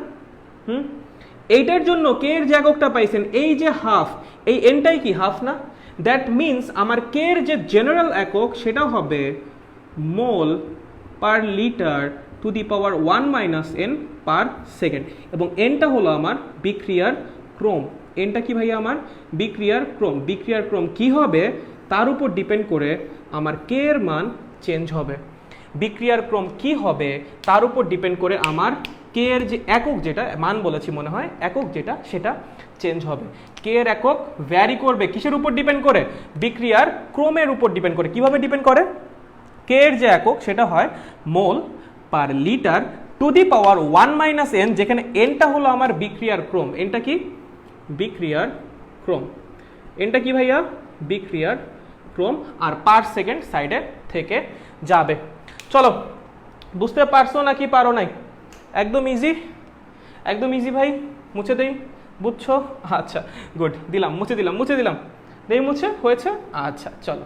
এইটার জন্য কে এর যে এককটা পাইছেন এই যে হাফ, এই nটাই কি হাফ না? দ্যাট মিনস আমার কে এর যে জেনারেল একক সেটা হবে mole per litre to the power 1 minus n per second, এবং nটা হলো আমার বিক্রিয়ার ক্রম। nটা কি ভাই? আমার বিক্রিয়ার ক্রম। বিক্রিয়ার ক্রম কি হবে তার উপর ডিপেন্ড করে আমার কে এর মান চেঞ্জ হবে। বিক্রিয়ার ক্রম কি হবে তার উপর ডিপেন্ড করে আমার কে এর যে একক, যেটা মান বলেছি মনে হয়, একক যেটা, সেটা চেঞ্জ হবে। কে এর একক ভ্যারি করবে কিসের উপর ডিপেন্ড করে? বিক্রিয়ার ক্রমের উপর ডিপেন্ড করে। কিভাবে ডিপেন্ড করে? কে এর যে একক সেটা হয় mole per litre to the power 1 minus n, যেখানে nটা হলো আমার বিক্রিয়ার ক্রম। nটা কি? বিক্রিয়ার ক্রম। nটা কি ভাইয়া? বিক্রিয়ার ক্রম। আর পার সেকেন্ড সাইডে থেকে যাবে। চলো, বুঝতে পারছো নাকি পারো নাই? একদম ইজি, একদম ইজি ভাই। মুছে দেই, বুঝছো? আচ্ছা গুড, দিলাম, মুছে দিলাম দেই, মুছে হয়েছে। আচ্ছা চলো,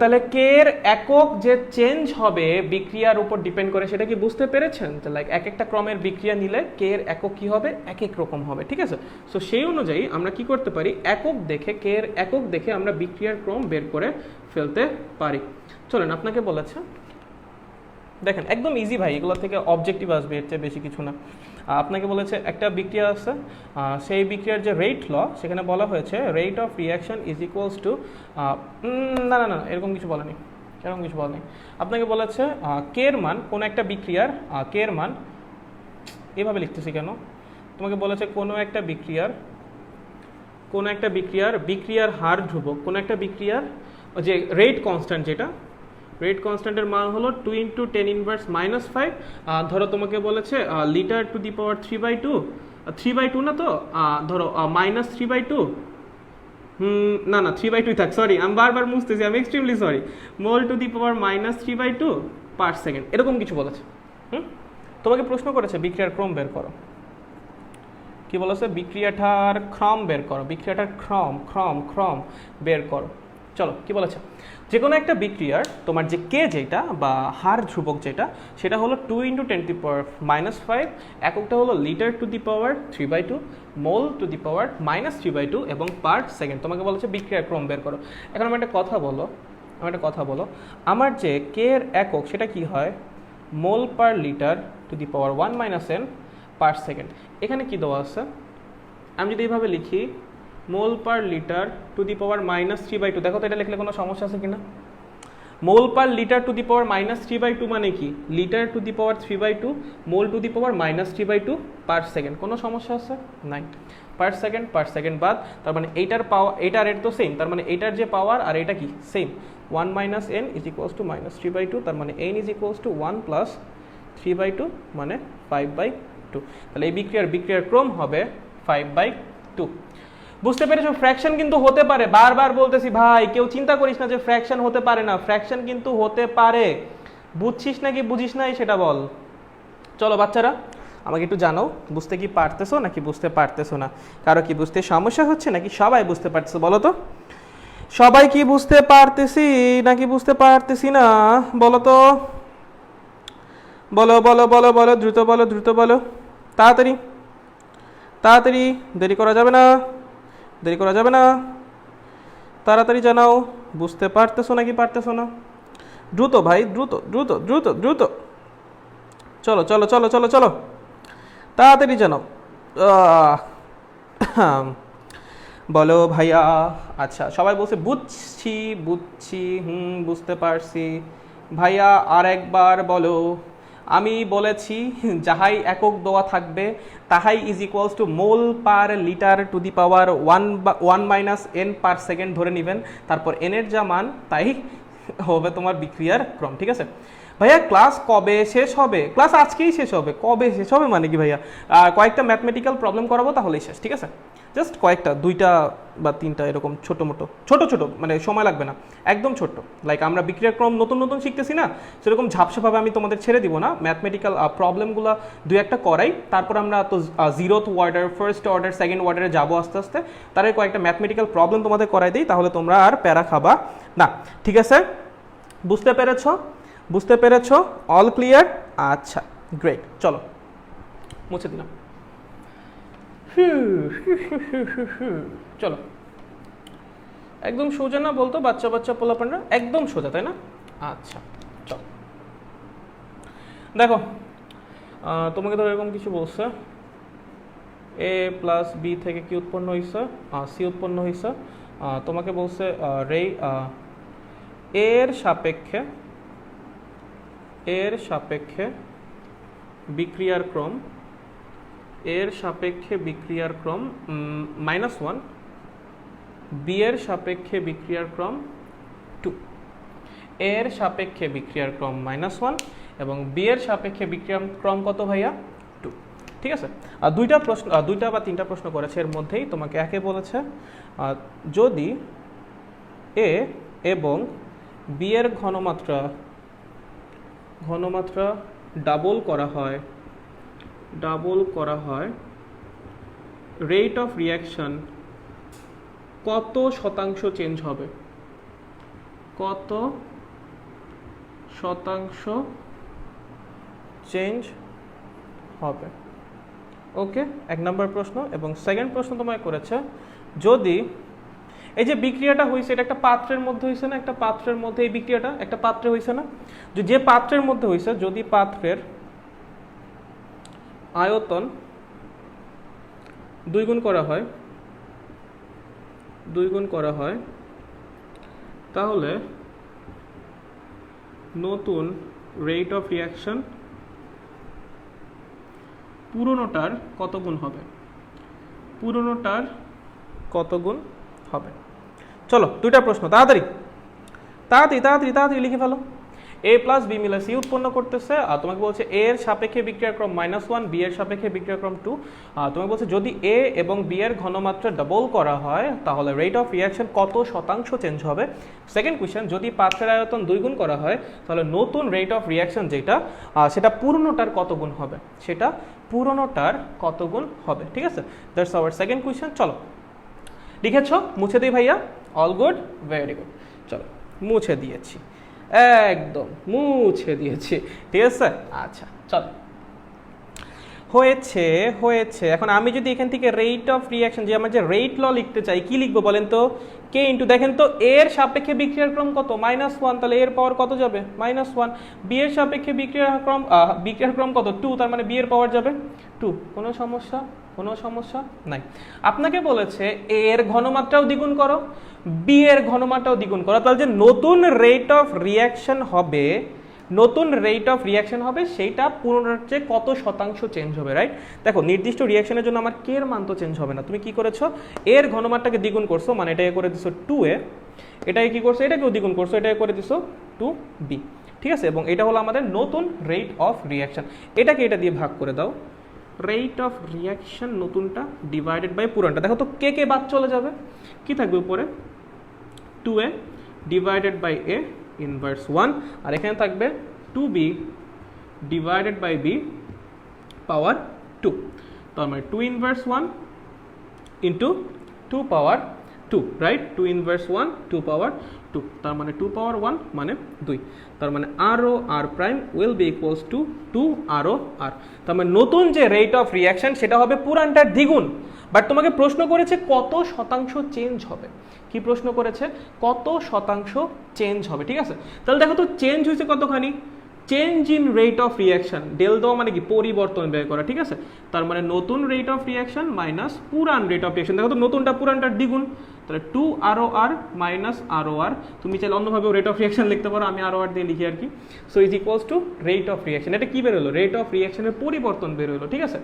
তাহলে কে এর একক যে চেঞ্জ হবে বিক্রিয়ার উপর ডিপেন্ড করে, সেটা কি বুঝতে পেরেছেন? তো লাইক এক একটা ক্রমের বিক্রিয়া নিলে কে এর একক কি হবে, এক এক রকম হবে, ঠিক আছে? সো সেই অনুযায়ী আমরা কি করতে পারি, একক দেখে, কে এর একক দেখে আমরা বিক্রিয়ার ক্রম বের করে ফেলতে পারি। চলেন, আপনাকে বলেছে, দেখেন একদম ইজি ভাই, এগুলো থেকে অবজেক্টিভ আসবে, এর চেয়ে বেশি কিছু না। আপনাকে বলেছে একটা বিক্রিয়া আছে, সেই বিক্রিয়ার যে রেট ল, সেখানে বলা হয়েছে rate of reaction is equals two, না না না এরকম কিছু বলেনি, এরকম কিছু বলেনি। আপনাকে বলেছে কে এর মান, কোনো একটা বিক্রিয়ার কে এর মান, এভাবে লিখতেছি কেন? তোমাকে বলেছে কোনো একটা বিক্রিয়ার হার ধ্রুবক, কোনো একটা বিক্রিয়ার যে রেট কনস্ট্যান্ট, যেটা রেট কনস্ট্যান্টের মান হলো 2 × 10⁻⁵। ধরো তোমাকে বলেছে লিটার টু দি পাওয়ার 3/2 না, তো ধরো -3/2, না 3/2 থাক, সরি আমি বারবার মুছতেছি, আমি extremely sorry. Mole to the power -3/2 per second, এরকম কিছু বলেছে। তোমাকে প্রশ্ন করেছে বিক্রিয়ার ক্রম বের করো। কি বলেছে? বিক্রিয়াটার ক্রম বের করো, বিক্রিয়াটার ক্রম বের করো। চলো, কি বলেছে? যে কোনো একটা বিক্রিয়ার তোমার যে কে যেটা বা হার ধ্রুবক যেটা, সেটা হলো 2 × 10⁻⁵, এককটা হলো litre to the power 3/2, mole to the power -3/2 এবং পার সেকেন্ড। তোমাকে বলেছে বিক্রিয়ার ক্রম বের করো। এখন আমার একটা কথা বলো, আমার যে কে এর একক সেটা কি হয়? Mole per litre to the power 1 minus n per second. এখানে কি দেওয়া আছে? আমি যদি এইভাবে লিখি মোল per litre to the power -3/2, দেখো তো এটা লিখলে কোনো সমস্যা আছে কিনা? Mole per litre to the power -3/2 মানে কি? Litre to the power 3/2, mole to the power -3/2 per second. কোনো সমস্যা আছে? নাই। পার সেকেন্ড বাদ, তার মানে এইটার পাওয়ার, এইটার রেট তো সেম, তার মানে এইটার যে পাওয়ার আর এটা কি same. 1 minus n is equals two -3/2, তার মানে n ইজ ইকুয়ালস টু 1 + 3/2 মানে 5/2। তাহলে এই বিক্রিয়ার ক্রম হবে 5/2। বুঝতে পেরেছো? ফ্র্যাকশন কিন্তু হতে পারে, বারবার বলতেছি ভাই, কেউ চিন্তা করিস না যে ফ্র্যাকশন হতে পারে না, ফ্র্যাকশন কিন্তু হতে পারে। বুঝছিস নাকি বুঝিস নাই সেটা বল। চলো বাচ্চারা, আমাকে একটু জানাও, বুঝতে কি পারতেছো নাকি বুঝতে পারতেছো না? কারো কি বুঝতে সমস্যা হচ্ছে নাকি সবাই বুঝতে পারতেছো? বলো তো, সবাই কি বুঝতে পারতেছি নাকি বুঝতে পারতেছি না? বলো তো, বলো বলো বলো বলো, দ্রুত বলো, তাড়াতাড়ি, দেরি করা যাবে না, তাড়াতাড়ি জানাও, বুঝতে পারতেছো নাকি পারতেছো না? দ্রুত ভাই, দ্রুত, চলো, তাড়াতাড়ি জানাও। বলো ভাইয়া। আচ্ছা, সবাই বলছে বুঝছি, বুঝতে পারছি, ভাইয়া আর একবার বলো। আমি বলেছি যাহাই একক দেওয়া থাকবে তাহাই is equals to mole per litre to the power 1 - n per second ধরে নেবেন, তারপর এনের যা মান তাই হবে তোমার বিক্রিয়ার ক্রম। ঠিক আছে ভাইয়া, ক্লাস কবে শেষ হবে? ক্লাস আজকেই শেষ হবে। কবে শেষ হবে মানে কি ভাইয়া? কয়েকটা ম্যাথমেটিক্যাল প্রবলেম করাবো তাহলেই শেষ। ঠিক আছে, জাস্ট কয়েকটা, 2টা বা 3টা এরকম ছোট ছোট মানে সময় লাগবে না, একদম ছোট্ট। লাইক আমরা বিক্রিয়ার ক্রম নতুন নতুন শিখতেছি না, সেরকম ঝাপসাভাবে আমি তোমাদের ছেড়ে দিব না। ম্যাথমেটিক্যাল প্রবলেমগুলো 2-1টা করাই, তারপর আমরা তো 0th order, 1st order, 2nd অর্ডারে যাবো আস্তে আস্তে। তার কয়েকটা ম্যাথমেটিক্যাল প্রবলেম তোমাদের করাই দিই, তাহলে তোমরা আর প্যারা খাবা না। ঠিক আছে, বুঝতে পেরেছো? বুঝতে পেরেছো? All clear? আচ্ছা, গ্রেট। চলো মুছে দিলাম। চলো, একদম সোজা না বলতো বাচ্চা বাচ্চা পোলাপানরা? একদম সোজা, তাই না? আচ্ছা চলো, দেখো তোমাকে তো এরকম কিছু বলছে, এ প্লাস বি থেকে কি উৎপন্ন হয়েছে? সি উৎপন্ন হয়েছে। তোমাকে বলছে এর সাপেক্ষে বিক্রিয়ার ক্রম, এর সাপেক্ষে বিক্রিয়ার ক্রম -1, বি এর সাপেক্ষে বিক্রিয়ার ক্রম 2, এর সাপেক্ষে বিক্রিয়ার ক্রম -1 এবং বি এর সাপেক্ষে বিক্রিয়ার ক্রম কত ভাইয়া? 2। ঠিক আছে, 2টা বা 3টা প্রশ্ন করেছে, এর মধ্যেই তোমাকে একে বলেছে যদি এ এবং বি এর ঘনমাত্রা ডাবল করা হয়, রেট অফ রিঅ্যাকশন কত শতাংশ চেঞ্জ হবে? কত শতাংশ চেঞ্জ হবে? ওকে, 1 নম্বর প্রশ্ন। এবং সেকেন্ড প্রশ্ন তোমায় করেছে যদি এই যে বিক্রিয়াটা হয়েছে এটা একটা পাত্রের মধ্যে হয়েছে না, একটা পাত্রের মধ্যে এই বিক্রিয়াটা একটা পাত্রে হয়েছে না, যে পাত্রের মধ্যে হয়েছে যদি পাত্রের আয়তন 2 গুণ করা হয় তাহলে নতুন রেট অফ রিঅ্যাকশন পুরনোটার কত গুণ হবে? চলো 2টা প্রশ্ন, তাড়াতাড়ি লিখে ফেলো। এ প্লাস বি মিলে সি উৎপন্ন করতেছে, আর তোমাকে বলছে এ এর সাপেক্ষে বিক্রিয়ার ক্রম -1, বি এর সাপেক্ষে বিক্রিয়ার ক্রম 2। তোমাকে বলছে যদি এ এবং বি এর ঘনমাত্রা ডাবল করা হয় তাহলে রেট অফ রিঅ্যাকশন কত শতাংশ চেঞ্জ হবে? সেকেন্ড কোয়েশ্চেন, যদি পাত্রের আয়তন 2 গুণ করা হয় তাহলে নতুন রেট অফ রিঅ্যাকশন যেটা সেটা পুরনোটার কত গুণ হবে? ঠিক আছে, দ্যাটস আওয়ার সেকেন্ড কোয়েশ্চেন। চলো লিখেছো? মুছে দিই ভাইয়া? All good, very good. চলো মুছে দিয়েছি, একদম মুছে দিয়েছি। ঠিক আছে, আচ্ছা চলো, হয়েছে। এখন আমি যদি এখান থেকে রেট অফ রিঅ্যাকশন, যে আমার যে রেট ল লিখতে চাই, কি লিখবো বলেন তো? কে ইন্টু, দেখেন তো এর সাপেক্ষে বিক্রিয়ার ক্রম কত? -1, তাহলে এর পাওয়ার কত যাবে? -1। বি এর সাপেক্ষে বিক্রিয়ার ক্রম কত? 2, তার মানে বি এর পাওয়ার যাবে 2। কোনো সমস্যা নাই। আপনাকে বলেছে এর ঘনমাত্রাও দ্বিগুণ করো, বি এর ঘনমাত্রাও দ্বিগুণ করো, তাহলে যে নতুন রেট অফ রিঅ্যাকশন হবে সেইটা পুরোনোর চেয়ে কত শতাংশ চেঞ্জ হবে, রাইট? দেখো নির্দিষ্ট রিঅ্যাকশনের জন্য আমার কে এর মান তো চেঞ্জ হবে না। তুমি কি করেছো? এর ঘনমাত্রাকে দ্বিগুণ করছো, মানে এটাকে করে দিছো 2a, এটাকে কি করছো? এটাকেও দ্বিগুণ করছো, এটাকে করে দিছো 2b। ঠিক আছে, এবং এটা হলো আমাদের নতুন রেট অফ রিঅ্যাকশন। এটাকে এটা দিয়ে ভাগ করে দাও, রেট অফ রিঅ্যাকশন নতুনটা ডিভাইডেড বাই পুরানটা। দেখো তো কে বাদ চলে যাবে, কি থাকবে উপরে? 2a divided by a inverse 1, আর এখানে থাকবে 2b ডিভাইডেড বাই b পাওয়ার 2। তার মানে 2 ইনভার্স 1 ইন্টু 2 পাওয়ার 2, রাইট? 2 ইনভার্স 1 2 পাওয়ার 2, তার মানে 2 পাওয়ার 1 মানে 2, তার মানে আর ও R prime will be equals to 2 R ও আর। তার মানে নতুন যে রেট অফ রিঅ্যাকশন সেটা হবে পুরানটার দ্বিগুণ। বাট তোমাকে প্রশ্ন করেছে কত শতাংশ চেঞ্জ হবে। কি প্রশ্ন করেছে? কত শতাংশ চেঞ্জ হবে। ঠিক আছে, তাহলে দেখো তো চেঞ্জ হয়েছে কতখানি? Change in rate of reaction, del দেওয়া মানে কি পরিবর্তন বের করা, ঠিক আছে। তার মানে নতুন রেট অফ রিয়াকশন মাইনাস পুরান রেট অফ রিয়াকশন, দেখো তো নতুনটা পুরানটার দ্বিগুণ, তাহলে 2 ROR মাইনাস ROR, তুমি চাইলে অন্যভাবে রেট অফ রিয়াকশন লিখতে পারো, আমি ROR দিয়ে লিখি আর কি। So is equals to rate of reaction, এটা কি বের হলো, রেট অফ রিয়াকশনের পরিবর্তন বের হলো, ঠিক আছে।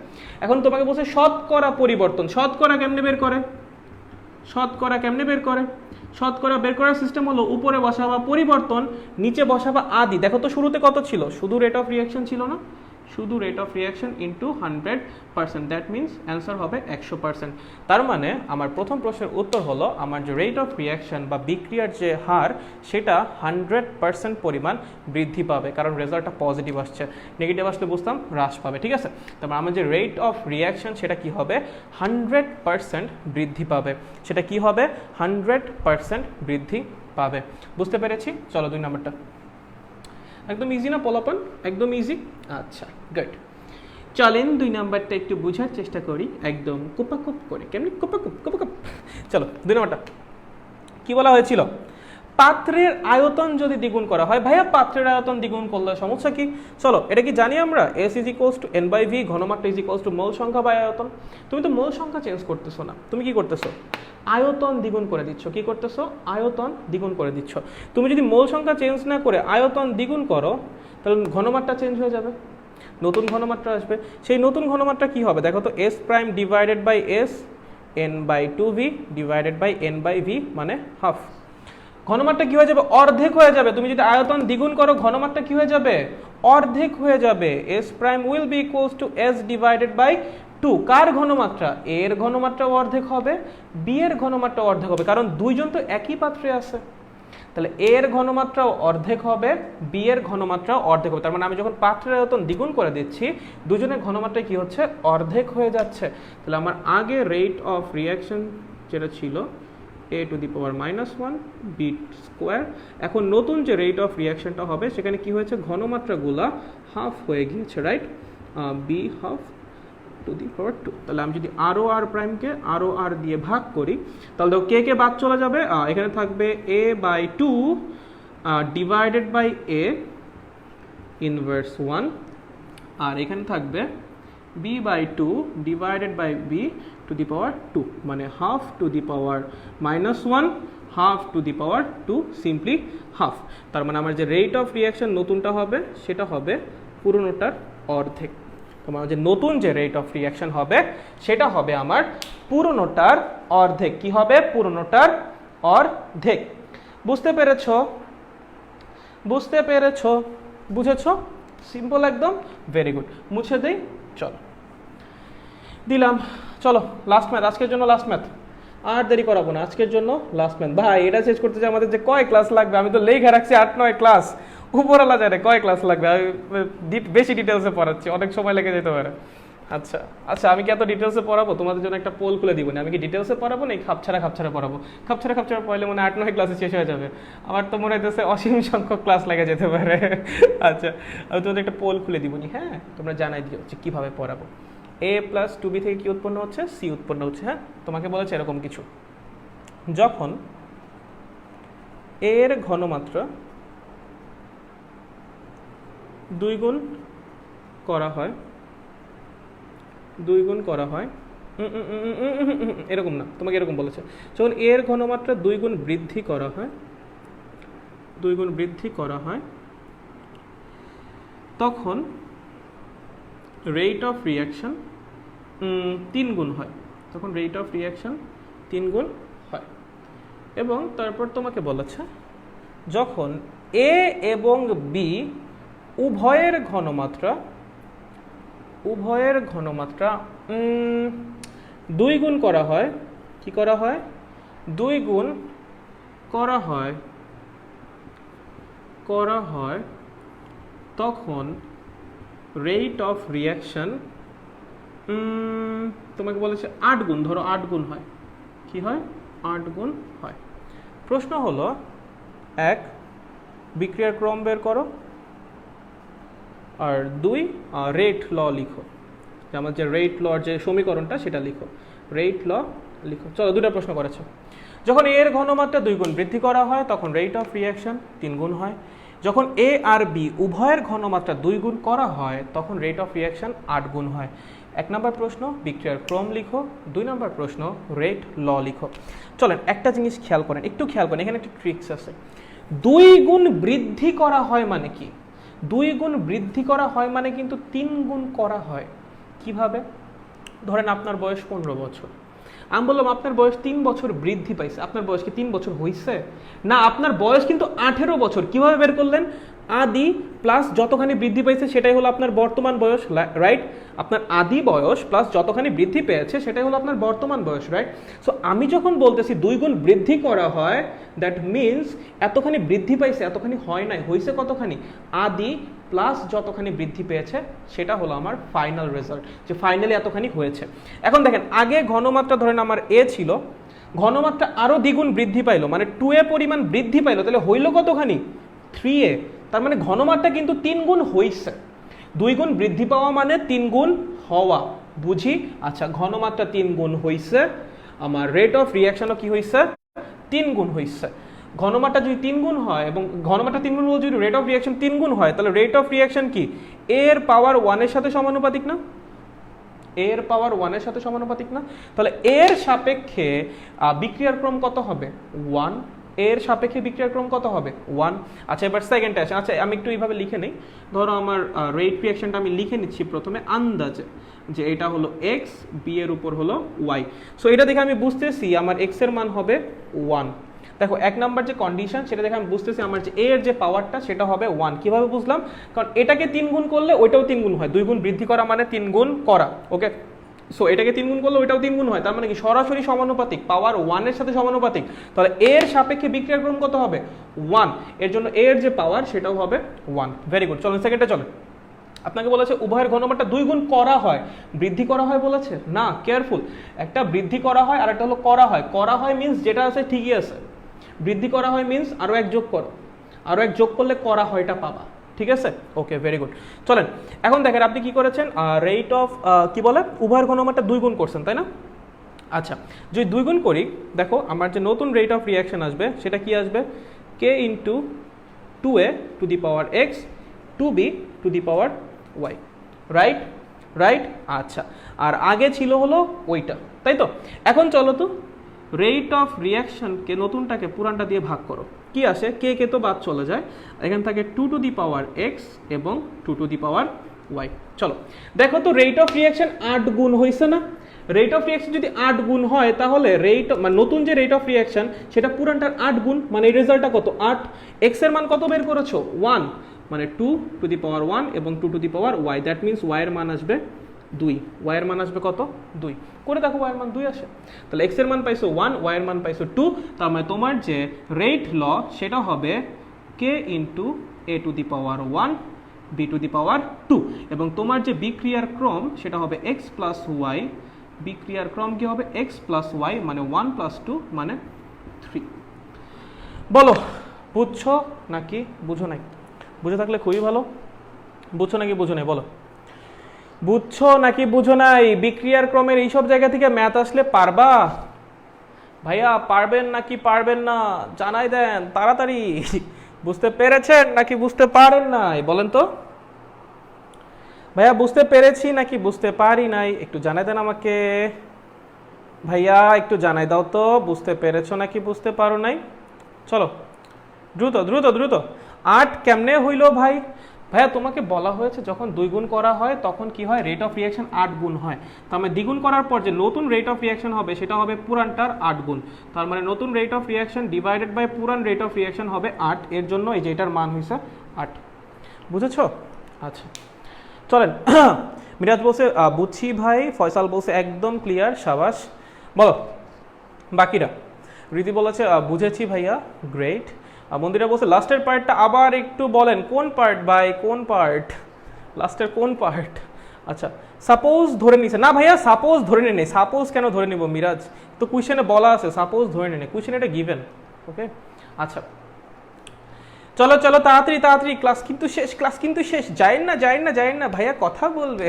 এখন তোমাকে বলছে শতকরা পরিবর্তন, শতকরা কেমনে বের করে, শতকরা কেমনে বের করে, শতকরা বের করার সিস্টেম হলো উপরে বসাবা পরিবর্তন, নিচে বসাবা আদি। দেখো তো শুরুতে কত ছিল, শুধু রেট অফ রিয়াকশন ছিল না, শুধু rate of reaction into 100%, that means answer হবে 100%। তার মানে আমার প্রথম প্রশ্নের উত্তর হলো আমার যে রেট অফ রিয়াকশন বা বিক্রিয়ার যে হার সেটা 100% পরিমাণ বৃদ্ধি পাবে, কারণ রেজাল্টটা পজিটিভ আসছে, নেগেটিভ আসলে বুঝতাম হ্রাস পাবে, ঠিক আছে। তারপর আমার যে রেট অফ রিয়াকশন সেটা কি হবে, 100% বৃদ্ধি পাবে, সেটা কি হবে 100% বৃদ্ধি পাবে। বুঝতে পেরেছি, চলো 2 নম্বরটা। একদম ইজি না পোলাপন, একদম ইজি। আচ্ছা গুড, চলেন 2 নাম্বারটা একটু বোঝার চেষ্টা করি, একদম কুপাকুপ করে, কেমনি কুপাকুপ কুপাকুপ। চলো 2 নাম্বারটা কি বলা হয়েছিল, পাত্রের আয়তন যদি দ্বিগুণ করা হয়। ভাইয়া পাত্রের আয়তন দ্বিগুণ করলে সমস্যা কি, চলো এটা কি জানি আমরা, S = N/V, ঘনমাত্রা = মোল সংখ্যা বা আয়তন। তুমি তো মোল সংখ্যা চেঞ্জ করতেছো না, তুমি কি করতেছো, আয়তন দ্বিগুণ করে দিচ্ছ, কি করতেছো, আয়তন দ্বিগুণ করে দিচ্ছ। তুমি যদি মোল সংখ্যা চেঞ্জ না করে আয়তন দ্বিগুণ করো তাহলে ঘনমাত্রা চেঞ্জ হয়ে যাবে, নতুন ঘনমাত্রা আসবে। সেই নতুন ঘনমাত্রা কি হবে, দেখো তো S prime divided by S n/2v divided by n/v মানে হাফ। ঘনমাত্রা কি হয়ে যাবে, অর্ধেক হয়ে যাবে। তুমি যদি আয়তন দ্বিগুণ করো ঘনমাত্রা কি হয়ে যাবে, অর্ধেক হয়ে যাবে। S prime will be equals to S divided by 2। কার ঘনমাত্রা, A এর ঘনমাত্রাও অর্ধেক হবে, B এর ঘনমাত্রাও অর্ধেক হবে, কারণ দুইজন তো একই পাত্রে আছে। তাহলে A এর ঘনমাত্রাও অর্ধেক হবে, B এর ঘনমাত্রাও অর্ধেক হবে। তার মানে আমি যখন পাত্রের আয়তন দ্বিগুণ করে দিচ্ছি দুজনের ঘনমাত্রা কি হচ্ছে, অর্ধেক হয়ে যাচ্ছে। তাহলে আমার আগে রেট অফ রিয়াকশন যেটা ছিল A⁻⁻1 B স্কোয়ার, এখন নতুন যে রেট অফ রিয়াকশনটা হবে সেখানে কি হয়েছে, ঘনমাত্রাগুলা হাফ হয়ে গিয়েছে, রাইট, B ½2। তাহলে আমি যদি ROR প্রাইমকে ROR দিয়ে ভাগ করি তাহলে দেখো কে বাদ চলে যাবে, এখানে থাকবে A/2 divided by A inverse 1, আর এখানে থাকবে B/2 ডিভাইডেড বাই B⁻², মানে ½⁻⁻1 ½⁻², সিম্পলি হাফ। তার মানে আমার যে রেট অফ রিয়াকশন নতুনটা হবে সেটা হবে পুরনোটার অর্ধেক। তোমার যে নতুন যে রেট অফ রিয়াকশন হবে সেটা হবে আমার পুরনোটার অর্ধেক। কি হবে, পুরনোটার অর্ধেক। বুঝতে পেরেছো, বুঝতে পেরেছো, বুঝেছো, সিম্পল একদম, ভেরি গুড। মুছে দেই, চলো দিলাম। চলো লাস্ট ম্যাথ, আজকের জন্য লাস্ট ম্যাথ, আর দেরি করাবো না, আজকের জন্য লাস্ট ম্যাথ। ভাই এটা শেষ করতে যে আমাদের যে কয় ক্লাস লাগবে, আমি তো লেখা রাখছি 8-9 ক্লাস, উপরওয়ালা জানে কয় ক্লাস লাগবে, আমি বেশি ডিটেলসে পড়াচ্ছি, অনেক সময় লেগে যেতে পারে। আচ্ছা আচ্ছা, আমি কি এত ডিটেলসে পড়াবো, তোমাদের জন্য একটা পোল খুলে দিব না, আমি কি ডিটেলসে পড়াবো না খাপছাড়া পড়াবো, খাপছাড়া পড়লে মনে 8-9 ক্লাসে শেষ হয়ে যাবে, আমার তো মনে হইতেছে অসীম সংখ্যক ক্লাস লেগে যেতে পারে। আচ্ছা আমি তোমাদের একটা পোল খুলে দিবনি, হ্যাঁ তোমরা জানাই দিও যে কীভাবে পড়াবো। A+2b থেকে কি উৎপন্ন হচ্ছে, C উৎপন্ন হচ্ছে। হ্যাঁ তোমাকে বলেছে এরকম কিছু, যখন A এর ঘনমাত্রা 2 গুণ করা হয়, এরকম না, তোমাকে এরকম বলেছে, যখন A এর ঘনমাত্রা 2 গুণ বৃদ্ধি করা হয় তখন রেট অফ রিয়াকশন 3 গুণ হয়, তখন রেট অফ রিয়াকশন 3 গুণ হয়। এবং তারপর তোমাকে বলেছে যখন A এবং B উভয়ের ঘনমাত্রা 2 গুণ করা হয়, কি করা হয়, 2 গুণ করা হয় তখন রেট অফ রিয়াকশন তোমাকে বলেছে 8 গুণ, ধরো 8 গুণ হয়, কি হয়, 8 গুণ হয়। প্রশ্ন হলো 1 বিক্রিয়ার ক্রম বের করো, আর 2 রেট ল লিখো, আমার যে রেট লর যে সমীকরণটা সেটা লিখো, রেট ল লিখো। চলো দুটো প্রশ্ন করেছো, যখন এর ঘনমাত্রা 2 গুণ বৃদ্ধি করা হয় তখন রেট অফ রিয়াকশন 3 গুণ হয়, যখন এ আর বি উভয়ের ঘনমাত্রা 2 গুণ করা হয় তখন রেট অফ রিয়াকশন 8 গুণ হয়। 1 নম্বর প্রশ্ন বিক্রিয়ার ক্রম লিখো, 2 নম্বর প্রশ্ন রেট ল লিখো। চলেন একটা জিনিস খেয়াল করেন, একটু খেয়াল করেন, এখানে একটা ট্রিক্স আছে। 2 গুণ বৃদ্ধি করা হয় মানে কি? 2 গুণ বৃদ্ধি করা হয় মানে কিন্তু 3 গুণ করা হয়। কিভাবে? ধরেন আপনার বয়স 15 বছর, আমি বললাম আপনার বয়স 3 বছর বৃদ্ধি পাইছে। আপনার বয়স কি 3 বছর হয়েছে? না, আপনার বয়স কিন্তু 18 বছর। কিভাবে বের করলেন? আদি প্লাস যতখানি বৃদ্ধি পাইছে সেটাই হলো আপনার বর্তমান বয়স, রাইট? আপনার আদি বয়স প্লাস যতখানি বৃদ্ধি পেয়েছে সেটাই হলো আপনার বর্তমান বয়স, রাইট? সো আমি যখন বলতেছি 2 গুণ বৃদ্ধি করা হয়, দ্যাট মিনস এতখানি বৃদ্ধি পাইছে, এতখানি হয় নাই, হয়েছে কতখানি? আদি প্লাস যতখানি বৃদ্ধি পেয়েছে সেটা হলো আমার ফাইনাল রেজাল্ট, যে ফাইনালি এতখানি হয়েছে। এখন দেখেন, আগে ঘনমাত্রা ধরেন আমার এ ছিল, ঘনমাত্রা আরো দ্বিগুণ বৃদ্ধি পাইলো, মানে 2a পরিমাণ বৃদ্ধি পাইলো, তাহলে হইল কতখানি? 3a। তার মানে ঘনমাত্রা কিন্তু 3 গুণ হইছে। 2 গুণ বৃদ্ধি পাওয়া মানে 3 গুণ হওয়া, বুঝি? আচ্ছা, ঘনমাত্রা 3 গুণ হইছে, আমার রেট অফ রিয়াকশনও কি হইছে? 3 গুণ হইছে। ঘনমাত্রা যদি 3 গুণ হয় এবং ঘনমাত্রা 3 গুণ হলে যদি রেট অফ রিয়াকশন 3 গুণ হয়, তাহলে রেট অফ রিয়াকশন কি এর পাওয়ার 1 এর সাথে সমানুপাতিক না? এর পাওয়ার 1 এর সাথে সমানুপাতিক না? তাহলে এর সাপেক্ষে বিক্রিয়ার ক্রম কত হবে? 1। এর সাপেক্ষে বিক্রিয়ার ক্রম কত হবে? 1। আচ্ছা, এবার সেকেন্ডটা আসে। আচ্ছা, আমি একটু এইভাবে লিখে নেই। ধরো আমার রেট রিয়াকশনটা আমি লিখে নিচ্ছি প্রথমে আন্দাজে, যে এটা হলো x, বি এর উপর হলো y। সো এটা দেখে আমি বুঝতেছি আমার x এর মান হবে 1। দেখো, 1 নাম্বার যে কন্ডিশন সেটা দেখে আমি বুঝতেছি আমার যে এর যে পাওয়ারটা সেটা হবে 1। কিভাবে বুঝলাম? কারণ এটাকে 3 গুণ করলে ওইটাও 3 গুণ হয়। 2 গুণ বৃদ্ধি করা মানে 3 গুণ করা, ওকে? সো এটাকে 3 গুণ করলে ওইটাও 3 গুণ হয়, তার মানে কি সরাসরি সমানুপাতিক, পাওয়ার 1 এর সাথে সমানুপাতিক। তাহলে এর সাপেক্ষে বিক্রিয়ার ক্রম কত হবে? 1। এর জন্য এর যে পাওয়ার সেটাও হবে 1। Very good. চলেন সেকেন্ডে চলেন। আপনাকে বলেছে উভয়ের ঘনমাত্রা 2 গুণ করা হয়, বৃদ্ধি করা হয় বলেছে না? কেয়ারফুল, একটা বৃদ্ধি করা হয় আর একটা হলো করা হয়। করা হয় মিন্স যেটা আছে ঠিকই আছে, বৃদ্ধি করা হয় মিন্স আরো এক যোগ করো, আরো এক যোগ করলে করা হয়টা পাবা, ঠিক আছে? ওকে, ভেরি গুড। চলেন এখন দেখেন আপনি কি করেছেন, রেট অফ কি বলে উভয়ের ঘনমাত্রা 2 গুণ করছেন, তাই না? আচ্ছা, যদি 2 গুণ করি, দেখো আমার যে নতুন রেট অফ রিয়াকশন আসবে সেটা কি আসবে? k into 2a two the power x 2b two the power y, right? Right. আচ্ছা, আর আগে ছিল হলো ওইটা, তাই তো? এখন চলো তো রেট অফ রিয়াকশনকে নতুনটাকে পুরানটা দিয়ে ভাগ করো, কি আসে? কে কে তো বাদ চলে যায়, এখান থেকে 2 টু দি পাওয়ার x এবং 2 টু দি পাওয়ার y। চলো দেখো তো, রেট অফ রিয়াকশন 8 গুণ হয়েছে না? রেট অফ রিয়াকশন যদি 8 গুণ হয় তাহলে রেট মানে নতুন যে রেট অফ রিয়াকশন সেটা পুরানটার 8 গুণ, মানে এই রেজাল্টটা কত? 8। x এর মান কত বের করেছো? 1, মানে 2 টু দি পাওয়ার 1 এবং 2 two the power y, that means y এর মান আসবে 2। y এর মান আসবে কত? 2। করে দেখো y এর মান 2 আসে। তাহলে x এর মান পাইছো 1, y এর মান পাইছো 2। তার মানে তোমার যে রেট ল সেটা হবে k into a to the power 1 b to the power 2, এবং তোমার যে বিক্রিয়ার ক্রম সেটা হবে x প্লাস y। বিক্রিয়ার ক্রম কি হবে? x প্লাস y, মানে 1 প্লাস 2 মানে 3। বলো বুঝছো নাকি বুঝো নাই? বুঝে থাকলে খুবই ভালো। বুঝছো নাকি বুঝো নাই? বলো বুঝছো নাকি বুঝো নাই? বিক্রিয়ার ক্রমের এইসব জায়গা থেকে ম্যাথ আসলে পারবা? ভাইয়া পারবেন নাকি পারবেন না জানাই দেন তাড়াতাড়ি। বুঝতে পেরেছেন নাকি বুঝতে পারেন নাই বলেন তো? ভাইয়া বুঝতে পেরেছি নাকি বুঝতে পারি নাই একটু জানাই দেন আমাকে। ভাইয়া একটু জানাই দাও তো, বুঝতে পেরেছো নাকি বুঝতে পারো নাই? চলো দ্রুত দ্রুত দ্রুত। 8 কেমনে হইলো ভাই? ভাইয়া তোমাকে বলা হয়েছে যখন 2 গুণ করা হয় তখন কি হয়? রেট অফ রিয়াকশন 8 গুণ হয়। তার মানে দ্বিগুণ করার পর যে নতুন রেট অফ রিয়াকশন হবে সেটা হবে পুরানটার 8 গুণ। তার মানে নতুন rate of reaction divided by পুরান রেট অফ রিয়াকশন হবে 8। এর জন্য এই যে এটার মান হয়েছে 8। বুঝেছো? আচ্ছা চলেন। মিরাজ বলছে বুঝছি ভাই। ফয়সাল বলছে একদম ক্লিয়ার, সাবাস। বলো বাকিরা। রীতি বলেছে বুঝেছি ভাইয়া, গ্রেট। মন্দিরা বলছে লাস্টের পার্টটা আবার একটু বলেন। কোন পার্ট ভাই? কোন পার্ট? লাস্টের কোন পার্ট? আচ্ছা সাপোজ ধরে নিছে না ভাইয়া, সাপোজ ধরে নেই। সাপোজ কেন ধরে নিব মিরাজ? তো কোয়েশ্চেনে বলা আছে সাপোজ ধরে নেই, কোয়েশ্চেন এটা গিভেন। ওকে আচ্ছা চলো চলো তাড়াতাড়ি তাড়াতাড়ি, ক্লাস কিন্তু শেষ, ক্লাস কিন্তু শেষ। যাইন না যাইন না যাইন না, ভাইয়া কথা বলবে,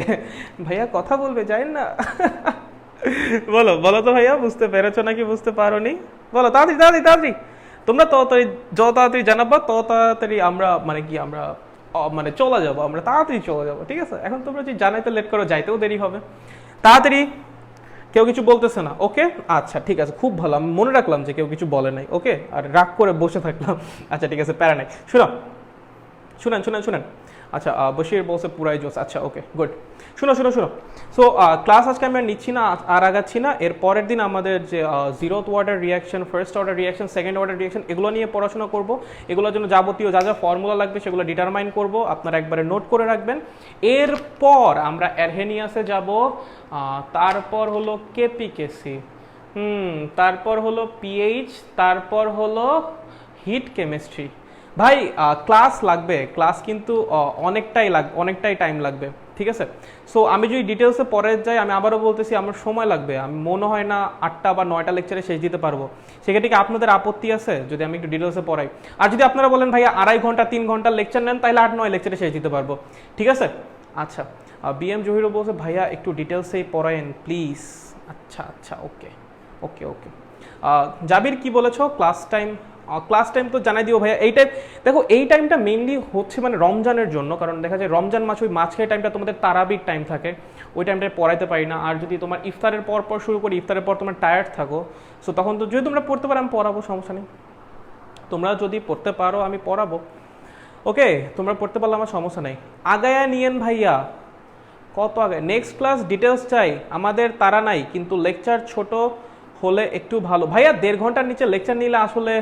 ভাইয়া কথা বলবে, যাইন না। বলো বলো তো ভাইয়া বুঝতে পেরেছো নাকি বুঝতে পারোনি? বলো তাড়াতাড়ি তাড়াতাড়ি তাড়াতাড়ি। তোমরা তাড়াতাড়ি, যত তাড়াতাড়ি জানাবা তত তাড়াতাড়ি আমরা মানে কি আমরা মানে চলে যাবো, আমরা তাড়াতাড়ি চলে যাবো, ঠিক আছে? এখন তোমরা যদি জানাইতে লেট করো, যাইতেও দেরি হবে। তাড়াতাড়ি, কেউ কিছু বলতেছে না, ওকে? আচ্ছা ঠিক আছে, খুব ভালো, আমি মনে রাখলাম যে কেউ কিছু বলে নাই, ওকে? আর রাগ করে বসে থাকলাম। আচ্ছা ঠিক আছে, প্যারা নাই। শুনেন। আচ্ছা বশির বলছে পুরাই জোস, আচ্ছা ওকে গুড। শুনো। সো ক্লাস আজকে আমরা নিচ্ছি না, আর আগাচ্ছি না। এর পরের দিন আমাদের যে zeroth order reaction, first order reaction, second order reaction, এগুলো নিয়ে পড়াশোনা করব। এগুলোর জন্য যাবতীয় যা যা ফর্মুলা লাগবে সেগুলো ডিটারমাইন করব, আপনারা একবারে নোট করে রাখবেন। এরপর আমরা অ্যারহেনিয়াসে যাব, তারপর হলো কেপিকেসি, তারপর হলো পিএইচ, তারপর হলো হিট কেমিস্ট্রি। ভাই ক্লাস লাগবে, ক্লাস কিন্তু অনেকটাই টাইম লাগবে, ঠিক আছে? সো আমি যদি ডিটেলসে পরে যাই, আমি আবারও বলতেছি আমার সময় লাগবে, আমি মনে হয় না 8টা বা 9টা লেকচারে শেষ দিতে পারবো। সেক্ষেত্রে কি আপনাদের আপত্তি আছে যদি আমি একটু ডিটেলসে পড়াই? আর যদি আপনারা বলেন ভাইয়া 2.5 ঘন্টা 3 ঘন্টার লেকচার নেন, তাহলে 8-9 লেকচারে শেষ দিতে পারবো, ঠিক আছে? আচ্ছা, বিএম জহিরও বলছে ভাইয়া একটু ডিটেলসেই পড়ায়েন প্লিজ। আচ্ছা ওকে। জাবির কি বলেছো? ক্লাস টাইম তো জানাই দিও ভাইয়া। এই টাইমটা মেইনলি হচ্ছে মানে রমজানের জন্য, কারণ দেখা যায় রমজান মাস, ওই মাঝখানে টাইমটা তোমাদের তারাবির টাইম থাকে, ওই টাইমটায় পড়াইতে পারি না। আর যদি তোমার ইফতারের পর শুরু করি, ইফতারের পর তোমার টায়ার্ড থাকো, সো তখন তো যদি তোমরা পড়তে পারো আমি পড়াবো, সমস্যা নেই। তোমরা যদি পড়তে পারো আমি পড়াবো, ওকে? তোমরা পড়তে পারলে আমার সমস্যা নেই। আগায়া নিয়েন ভাইয়া, কত আগে? নেক্সট ক্লাস ডিটেলস চাই, আমাদের তারা নাই, কিন্তু লেকচার ছোট হলে একটু ভালো। ভাইয়া 1.5 ঘন্টার নিচে লেকচার নিলে আসলে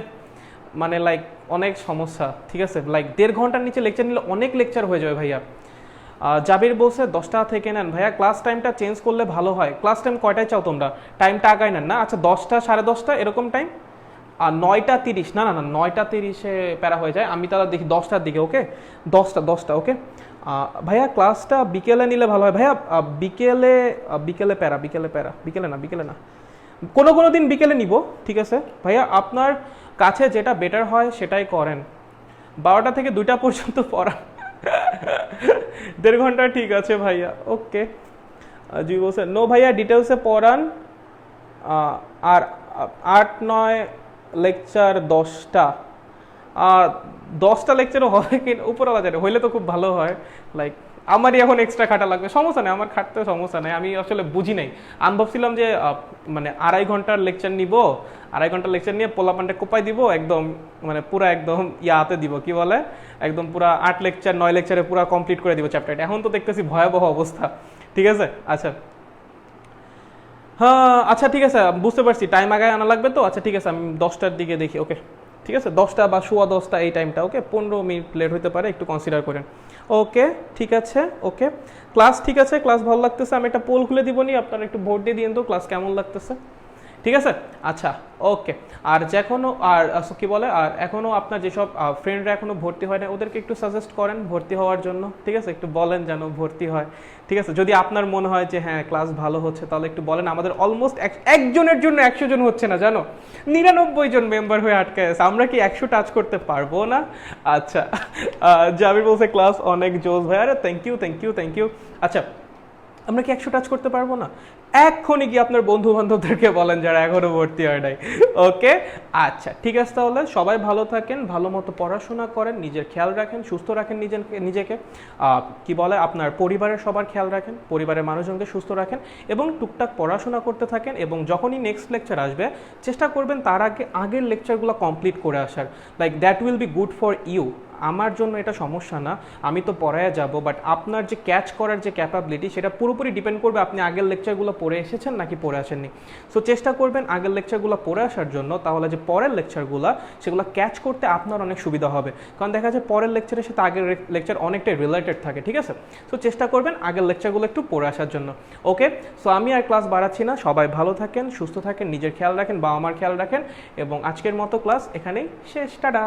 মানে লাইক অনেক সমস্যা, ঠিক আছে? লাইক 1.5 ঘন্টার নিচে লেকচার নিলে অনেক লেকচার হয়ে যাবে ভাইয়া। জাবির বলছে 10টা থেকে নেন ভাইয়া, ক্লাস টাইমটা চেঞ্জ করলে ভালো হয়। ক্লাস টাইম কয়টায় চাও তোমরা? টাইমটা আগায় নেন না? আচ্ছা 10টা 10:30 এরকম টাইম, আর 9টা 30, না 9টা 30-এ প্যারা হয়ে যায়, আমি তাহলে দেখি 10টার দিকে, ওকে? 10টা ওকে। ভাইয়া ক্লাসটা বিকেলে নিলে ভালো হয় ভাইয়া। বিকেলে প্যারা, বিকেলে না, কোনো দিন বিকেলে নিব, ঠিক আছে ভাইয়া? আপনার কাছে যেটা বেটার হয় সেটাই করেন। 12টা থেকে 2টা পর্যন্ত পড়া, 1.5 ঘন্টা, ঠিক আছে ভাইয়া, ওকে। জি বলছে নো ভাইয়া, ডিটেলসে পড়ান। আর 8-9 লেকচার 10টা লেকচারও হয় কি উপরওয়ালা জানে, হইলে তো খুব ভালো হয়। লাইক আমারই এখন এক্সট্রা খাটা লাগবে, সমস্যা নেই, আমার খাটতে সমস্যা নেই। আমি আসলে বুঝি নাই, আমি ভাবছিলাম যে মানে 2.5 ঘন্টার লেকচার নিব, 2.5 ঘন্টার লেকচার নিয়ে পোলাপানটা কোপাই দিব, একদম মানে পুরা একদম ইয়াতে দিব, কি বলে, একদম পুরা 8 লেকচার 9 লেকচারে পুরা কমপ্লিট করে দিব চ্যাপ্টারটা। এখন তো দেখতেছি ভয়াবহ অবস্থা, ঠিক আছে? আচ্ছা হ্যাঁ, আচ্ছা ঠিক আছে, বুঝতে পারছি টাইম আগে আনা লাগবে তো। আচ্ছা ঠিক আছে, আমি 10টার দিকে দেখি, ওকে? ঠিক আছে, 10টা বা 10:15 এই টাইমটা, ওকে? 15 মিনিট লেট হতে পারে, একটু কনসিডার করেন, ওকে? ঠিক আছে, ওকে। ক্লাস ঠিক আছে, ক্লাস ভালো লাগতেছে। আমি একটা পোল খুলে দিবনি, আপনারা একটু ভোট দিয়ে দিন তো ক্লাস কেমন লাগতেছে, ঠিক আছে? আচ্ছা ওকে। আর কি বলে, আর এখনো আপনার যেসব ফ্রেন্ডরা এখনো ভর্তি হয় না, ওদেরকে একটু সাজেস্ট করেন ভর্তি হওয়ার জন্য, ঠিক আছে? একটু বলেন যেন ভর্তি হয়, ঠিক আছে? যদি আপনার মনে হয় যে হ্যাঁ ক্লাস ভালো হচ্ছে, তাহলে একটু বলেন। আমাদের অলমোস্ট একজনের জন্য 100 জন হচ্ছে না, জানো? 99 জন মেম্বার হয়ে আটকে আছে, আমরা কি 100 টাচ করতে পারবো না? আচ্ছা জাবির বলছে ক্লাস অনেক জোস ভাই, আরে থ্যাংক ইউ। আচ্ছা আমরা কি 100 টাচ করতে পারবো না? এক্ষুনি কি আপনার বন্ধু বান্ধবদেরকে বলেন যারা এখনো ভর্তি হয় নাই, ওকে? আচ্ছা ঠিক আছে, তাহলে সবাই ভালো থাকেন, ভালো মতো পড়াশোনা করেন, নিজের খেয়াল রাখেন, সুস্থ রাখেন নিজেকে, কি বলে আপনার পরিবারের সবার খেয়াল রাখেন, পরিবারের মানুষজনকে সুস্থ রাখেন, এবং টুকটাক পড়াশোনা করতে থাকেন। এবং যখনই নেক্সট লেকচার আসবে, চেষ্টা করবেন তার আগের লেকচারগুলো কমপ্লিট করে আসার, like that will be good for you. আমার জন্য এটা সমস্যা না, আমি তো পড়ায় যাব, বাট আপনার যে ক্যাচ করার যে ক্যাপাবিলিটি, সেটা পুরোপুরি ডিপেন্ড করবে আপনি আগের লেকচারগুলো পড়ে এসেছেন নাকি পড়ে আসেননি। সো চেষ্টা করবেন আগের লেকচারগুলো পড়ে আসার জন্য, তাহলে যে পরের লেকচারগুলো সেগুলো ক্যাচ করতে আপনার অনেক সুবিধা হবে। কারণ দেখা যায় পরের লেকচারের সাথে আগের লেকচার অনেকটাই রিলেটেড থাকে, ঠিক আছে? সো চেষ্টা করবেন আগের লেকচারগুলো একটু পড়ে আসার জন্য, ওকে? সো আমি আর ক্লাস বাড়াচ্ছি না, সবাই ভালো থাকেন, সুস্থ থাকেন, নিজের খেয়াল রাখেন, বাবা মার খেয়াল রাখেন, এবং আজকের মতো ক্লাস এখানেই শেষ, টাটা।